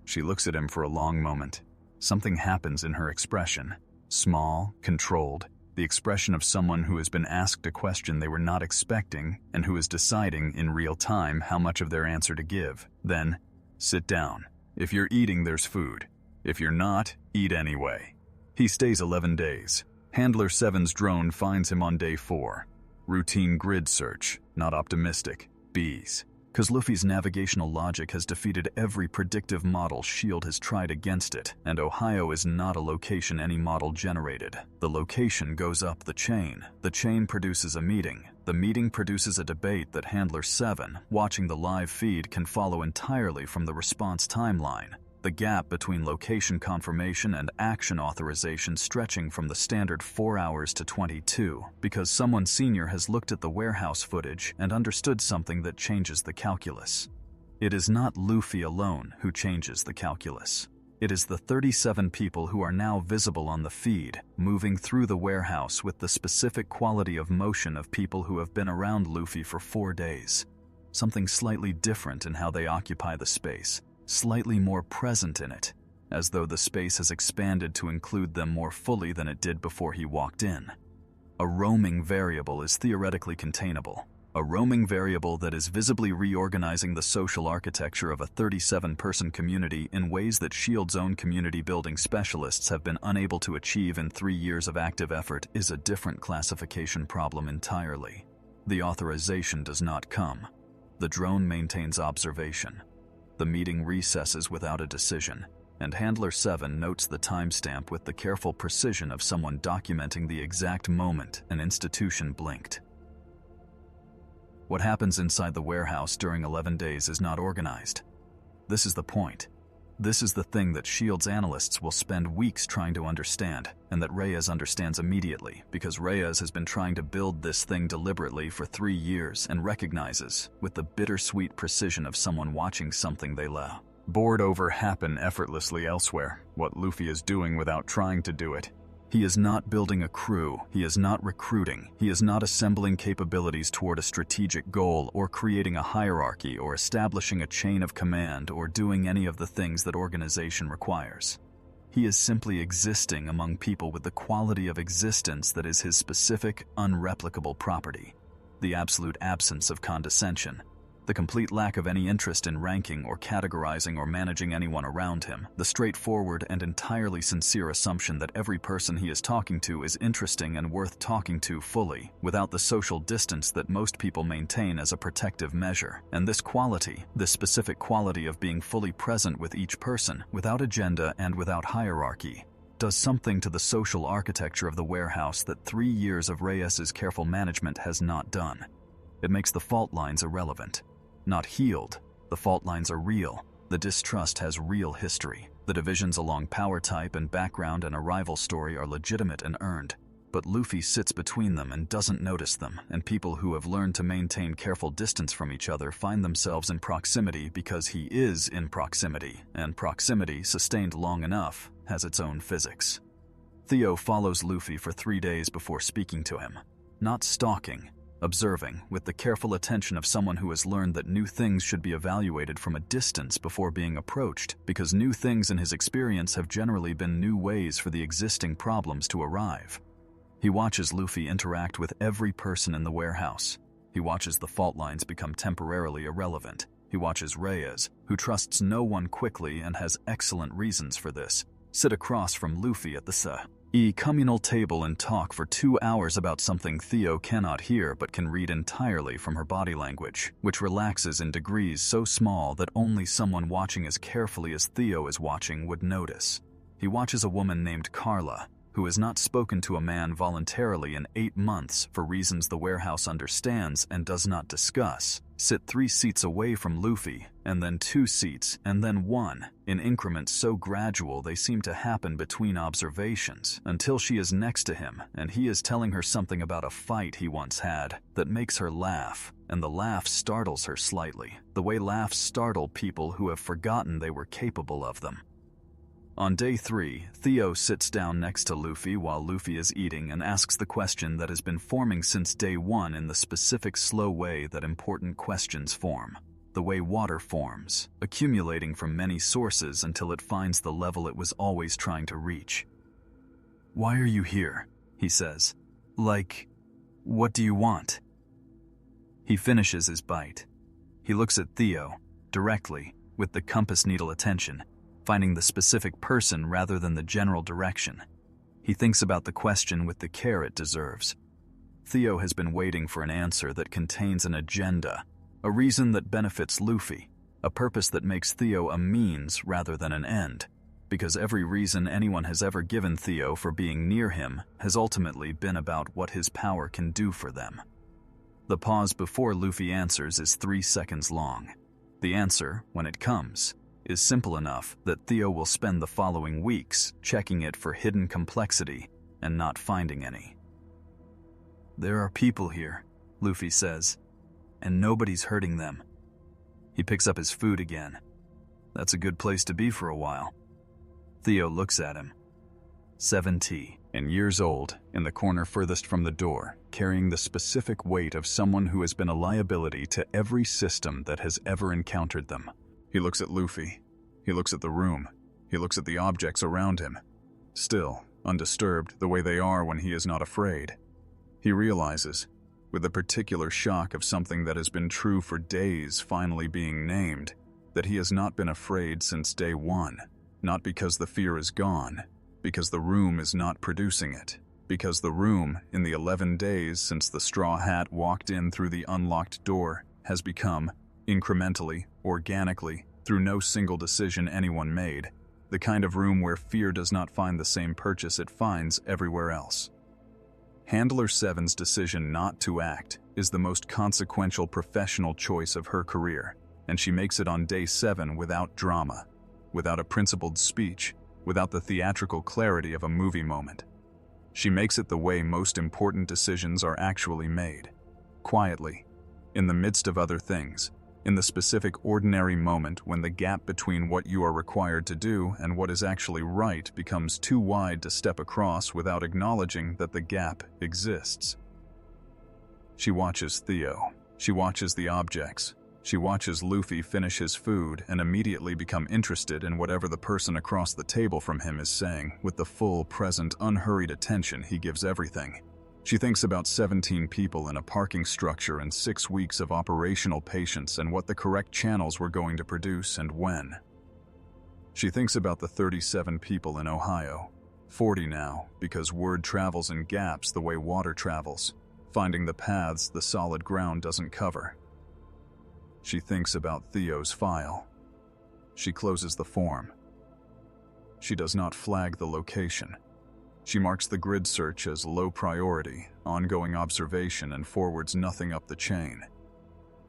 She looks at him for a long moment. Something happens in her expression. Small, controlled, the expression of someone who has been asked a question they were not expecting and who is deciding in real time how much of their answer to give. Then, "Sit down. If you're eating, there's food. If you're not, eat anyway." He stays 11 days. Handler 7's drone finds him on day 4. Routine grid search, not optimistic. Bees. 'Cause Luffy's navigational logic has defeated every predictive model S.H.I.E.L.D. has tried against it, and Ohio is not a location any model generated. The location goes up the chain produces a meeting, the meeting produces a debate that Handler 7, watching the live feed, can follow entirely from the response timeline. The gap between location confirmation and action authorization stretching from the standard 4 hours to 22, because someone senior has looked at the warehouse footage and understood something that changes the calculus. It is not Luffy alone who changes the calculus. It is the 37 people who are now visible on the feed, moving through the warehouse with the specific quality of motion of people who have been around Luffy for 4 days. Something slightly different in how they occupy the space. Slightly more present in it, as though the space has expanded to include them more fully than it did before he walked in. A roaming variable is theoretically containable. a roaming variable that is visibly reorganizing the social architecture of a 37-person community in ways that S.H.I.E.L.D.'s own community-building specialists have been unable to achieve in 3 years of active effort is a different classification problem entirely. The authorization does not come. The drone maintains observation. The meeting recesses without a decision, and Handler 7 notes the timestamp with the careful precision of someone documenting the exact moment an institution blinked. What happens inside the warehouse during 11 days is not organized. This is the point. This is the thing that S.H.I.E.L.D.'s analysts will spend weeks trying to understand, and that Reyes understands immediately, because Reyes has been trying to build this thing deliberately for 3 years and recognizes, with the bittersweet precision of someone watching something they love, bored over happen effortlessly elsewhere, what Luffy is doing without trying to do it. He is not building a crew, he is not recruiting, he is not assembling capabilities toward a strategic goal or creating a hierarchy or establishing a chain of command or doing any of the things that organization requires. He is simply existing among people with the quality of existence that is his specific, unreplicable property. The absolute absence of condescension. The complete lack of any interest in ranking or categorizing or managing anyone around him, the straightforward and entirely sincere assumption that every person he is talking to is interesting and worth talking to fully, without the social distance that most people maintain as a protective measure. And this quality, this specific quality of being fully present with each person, without agenda and without hierarchy, does something to the social architecture of the warehouse that 3 years of Reyes's careful management has not done. It makes the fault lines irrelevant. Not healed, the fault lines are real. The distrust has real history. The divisions along power type and background and arrival story are legitimate and earned. But Luffy sits between them and doesn't notice them, and people who have learned to maintain careful distance from each other find themselves in proximity because he is in proximity, and proximity, sustained long enough, has its own physics. Theo follows Luffy for 3 days before speaking to him. Not stalking, observing, with the careful attention of someone who has learned that new things should be evaluated from a distance before being approached, because new things in his experience have generally been new ways for the existing problems to arrive. He watches Luffy interact with every person in the warehouse. He watches the fault lines become temporarily irrelevant. He watches Reyes, who trusts no one quickly and has excellent reasons for this, sit across from Luffy at the communal table and talk for 2 hours about something Theo cannot hear but can read entirely from her body language, which relaxes in degrees so small that only someone watching as carefully as Theo is watching would notice. He watches a woman named Carla, who has not spoken to a man voluntarily in 8 months for reasons the warehouse understands and does not discuss, sit 3 seats away from Luffy, and then 2 seats, and then 1, in increments so gradual they seem to happen between observations, until she is next to him and he is telling her something about a fight he once had that makes her laugh, and the laugh startles her slightly, the way laughs startle people who have forgotten they were capable of them. On day 3, Theo sits down next to Luffy while Luffy is eating and asks the question that has been forming since day 1 in the specific slow way that important questions form. The way water forms, accumulating from many sources until it finds the level it was always trying to reach. "Why are you here?" he says. "Like, what do you want?" He finishes his bite. He looks at Theo, directly, with the compass needle attention, finding the specific person rather than the general direction. He thinks about the question with the care it deserves. Theo has been waiting for an answer that contains an agenda, a reason that benefits Luffy, a purpose that makes Theo a means rather than an end, because every reason anyone has ever given Theo for being near him has ultimately been about what his power can do for them. The pause before Luffy answers is 3 seconds long. The answer, when it comes, is simple enough that Theo will spend the following weeks checking it for hidden complexity and not finding any. "There are people here," Luffy says, "and nobody's hurting them." He picks up his food again. That's a good place to be for a while. Theo looks at him. 70 and years old, in the corner furthest from the door, carrying the specific weight of someone who has been a liability to every system that has ever encountered them. He looks at Luffy. He looks at the room. He looks at the objects around him. Still, undisturbed the way they are when he is not afraid. He realizes, with the particular shock of something that has been true for days finally being named, that he has not been afraid since day one, not because the fear is gone, because the room is not producing it, because the room, in the 11 days since the Straw Hat walked in through the unlocked door, has become, incrementally, organically, through no single decision anyone made, the kind of room where fear does not find the same purchase it finds everywhere else. Handler 7's decision not to act is the most consequential professional choice of her career, and she makes it on day 7 without drama, without a principled speech, without the theatrical clarity of a movie moment. She makes it the way most important decisions are actually made, quietly, in the midst of other things, in the specific ordinary moment when the gap between what you are required to do and what is actually right becomes too wide to step across without acknowledging that the gap exists. She watches Theo. She watches the objects. She watches Luffy finish his food and immediately become interested in whatever the person across the table from him is saying with the full, present, unhurried attention he gives everything. She thinks about 17 people in a parking structure and 6 weeks of operational patience and what the correct channels were going to produce and when. She thinks about the 37 people in Ohio, 40 now, because word travels in gaps the way water travels, finding the paths the solid ground doesn't cover. She thinks about Theo's file. She closes the form. She does not flag the location. She marks the grid search as low priority, ongoing observation, and forwards nothing up the chain.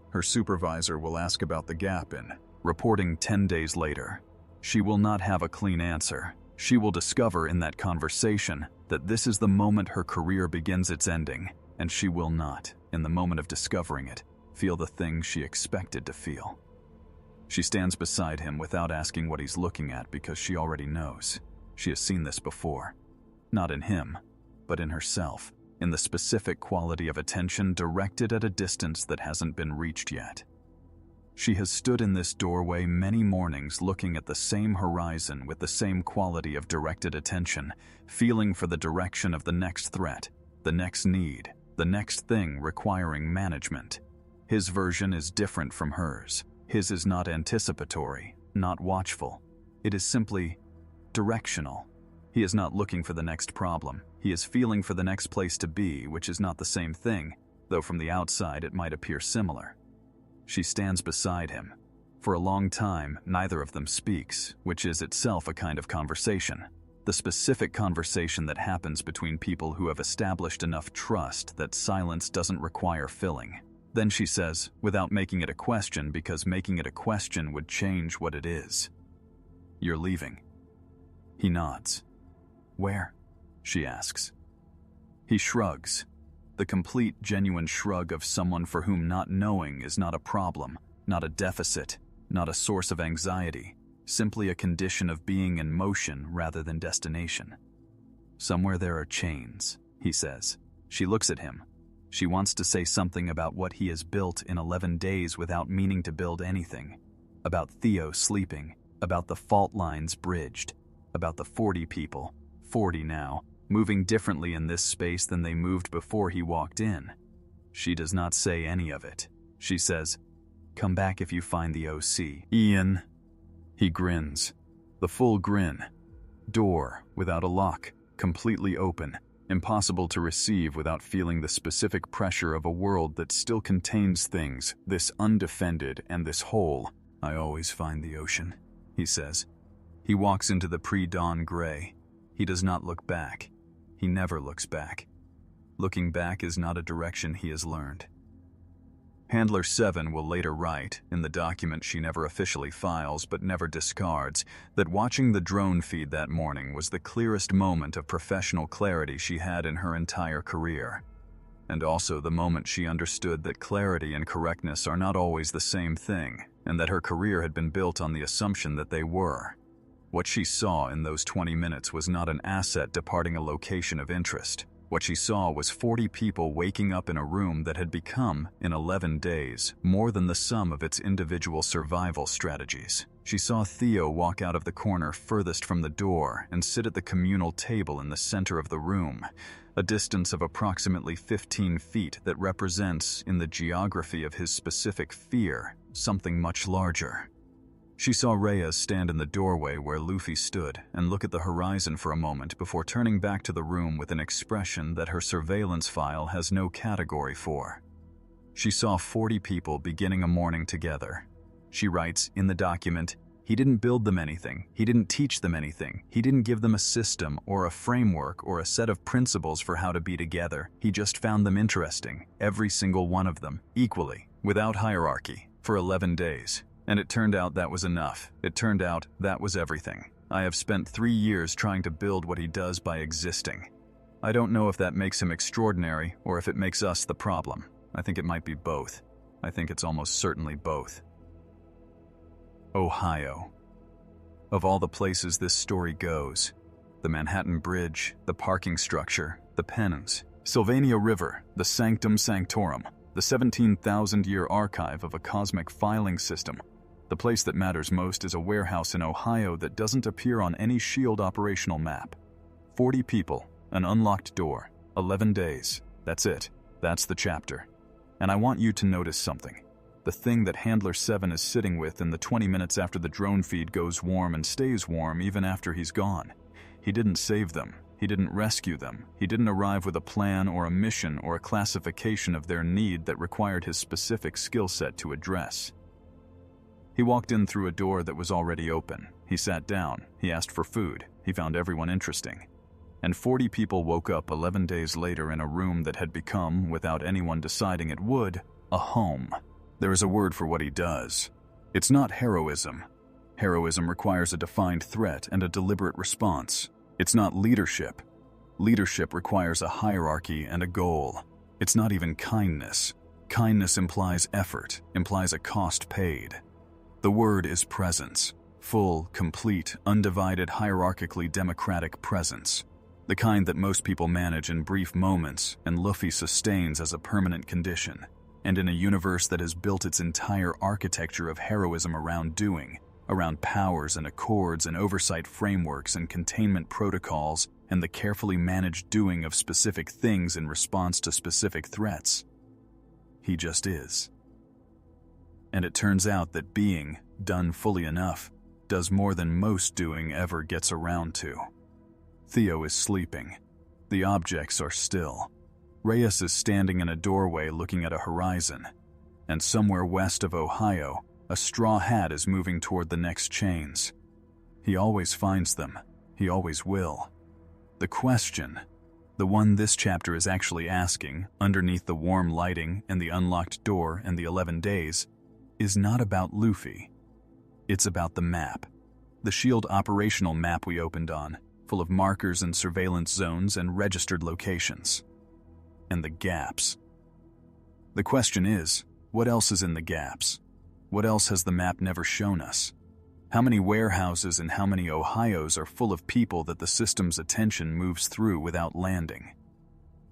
Her supervisor will ask about the gap in, reporting 10 days later. She will not have a clean answer. She will discover in that conversation that this is the moment her career begins its ending, and she will not, in the moment of discovering it, feel the thing she expected to feel. She stands beside him without asking what he's looking at because she already knows. She has seen this before. Not in him, but in herself, in the specific quality of attention directed at a distance that hasn't been reached yet. She has stood in this doorway many mornings looking at the same horizon with the same quality of directed attention, feeling for the direction of the next threat, the next need, the next thing requiring management. His version is different from hers. His is not anticipatory, not watchful. It is simply directional. He is not looking for the next problem. He is feeling for the next place to be, which is not the same thing, though from the outside it might appear similar. She stands beside him. For a long time, neither of them speaks, which is itself a kind of conversation. The specific conversation that happens between people who have established enough trust that silence doesn't require filling. Then she says, without making it a question, because making it a question would change what it is. "You're leaving." He nods. "Where?" she asks. He shrugs. The complete, genuine shrug of someone for whom not knowing is not a problem, not a deficit, not a source of anxiety, simply a condition of being in motion rather than destination. "Somewhere there are chains," he says. She looks at him. She wants to say something about what he has built in 11 days without meaning to build anything. About Theo sleeping, about the fault lines bridged, about the 40 people, 40 now, moving differently in this space than they moved before he walked in. She does not say any of it. She says, "Come back if you find the OC. Ian." He grins. The full grin. Door without a lock, completely open, impossible to receive without feeling the specific pressure of a world that still contains things, this undefended and this whole. "I always find the ocean," he says. He walks into the pre-dawn gray. He does not look back. He never looks back. Looking back is not a direction he has learned. Handler 7 will later write, in the document she never officially files but never discards, that watching the drone feed that morning was the clearest moment of professional clarity she had in her entire career. And also the moment she understood that clarity and correctness are not always the same thing, and that her career had been built on the assumption that they were. What she saw in those 20 minutes was not an asset departing a location of interest. What she saw was 40 people waking up in a room that had become, in 11 days, more than the sum of its individual survival strategies. She saw Theo walk out of the corner furthest from the door and sit at the communal table in the center of the room, a distance of approximately 15 feet that represents, in the geography of his specific fear, something much larger. She saw Reyes stand in the doorway where Luffy stood and look at the horizon for a moment before turning back to the room with an expression that her surveillance file has no category for. She saw 40 people beginning a morning together. She writes in the document, "He didn't build them anything, he didn't teach them anything, he didn't give them a system or a framework or a set of principles for how to be together. He just found them interesting, every single one of them, equally, without hierarchy, for 11 days. And it turned out that was enough. It turned out that was everything. I have spent 3 years trying to build what he does by existing. I don't know if that makes him extraordinary or if it makes us the problem. I think it might be both. I think it's almost certainly both." Ohio. Of all the places this story goes, the Manhattan Bridge, the parking structure, the pennons, Sylvania River, the Sanctum Sanctorum, the 17,000-year archive of a cosmic filing system. The place that matters most is a warehouse in Ohio that doesn't appear on any SHIELD operational map. 40 people, an unlocked door, 11 days. That's it. That's the chapter. And I want you to notice something. The thing that Handler 7 is sitting with in the 20 minutes after the drone feed goes warm and stays warm even after he's gone. He didn't save them. He didn't rescue them. He didn't arrive with a plan or a mission or a classification of their need that required his specific skill set to address. He walked in through a door that was already open. He sat down. He asked for food. He found everyone interesting. And 40 people woke up 11 days later in a room that had become, without anyone deciding it would, a home. There is a word for what he does. It's not heroism. Heroism requires a defined threat and a deliberate response. It's not leadership. Leadership requires a hierarchy and a goal. It's not even kindness. Kindness implies effort, implies a cost paid. The word is presence. Full, complete, undivided, hierarchically democratic presence. The kind that most people manage in brief moments and Luffy sustains as a permanent condition. And in a universe that has built its entire architecture of heroism around doing, around powers and accords and oversight frameworks and containment protocols and the carefully managed doing of specific things in response to specific threats. He just is. And it turns out that being, done fully enough, does more than most doing ever gets around to. Theo is sleeping. The objects are still. Reyes is standing in a doorway looking at a horizon. And somewhere west of Ohio, a straw hat is moving toward the next chains. He always finds them. He always will. The question, the one this chapter is actually asking, underneath the warm lighting and the unlocked door and the 11 days, is not about Luffy. It's about the map. The SHIELD operational map we opened on, full of markers and surveillance zones and registered locations. And the gaps. The question is, what else is in the gaps? What else has the map never shown us? How many warehouses and how many Ohios are full of people that the system's attention moves through without landing?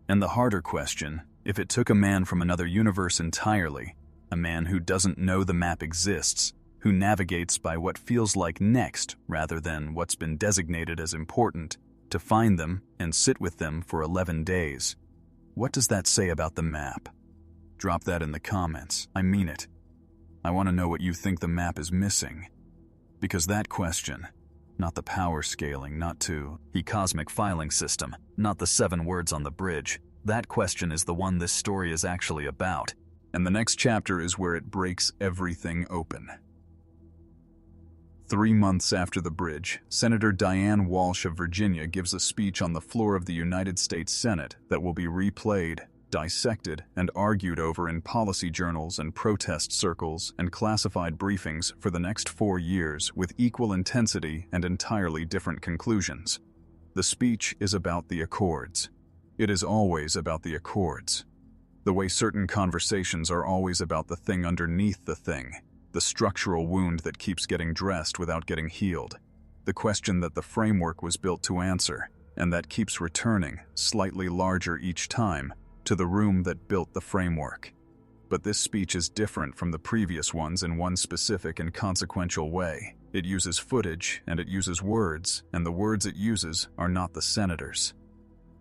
And the harder question, if it took a man from another universe entirely, a man who doesn't know the map exists, who navigates by what feels like next rather than what's been designated as important, to find them and sit with them for 11 days. What does that say about the map? Drop that in the comments. I mean it. I want to know what you think the map is missing. Because that question, not the power scaling, not to the cosmic filing system, not the 7 words on the bridge, that question is the one this story is actually about. And the next chapter is where it breaks everything open. 3 months after the bridge, Senator Dianne Walsh of Virginia gives a speech on the floor of the United States Senate that will be replayed, dissected, and argued over in policy journals and protest circles and classified briefings for the next 4 years with equal intensity and entirely different conclusions. The speech is about the Accords. It is always about the Accords. The way certain conversations are always about the thing underneath the thing, the structural wound that keeps getting dressed without getting healed, the question that the framework was built to answer, and that keeps returning, slightly larger each time, to the room that built the framework. But this speech is different from the previous ones in one specific and consequential way. It uses footage, and it uses words, and the words it uses are not the senator's.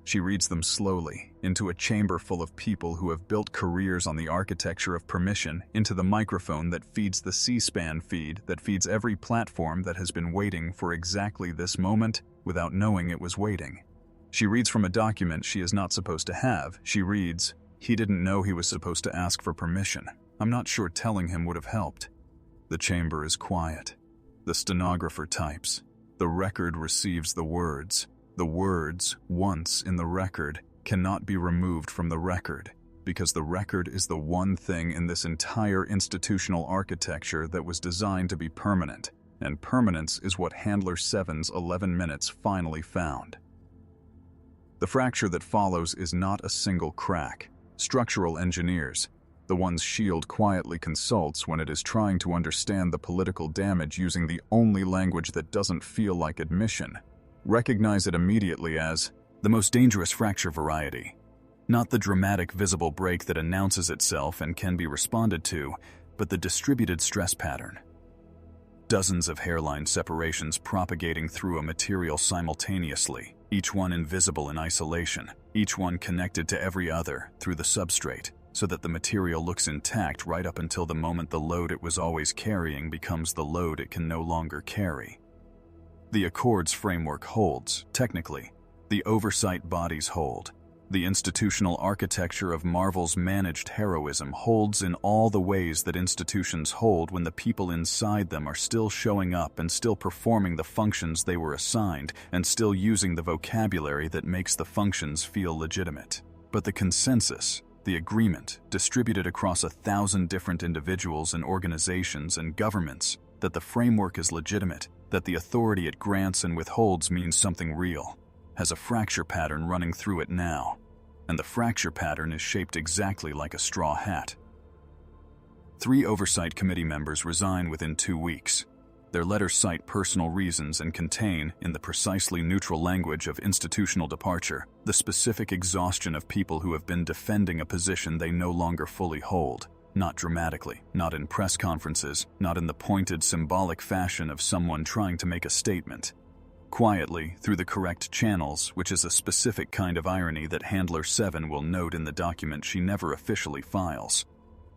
She reads them slowly, into a chamber full of people who have built careers on the architecture of permission, into the microphone that feeds the C-SPAN feed that feeds every platform that has been waiting for exactly this moment without knowing it was waiting. She reads from a document she is not supposed to have. She reads, "He didn't know he was supposed to ask for permission. I'm not sure telling him would have helped." The chamber is quiet. The stenographer types. The record receives the words. The words, once in the record, cannot be removed from the record, because the record is the one thing in this entire institutional architecture that was designed to be permanent, and permanence is what Handler 7's 11 minutes finally found. The fracture that follows is not a single crack. Structural engineers, the ones S.H.I.E.L.D. quietly consults when it is trying to understand the political damage using the only language that doesn't feel like admission, recognize it immediately as the most dangerous fracture variety. Not the dramatic visible break that announces itself and can be responded to, but the distributed stress pattern. Dozens of hairline separations propagating through a material simultaneously, each one invisible in isolation, each one connected to every other through the substrate, so that the material looks intact right up until the moment the load it was always carrying becomes the load it can no longer carry. The Accords framework holds, technically. The oversight bodies hold. The institutional architecture of Marvel's managed heroism holds in all the ways that institutions hold when the people inside them are still showing up and still performing the functions they were assigned and still using the vocabulary that makes the functions feel legitimate. But the consensus, the agreement, distributed across 1,000 different individuals and organizations and governments, that the framework is legitimate, that the authority it grants and withholds means something real, has a fracture pattern running through it now, and the fracture pattern is shaped exactly like a straw hat. 3 oversight committee members resign within 2 weeks. Their letters cite personal reasons and contain, in the precisely neutral language of institutional departure, the specific exhaustion of people who have been defending a position they no longer fully hold. Not dramatically, not in press conferences, not in the pointed symbolic fashion of someone trying to make a statement. Quietly, through the correct channels, which is a specific kind of irony that Handler 7 will note in the document she never officially files.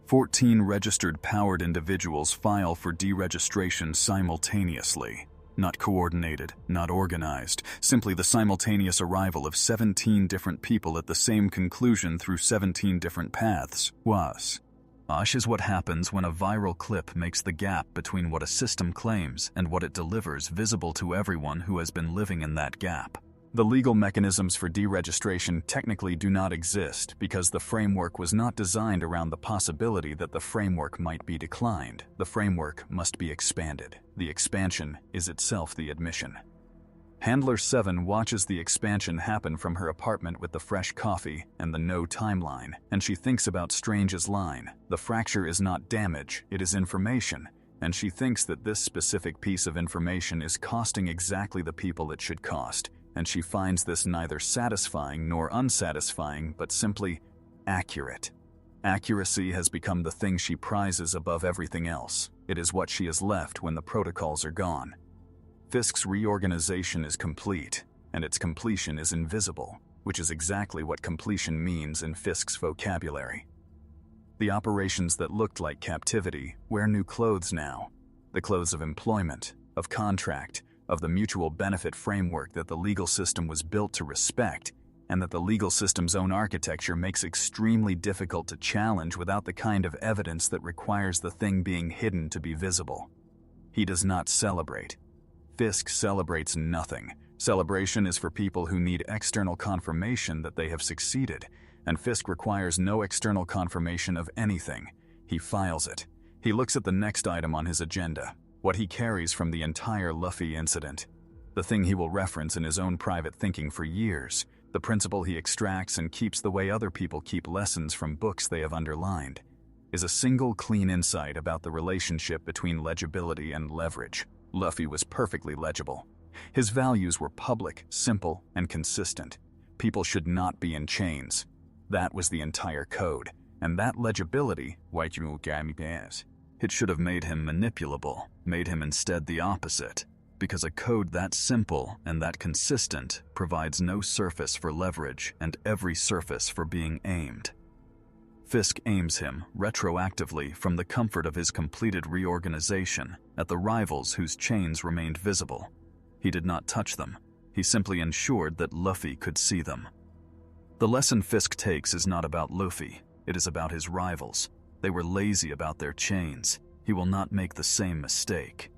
14 registered powered individuals file for deregistration simultaneously. Not coordinated, not organized, simply the simultaneous arrival of 17 different people at the same conclusion through 17 different paths was. Osh is what happens when a viral clip makes the gap between what a system claims and what it delivers visible to everyone who has been living in that gap. The legal mechanisms for deregistration technically do not exist because the framework was not designed around the possibility that the framework might be declined. The framework must be expanded. The expansion is itself the admission. Handler 7 watches the expansion happen from her apartment with the fresh coffee and the no timeline, and she thinks about Strange's line, "The fracture is not damage, it is information," and she thinks that this specific piece of information is costing exactly the people it should cost, and she finds this neither satisfying nor unsatisfying, but simply accurate. Accuracy has become the thing she prizes above everything else. It is what she is left when the protocols are gone. Fisk's reorganization is complete, and its completion is invisible, which is exactly what completion means in Fisk's vocabulary. The operations that looked like captivity wear new clothes now. The clothes of employment, of contract, of the mutual benefit framework that the legal system was built to respect, and that the legal system's own architecture makes extremely difficult to challenge without the kind of evidence that requires the thing being hidden to be visible. He does not celebrate. Fisk celebrates nothing. Celebration is for people who need external confirmation that they have succeeded, and Fisk requires no external confirmation of anything. He files it. He looks at the next item on his agenda, what he carries from the entire Luffy incident, the thing he will reference in his own private thinking for years, the principle he extracts and keeps the way other people keep lessons from books they have underlined, is a single clean insight about the relationship between legibility and leverage. Luffy was perfectly legible. His values were public, simple, and consistent. People should not be in chains. That was the entire code, and that legibility, it should have made him manipulable, made him instead the opposite. because a code that simple and that consistent provides no surface for leverage and every surface for being aimed. Fisk aims him retroactively from the comfort of his completed reorganization at the rivals whose chains remained visible. He did not touch them. He simply ensured that Luffy could see them. The lesson Fisk takes is not about Luffy. It is about his rivals. They were lazy about their chains. He will not make the same mistake.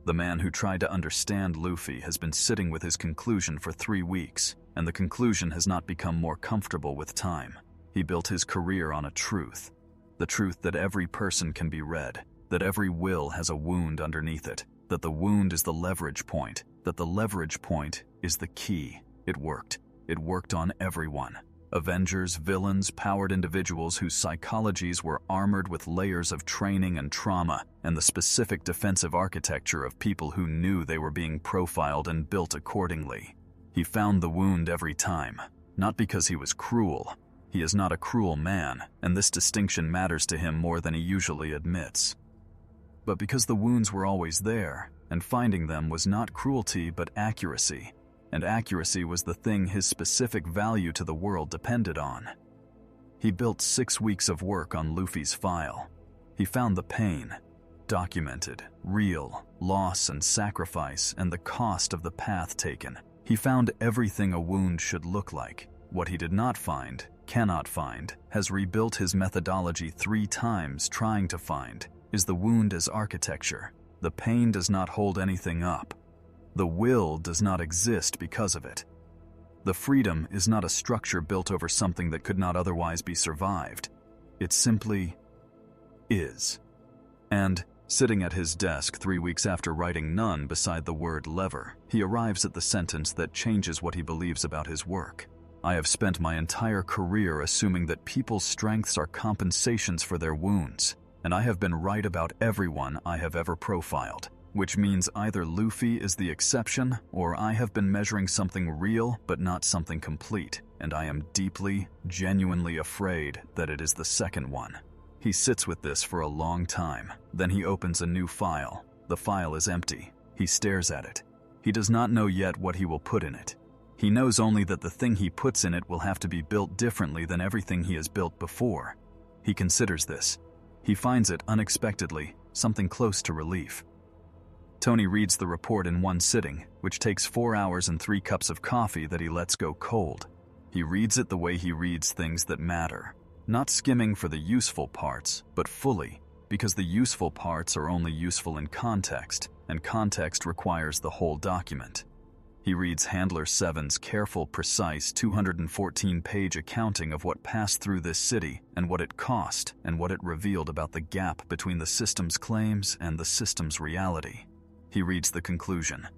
The man who tried to understand Luffy has been sitting with his conclusion for 3 weeks, and the conclusion has not become more comfortable with time. He built his career on a truth. The truth that every person can be read, that every will has a wound underneath it, that the wound is the leverage point, that the leverage point is the key. It worked. It worked on everyone. Avengers, villains, powered individuals whose psychologies were armored with layers of training and trauma, and the specific defensive architecture of people who knew they were being profiled and built accordingly. He found the wound every time, not because he was cruel. He is not a cruel man, and this distinction matters to him more than he usually admits. But because the wounds were always there, and finding them was not cruelty but accuracy, and accuracy was the thing his specific value to the world depended on. He built 6 weeks of work on Luffy's file. He found the pain, documented, real, loss and sacrifice, and the cost of the path taken. He found everything a wound should look like. What he did not find, cannot find, has rebuilt his methodology 3 times trying to find, is the wound as architecture. The pain does not hold anything up. The will does not exist because of it. The freedom is not a structure built over something that could not otherwise be survived. It simply is. And, sitting at his desk 3 weeks after writing none beside the word lever, he arrives at the sentence that changes what he believes about his work. I have spent my entire career assuming that people's strengths are compensations for their wounds, and I have been right about everyone I have ever profiled. Which means either Luffy is the exception, or I have been measuring something real but not something complete, and I am deeply, genuinely afraid that it is the second one. He sits with this for a long time. Then he opens a new file. The file is empty. He stares at it. He does not know yet what he will put in it. He knows only that the thing he puts in it will have to be built differently than everything he has built before. He considers this. He finds it unexpectedly, something close to relief. Tony reads the report in one sitting, which takes 4 hours and 3 cups of coffee that he lets go cold. He reads it the way he reads things that matter, not skimming for the useful parts, but fully, because the useful parts are only useful in context, and context requires the whole document. He reads Handler 7's careful, precise 214-page accounting of what passed through this city and what it cost and what it revealed about the gap between the system's claims and the system's reality. He reads the conclusion,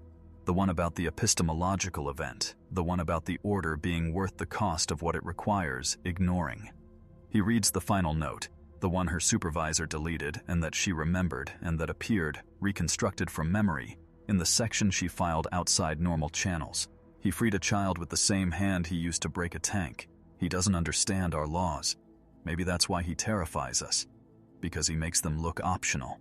the one about the epistemological event, the one about the order being worth the cost of what it requires, ignoring. He reads the final note, the one her supervisor deleted and that she remembered and that appeared, reconstructed from memory, in the section she filed outside normal channels. He freed a child with the same hand he used to break a tank. He doesn't understand our laws. Maybe that's why he terrifies us, because he makes them look optional.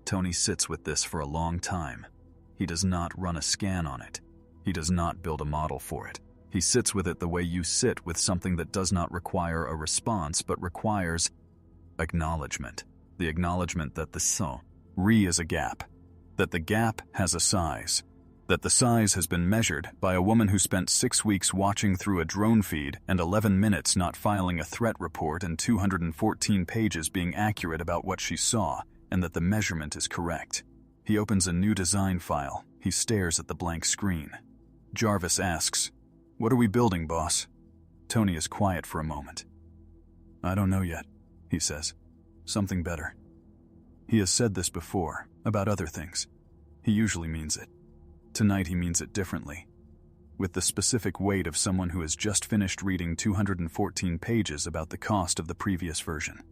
Tony sits with this for a long time. He does not run a scan on it. He does not build a model for it. He sits with it the way you sit with something that does not require a response but requires acknowledgement. The acknowledgement that the re is a gap, that the gap has a size, that the size has been measured by a woman who spent 6 weeks watching through a drone feed and 11 minutes not filing a threat report and 214 pages being accurate about what she saw, and that the measurement is correct. He opens a new design file. He stares at the blank screen. Jarvis asks, "What are we building, boss?" Tony is quiet for a moment. "I don't know yet," he says. "Something better." He has said this before, about other things. He usually means it. Tonight he means it differently, with the specific weight of someone who has just finished reading 214 pages about the cost of the previous version.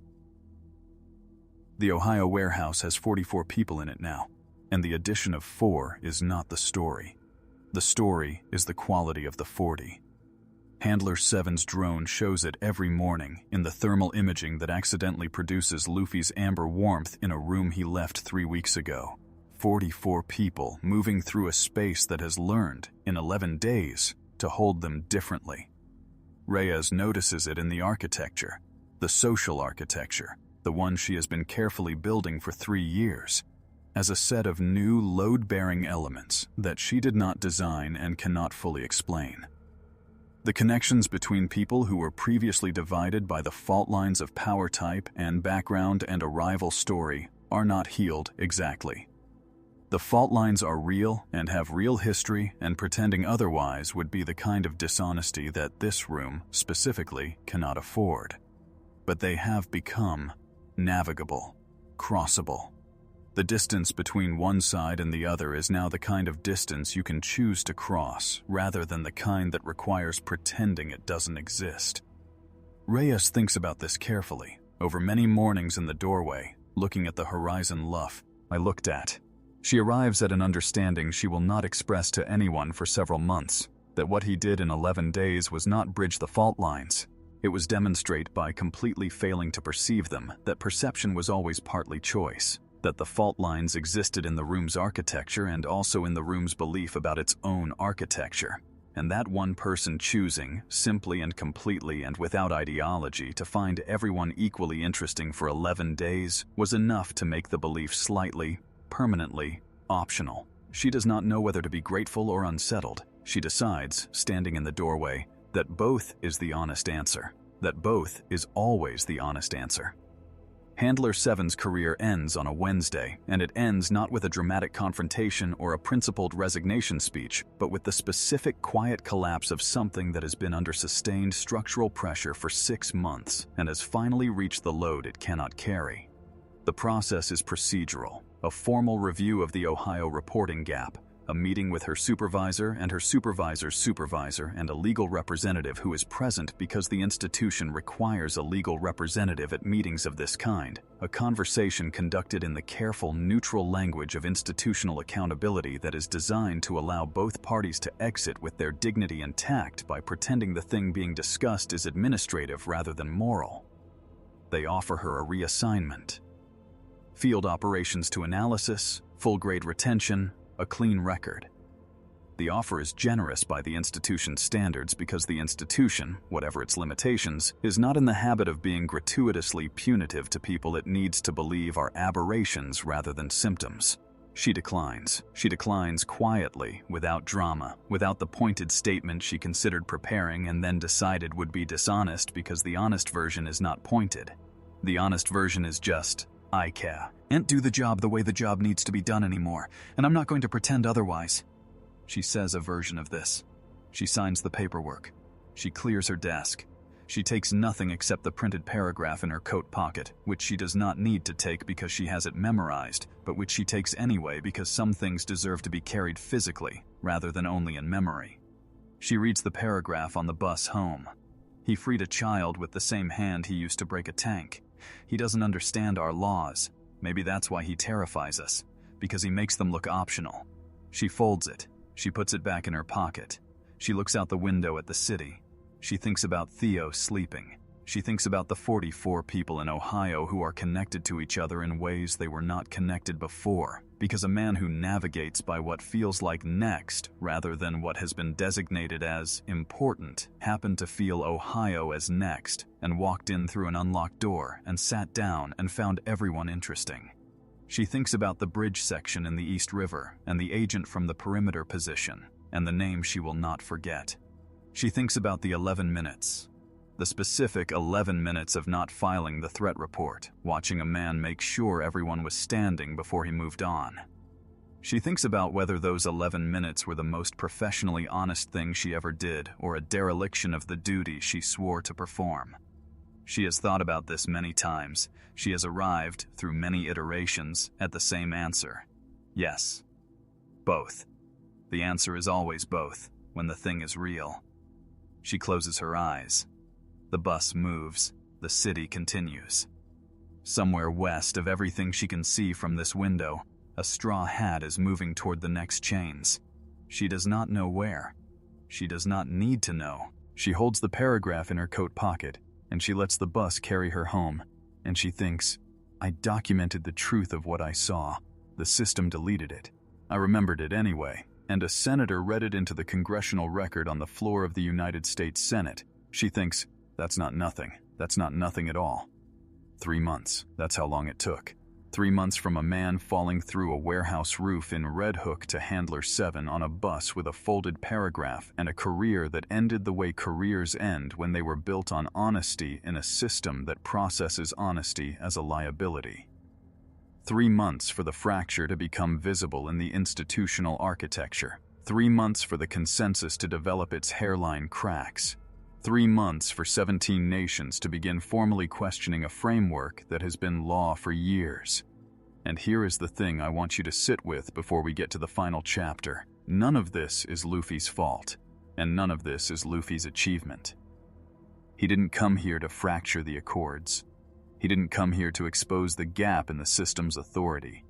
The Ohio warehouse has 44 people in it now, and the addition of 4 is not the story. The story is the quality of the 40. Handler 7's drone shows it every morning in the thermal imaging that accidentally produces Luffy's amber warmth in a room he left 3 weeks ago. 44 people moving through a space that has learned, in 11 days, to hold them differently. Reyes notices it in the architecture, the social architecture, the one she has been carefully building for 3 years, as a set of new load-bearing elements that she did not design and cannot fully explain. The connections between people who were previously divided by the fault lines of power type and background and arrival story are not healed exactly. The fault lines are real and have real history, and pretending otherwise would be the kind of dishonesty that this room, specifically, cannot afford. But they have become navigable, crossable. The distance between one side and the other is now the kind of distance you can choose to cross, rather than the kind that requires pretending it doesn't exist. Reyes thinks about this carefully, over many mornings in the doorway, looking at the horizon Luff I looked at. She arrives at an understanding she will not express to anyone for several months, that what he did in 11 days was not bridge the fault lines. It was demonstrate by completely failing to perceive them that perception was always partly choice, that the fault lines existed in the room's architecture and also in the room's belief about its own architecture, and that one person choosing, simply and completely and without ideology, to find everyone equally interesting for 11 days was enough to make the belief slightly, permanently, optional. She does not know whether to be grateful or unsettled. She decides, standing in the doorway, that both is the honest answer, that both is always the honest answer. Handler 7's career ends on a Wednesday, and it ends not with a dramatic confrontation or a principled resignation speech, but with the specific quiet collapse of something that has been under sustained structural pressure for 6 months and has finally reached the load it cannot carry. The process is procedural, a formal review of the Ohio reporting gap, a meeting with her supervisor and her supervisor's supervisor and a legal representative who is present because the institution requires a legal representative at meetings of this kind, a conversation conducted in the careful, neutral language of institutional accountability that is designed to allow both parties to exit with their dignity intact by pretending the thing being discussed is administrative rather than moral. They offer her a reassignment. Field operations to analysis, full-grade retention, a clean record. The offer is generous by the institution's standards because the institution, whatever its limitations, is not in the habit of being gratuitously punitive to people it needs to believe are aberrations rather than symptoms. She declines. She declines quietly, without drama, without the pointed statement she considered preparing and then decided would be dishonest because the honest version is not pointed. The honest version is just, I can't do the job the way the job needs to be done anymore, and I'm not going to pretend otherwise. She says a version of this. She signs the paperwork. She clears her desk. She takes nothing except the printed paragraph in her coat pocket, which she does not need to take because she has it memorized, but which she takes anyway because some things deserve to be carried physically, rather than only in memory. She reads the paragraph on the bus home. He freed a child with the same hand he used to break a tank. He doesn't understand our laws. Maybe that's why he terrifies us, because he makes them look optional. She folds it. She puts it back in her pocket. She looks out the window at the city. She thinks about Theo sleeping. She thinks about the 44 people in Ohio who are connected to each other in ways they were not connected before, because a man who navigates by what feels like next rather than what has been designated as important happened to feel Ohio as next and walked in through an unlocked door and sat down and found everyone interesting. She thinks about the bridge section in the East River and the agent from the perimeter position and the name she will not forget. She thinks about the 11 minutes. The specific 11 minutes of not filing the threat report, watching a man make sure everyone was standing before he moved on. She thinks about whether those 11 minutes were the most professionally honest thing she ever did or a dereliction of the duty she swore to perform. She has thought about this many times. She has arrived, through many iterations, at the same answer. Yes. Both. The answer is always both, when the thing is real. She closes her eyes. The bus moves. The city continues. Somewhere west of everything she can see from this window, a straw hat is moving toward the next chains. She does not know where. She does not need to know. She holds the paragraph in her coat pocket, and she lets the bus carry her home, and she thinks, I documented the truth of what I saw. The system deleted it. I remembered it anyway, and a senator read it into the congressional record on the floor of the United States Senate. She thinks, that's not nothing. That's not nothing at all. 3 months, that's how long it took. 3 months from a man falling through a warehouse roof in Red Hook to Handler 7 on a bus with a folded paragraph and a career that ended the way careers end when they were built on honesty in a system that processes honesty as a liability. 3 months for the fracture to become visible in the institutional architecture. 3 months for the consensus to develop its hairline cracks. 3 months for 17 nations to begin formally questioning a framework that has been law for years. And here is the thing I want you to sit with before we get to the final chapter. None of this is Luffy's fault, and none of this is Luffy's achievement. He didn't come here to fracture the Accords. He didn't come here to expose the gap in the system's authority.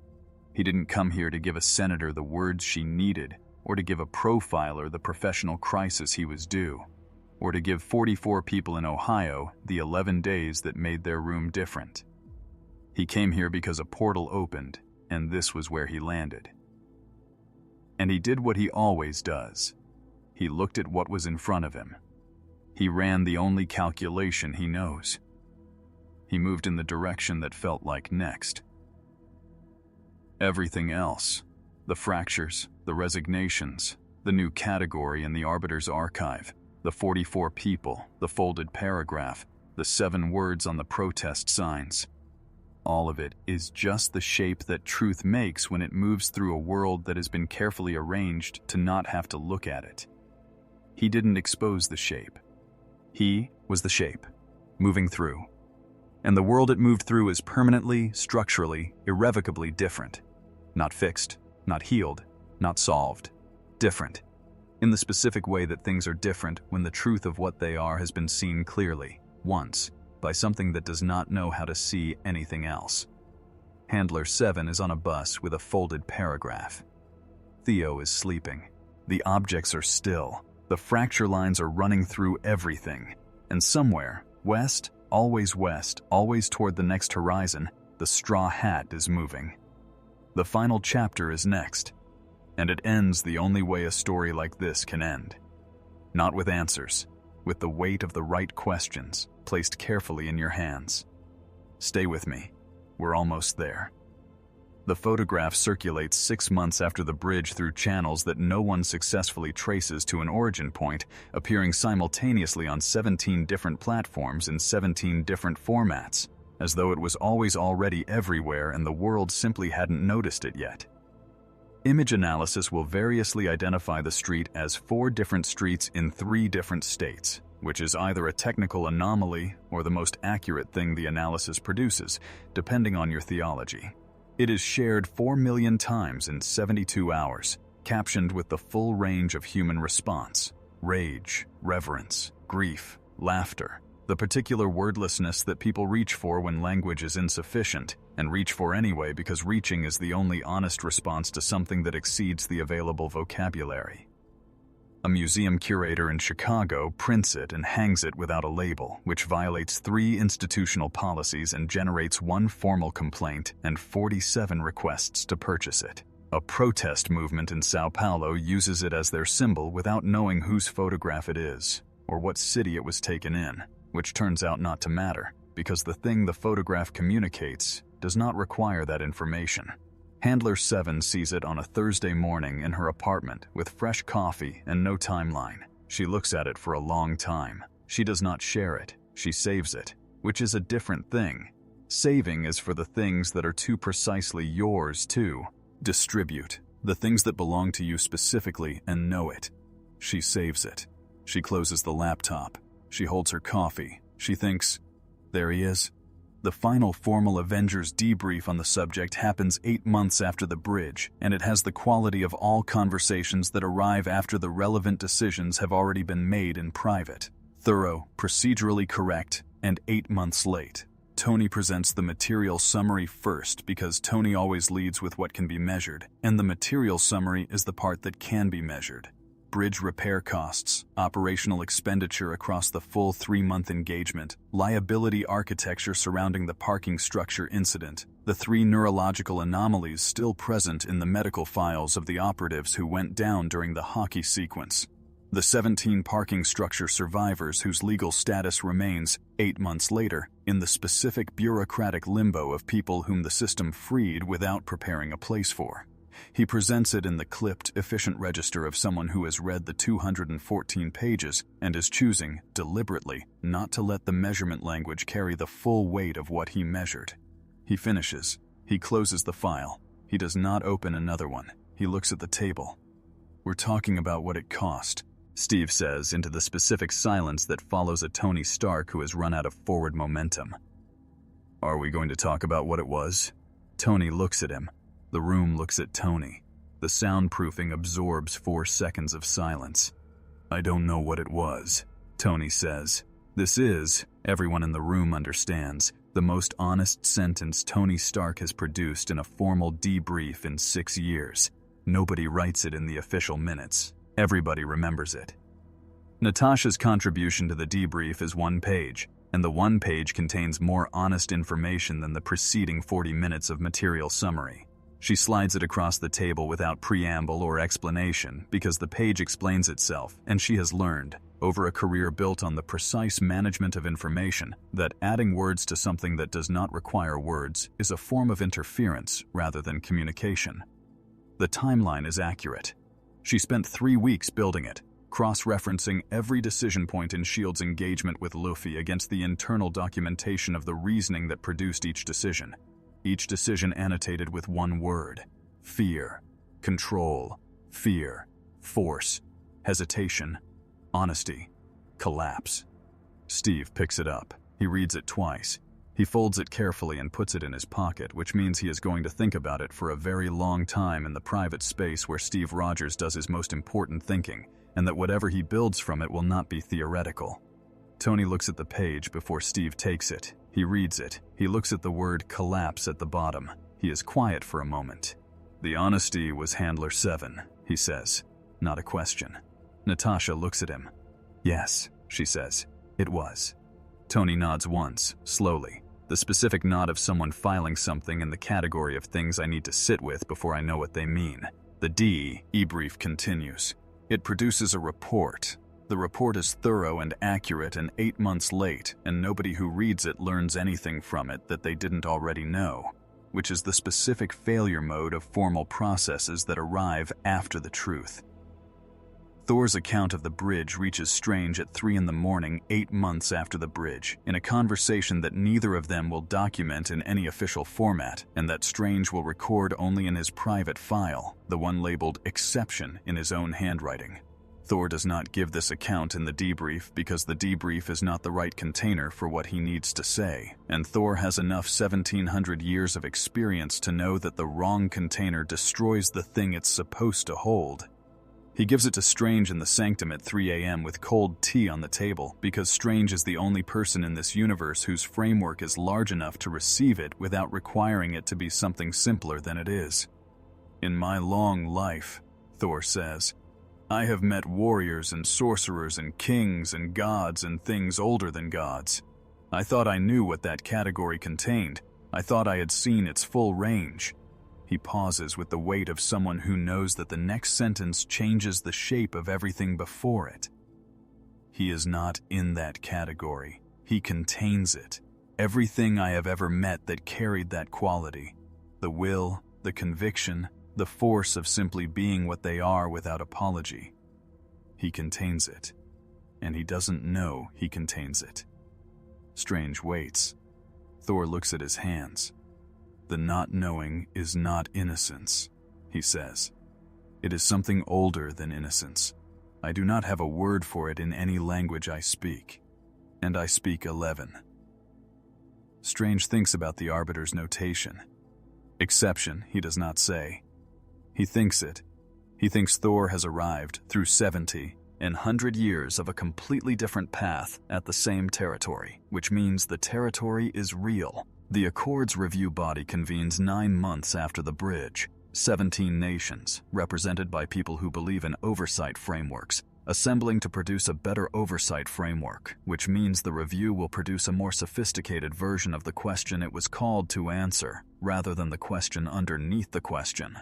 He didn't come here to give a senator the words she needed, or to give a profiler the professional crisis he was due, or to give 44 people in Ohio the 11 days that made their room different. He came here because a portal opened, and this was where he landed. And he did what he always does. He looked at what was in front of him. He ran the only calculation he knows. He moved in the direction that felt like next. Everything else, the fractures, the resignations, the new category in the Arbiter's archive, the 44 people, the folded paragraph, the 7 words on the protest signs. All of it is just the shape that truth makes when it moves through a world that has been carefully arranged to not have to look at it. He didn't expose the shape. He was the shape, moving through. And the world it moved through is permanently, structurally, irrevocably different. Not fixed, not healed, not solved. Different. In the specific way that things are different when the truth of what they are has been seen clearly, once, by something that does not know how to see anything else. Handler 7 is on a bus with a folded paragraph. Theo is sleeping. The objects are still. The fracture lines are running through everything. And somewhere, west, always toward the next horizon, the straw hat is moving. The final chapter is next. And it ends the only way a story like this can end. Not with answers, with the weight of the right questions placed carefully in your hands. Stay with me. We're almost there. The photograph circulates 6 months after the bridge through channels that no one successfully traces to an origin point, appearing simultaneously on 17 different platforms in 17 different formats, as though it was always already everywhere and the world simply hadn't noticed it yet. Image analysis will variously identify the street as 4 different streets in 3 different states, which is either a technical anomaly or the most accurate thing the analysis produces, depending on your theology. It is shared 4 million times in 72 hours, captioned with the full range of human response: rage, reverence, grief, laughter, the particular wordlessness that people reach for when language is insufficient, and reach for anyway because reaching is the only honest response to something that exceeds the available vocabulary. A museum curator in Chicago prints it and hangs it without a label, which violates 3 institutional policies and generates 1 formal complaint and 47 requests to purchase it. A protest movement in Sao Paulo uses it as their symbol without knowing whose photograph it is, or what city it was taken in, which turns out not to matter, because the thing the photograph communicates does not require that information. Handler 7 sees it on a Thursday morning in her apartment with fresh coffee and no timeline. She looks at it for a long time. She does not share it. She saves it, which is a different thing. Saving is for the things that are too precisely yours to distribute, the things that belong to you specifically and know it. She saves it. She closes the laptop. She holds her coffee. She thinks, there he is. The final formal Avengers debrief on the subject happens 8 months after the bridge, and it has the quality of all conversations that arrive after the relevant decisions have already been made in private. Thorough, procedurally correct, and 8 months late. Tony presents the material summary first because Tony always leads with what can be measured, and the material summary is the part that can be measured. bridge repair costs, operational expenditure across the full 3-month engagement, liability architecture surrounding the parking structure incident, the 3 neurological anomalies still present in the medical files of the operatives who went down during the hockey sequence, the 17 parking structure survivors whose legal status remains, 8 months later, in the specific bureaucratic limbo of people whom the system freed without preparing a place for. He presents it in the clipped, efficient register of someone who has read the 214 pages and is choosing, deliberately, not to let the measurement language carry the full weight of what he measured. He finishes. He closes the file. He does not open another one. He looks at the table. "We're talking about what it cost," Steve says into the specific silence that follows a Tony Stark who has run out of forward momentum. "Are we going to talk about what it was?" Tony looks at him. The room looks at Tony. The soundproofing absorbs 4 seconds of silence. "I don't know what it was," Tony says. This is, everyone in the room understands, the most honest sentence Tony Stark has produced in a formal debrief in 6 years. Nobody writes it in the official minutes. Everybody remembers it. Natasha's contribution to the debrief is 1 page, and the 1 page contains more honest information than the preceding 40 minutes of material summary. She slides it across the table without preamble or explanation because the page explains itself, and she has learned, over a career built on the precise management of information, that adding words to something that does not require words is a form of interference rather than communication. The timeline is accurate. She spent 3 weeks building it, cross-referencing every decision point in S.H.I.E.L.D.'s engagement with Luffy against the internal documentation of the reasoning that produced each decision annotated with 1 word: fear, control, fear, force, hesitation, honesty, collapse. Steve picks it up. He reads it twice. He folds it carefully and puts it in his pocket, which means he is going to think about it for a very long time in the private space where Steve Rogers does his most important thinking, and that whatever he builds from it will not be theoretical. Tony looks at the page before Steve takes it. He reads it. He looks at the word collapse at the bottom. He is quiet for a moment. "The honesty was Handler 7, he says. Not a question. Natasha looks at him. "Yes," she says. "It was." Tony nods once, slowly. The specific nod of someone filing something in the category of things I need to sit with before I know what they mean. The debrief continues. It produces a report. The report is thorough and accurate and 8 months late, and nobody who reads it learns anything from it that they didn't already know, which is the specific failure mode of formal processes that arrive after the truth. Thor's account of the bridge reaches Strange at 3 a.m, 8 months after the bridge, in a conversation that neither of them will document in any official format, and that Strange will record only in his private file, the one labeled Exception, in his own handwriting. Thor does not give this account in the debrief because the debrief is not the right container for what he needs to say, and Thor has enough 1700 years of experience to know that the wrong container destroys the thing it's supposed to hold. He gives it to Strange in the sanctum at 3 a.m. with cold tea on the table because Strange is the only person in this universe whose framework is large enough to receive it without requiring it to be something simpler than it is. "In my long life," Thor says, "I have met warriors and sorcerers and kings and gods and things older than gods. I thought I knew what that category contained. I thought I had seen its full range." He pauses with the weight of someone who knows that the next sentence changes the shape of everything before it. He is not in that category. He contains it. Everything I have ever met that carried that quality. The will, the conviction, the force of simply being what they are without apology. He contains it. And he doesn't know he contains it. Strange waits. Thor looks at his hands. "The not knowing is not innocence," he says. "It is something older than innocence. I do not have a word for it in any language I speak. And I speak 11. Strange thinks about the Arbiter's notation. Exception, he does not say. He thinks it. He thinks Thor has arrived through 70 and 100 years of a completely different path at the same territory, which means the territory is real. The Accord's review body convenes 9 months after the bridge. 17 nations, represented by people who believe in oversight frameworks, assembling to produce a better oversight framework, which means the review will produce a more sophisticated version of the question it was called to answer, rather than the question underneath the question.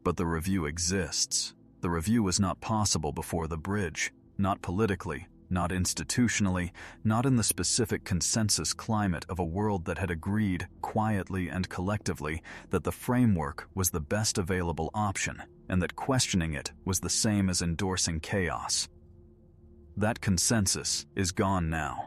But the review exists. The review was not possible before the bridge, not politically, not institutionally, not in the specific consensus climate of a world that had agreed, quietly and collectively, that the framework was the best available option, and that questioning it was the same as endorsing chaos. That consensus is gone now.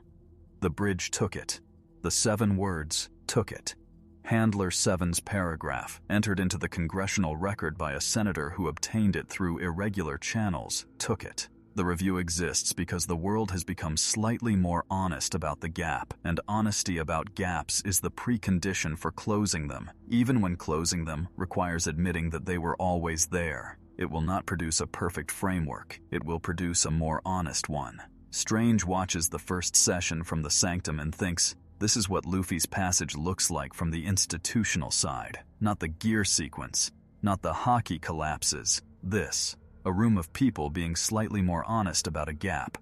The bridge took it. The 7 words took it. Handler 7's paragraph, entered into the congressional record by a senator who obtained it through irregular channels, took it. The review exists because the world has become slightly more honest about the gap, and honesty about gaps is the precondition for closing them, even when closing them requires admitting that they were always there. It will not produce a perfect framework. It will produce a more honest one. Strange watches the first session from the sanctum and thinks, this is what Luffy's passage looks like from the institutional side, not the gear sequence, not the hockey collapses. This. A room of people being slightly more honest about a gap.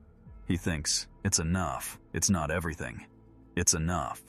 He thinks, it's enough. It's not everything. It's enough.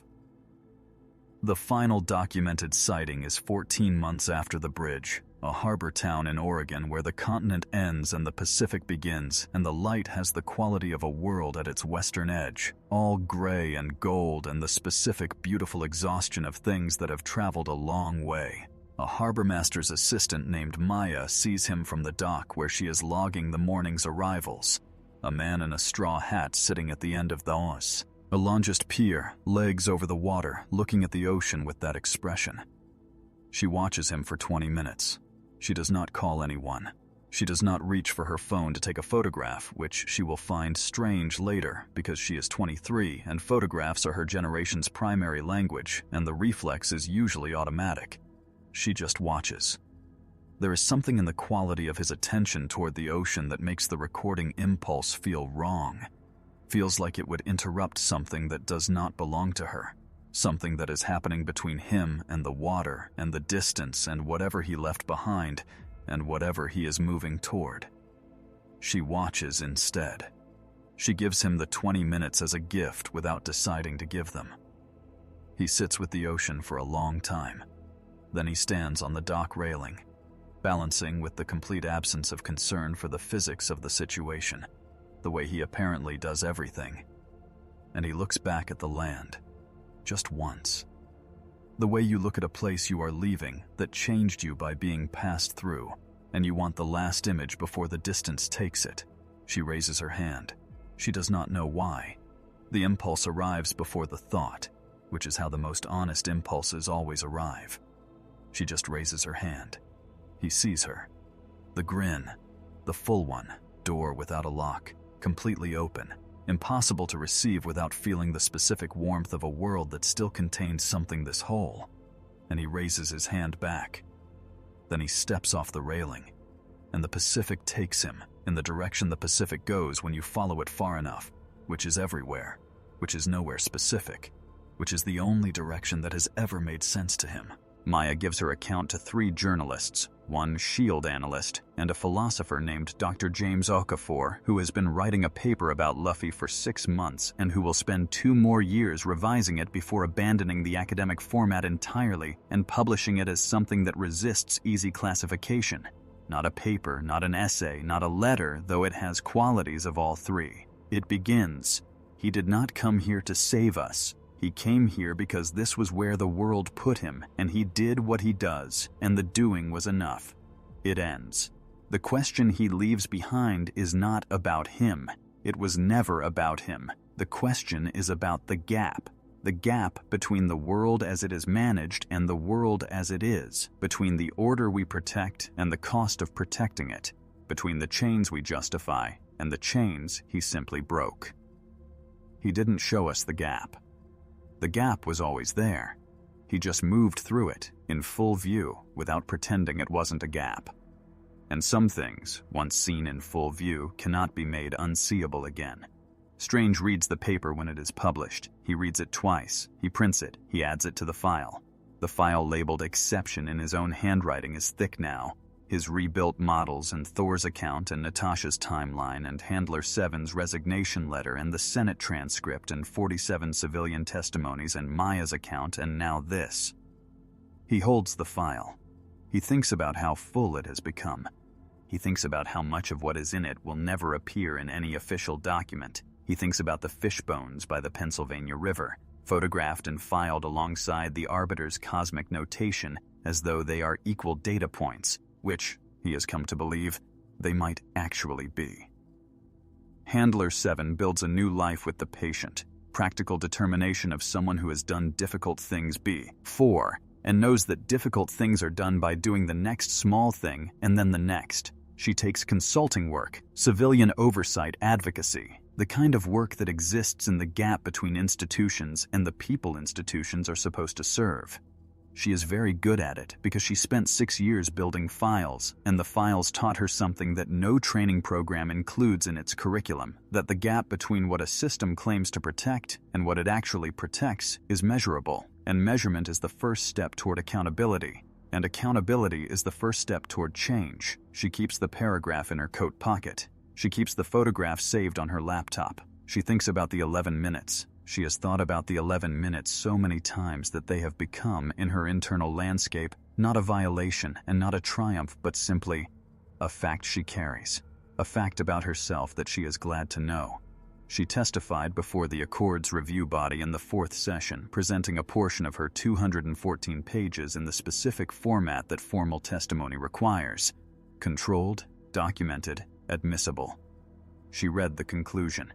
The final documented sighting is 14 months after the bridge, a harbor town in Oregon where the continent ends and the Pacific begins, and the light has the quality of a world at its western edge, all gray and gold and the specific beautiful exhaustion of things that have traveled a long way. A harbormaster's assistant named Maya sees him from the dock where she is logging the morning's arrivals. A man in a straw hat sitting at the end of the os. A longest pier, legs over the water, looking at the ocean with that expression. She watches him for 20 minutes. She does not call anyone. She does not reach for her phone to take a photograph, which she will find strange later because she is 23 and photographs are her generation's primary language, and the reflex is usually automatic. She just watches. There is something in the quality of his attention toward the ocean that makes the recording impulse feel wrong. Feels like it would interrupt something that does not belong to her. Something that is happening between him and the water and the distance and whatever he left behind and whatever he is moving toward. She watches instead. She gives him the 20 minutes as a gift without deciding to give them. He sits with the ocean for a long time. Then he stands on the dock railing, balancing with the complete absence of concern for the physics of the situation, the way he apparently does everything. And he looks back at the land, just once. The way you look at a place you are leaving that changed you by being passed through, and you want the last image before the distance takes it. She raises her hand. She does not know why. The impulse arrives before the thought, which is how the most honest impulses always arrive. She just raises her hand. He sees her. The grin, the full one, door without a lock, completely open, impossible to receive without feeling the specific warmth of a world that still contains something this whole. And he raises his hand back. Then he steps off the railing, and the Pacific takes him in the direction the Pacific goes when you follow it far enough, which is everywhere, which is nowhere specific, which is the only direction that has ever made sense to him. Maya gives her account to 3 journalists, one SHIELD analyst, and a philosopher named Dr. James Okafor, who has been writing a paper about Luffy for 6 months and who will spend 2 more years revising it before abandoning the academic format entirely and publishing it as something that resists easy classification. Not a paper, not an essay, not a letter, though it has qualities of all 3. It begins, "He did not come here to save us. He came here because this was where the world put him, and he did what he does, and the doing was enough." It ends. The question he leaves behind is not about him. It was never about him. The question is about the gap between the world as it is managed and the world as it is, between the order we protect and the cost of protecting it, between the chains we justify and the chains he simply broke. He didn't show us the gap. The gap was always there. He just moved through it, in full view, without pretending it wasn't a gap. And some things, once seen in full view, cannot be made unseeable again. Strange reads the paper when it is published. He reads it twice. He prints it. He adds it to the file. The file labeled Exception in his own handwriting is thick now. His rebuilt models and Thor's account and Natasha's timeline and Handler 7's resignation letter and the Senate transcript and 47 civilian testimonies and Maya's account and now this. He holds the file. He thinks about how full it has become. He thinks about how much of what is in it will never appear in any official document. He thinks about the fish bones by the Pennsylvania River, photographed and filed alongside the Arbiter's cosmic notation as though they are equal data points, which, he has come to believe, they might actually be. Handler 7 builds a new life with the patient, practical determination of someone who has done difficult things 4, and knows that difficult things are done by doing the next small thing and then the next. She takes consulting work, civilian oversight advocacy, the kind of work that exists in the gap between institutions and the people institutions are supposed to serve. She is very good at it because she spent 6 years building files, and the files taught her something that no training program includes in its curriculum, that the gap between what a system claims to protect and what it actually protects is measurable, and measurement is the first step toward accountability, and accountability is the first step toward change. She keeps the paragraph in her coat pocket. She keeps the photograph saved on her laptop. She thinks about the 11 minutes. She has thought about the 11 minutes so many times that they have become, in her internal landscape, not a violation and not a triumph, but simply a fact she carries, a fact about herself that she is glad to know. She testified before the Accords review body in the 4th session, presenting a portion of her 214 pages in the specific format that formal testimony requires: controlled, documented, admissible. She read the conclusion.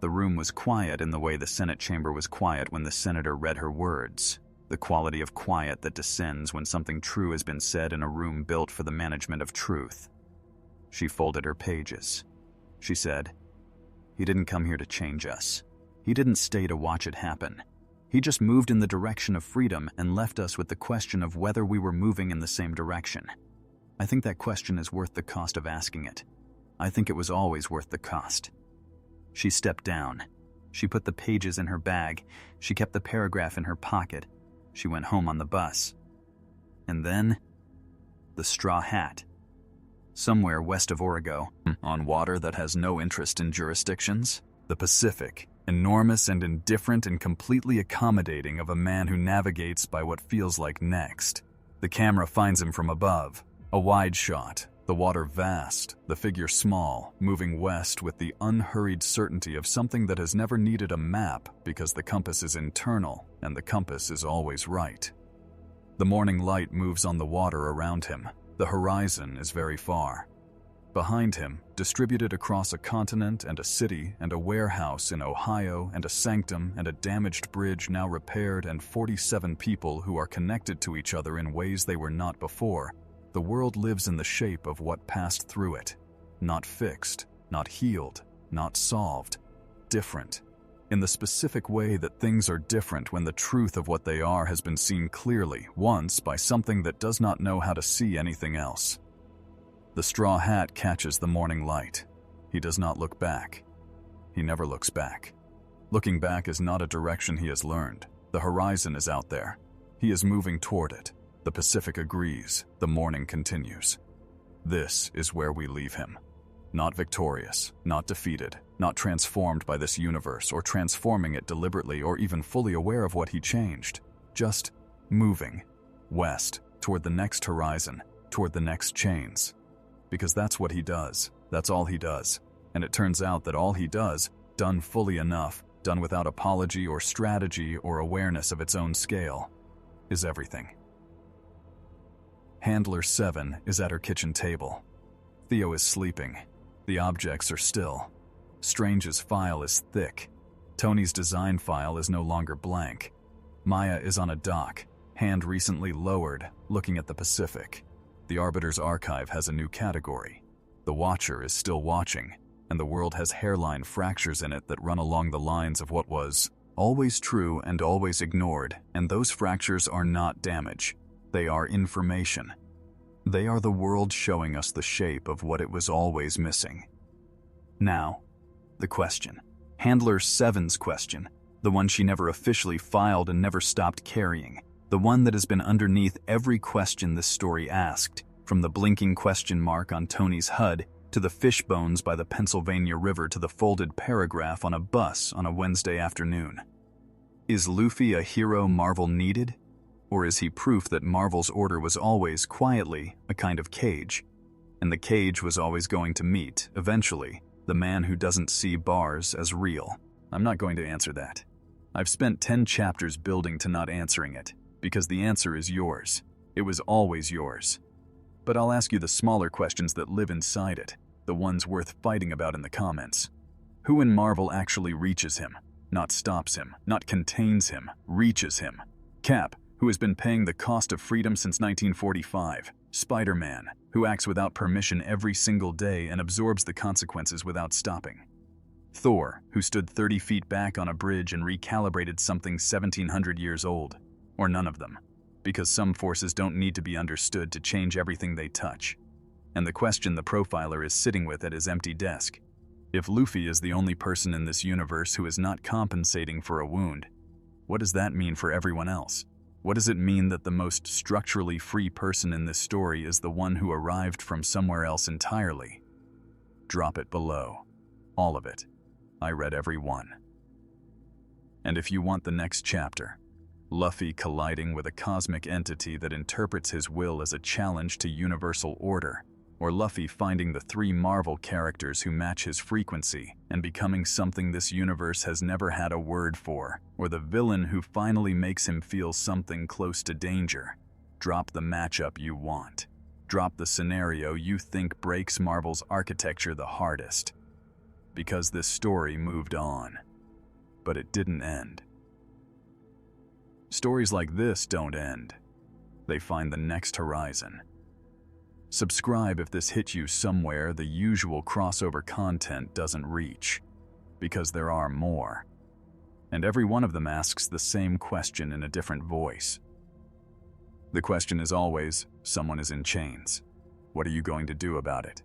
The room was quiet in the way the Senate chamber was quiet when the senator read her words, the quality of quiet that descends when something true has been said in a room built for the management of truth. She folded her pages. She said, "He didn't come here to change us. He didn't stay to watch it happen. He just moved in the direction of freedom and left us with the question of whether we were moving in the same direction. I think that question is worth the cost of asking it. I think it was always worth the cost." She stepped down. She put the pages in her bag. She kept the paragraph in her pocket. She went home on the bus. And then, the straw hat. Somewhere west of Origo, on water that has no interest in jurisdictions, the Pacific, enormous and indifferent and completely accommodating of a man who navigates by what feels like next. The camera finds him from above, a wide shot. The water vast, the figure small, moving west with the unhurried certainty of something that has never needed a map because the compass is internal and the compass is always right. The morning light moves on the water around him. The horizon is very far. Behind him, distributed across a continent and a city and a warehouse in Ohio and a sanctum and a damaged bridge now repaired and 47 people who are connected to each other in ways they were not before, the world lives in the shape of what passed through it. Not fixed, not healed, not solved. Different. In the specific way that things are different when the truth of what they are has been seen clearly, once, by something that does not know how to see anything else. The straw hat catches the morning light. He does not look back. He never looks back. Looking back is not a direction he has learned. The horizon is out there. He is moving toward it. The Pacific agrees. The morning continues. This is where we leave him. Not victorious, not defeated, not transformed by this universe or transforming it deliberately or even fully aware of what he changed. Just moving west toward the next horizon, toward the next chains. Because that's what he does. That's all he does. And it turns out that all he does, done fully enough, done without apology or strategy or awareness of its own scale, is everything. Handler 7 is at her kitchen table. Theo is sleeping. The objects are still. Strange's file is thick. Tony's design file is no longer blank. Maya is on a dock, hand recently lowered, looking at the Pacific. The Arbiter's archive has a new category. The Watcher is still watching, and the world has hairline fractures in it that run along the lines of what was always true and always ignored, and those fractures are not damage. They are information. They are the world showing us the shape of what it was always missing. Now, the question. Handler 7's question, the one she never officially filed and never stopped carrying. The one that has been underneath every question this story asked, from the blinking question mark on Tony's HUD to the fish bones by the Pennsylvania River to the folded paragraph on a bus on a Wednesday afternoon. Is Luffy a hero Marvel needed? Or is he proof that Marvel's order was always, quietly, a kind of cage? And the cage was always going to meet, eventually, the man who doesn't see bars as real? I'm not going to answer that. I've spent 10 chapters building to not answering it, because the answer is yours. It was always yours. But I'll ask you the smaller questions that live inside it, the ones worth fighting about in the comments. Who in Marvel actually reaches him? Not stops him, not contains him, reaches him. Cap, who has been paying the cost of freedom since 1945. Spider-Man, who acts without permission every single day and absorbs the consequences without stopping. Thor, who stood 30 feet back on a bridge and recalibrated something 1700 years old. Or none of them, because some forces don't need to be understood to change everything they touch. And the question the profiler is sitting with at his empty desk: if Luffy is the only person in this universe who is not compensating for a wound, what does that mean for everyone else? What does it mean that the most structurally free person in this story is the one who arrived from somewhere else entirely? Drop it below. All of it. I read every one. And if you want the next chapter, Luffy colliding with a cosmic entity that interprets his will as a challenge to universal order, or Luffy finding the 3 Marvel characters who match his frequency and becoming something this universe has never had a word for, or the villain who finally makes him feel something close to danger, drop the matchup you want. Drop the scenario you think breaks Marvel's architecture the hardest. Because this story moved on. But it didn't end. Stories like this don't end. They find the next horizon. Subscribe if this hit you somewhere the usual crossover content doesn't reach, because there are more. And every one of them asks the same question in a different voice. The question is always, someone is in chains. What are you going to do about it?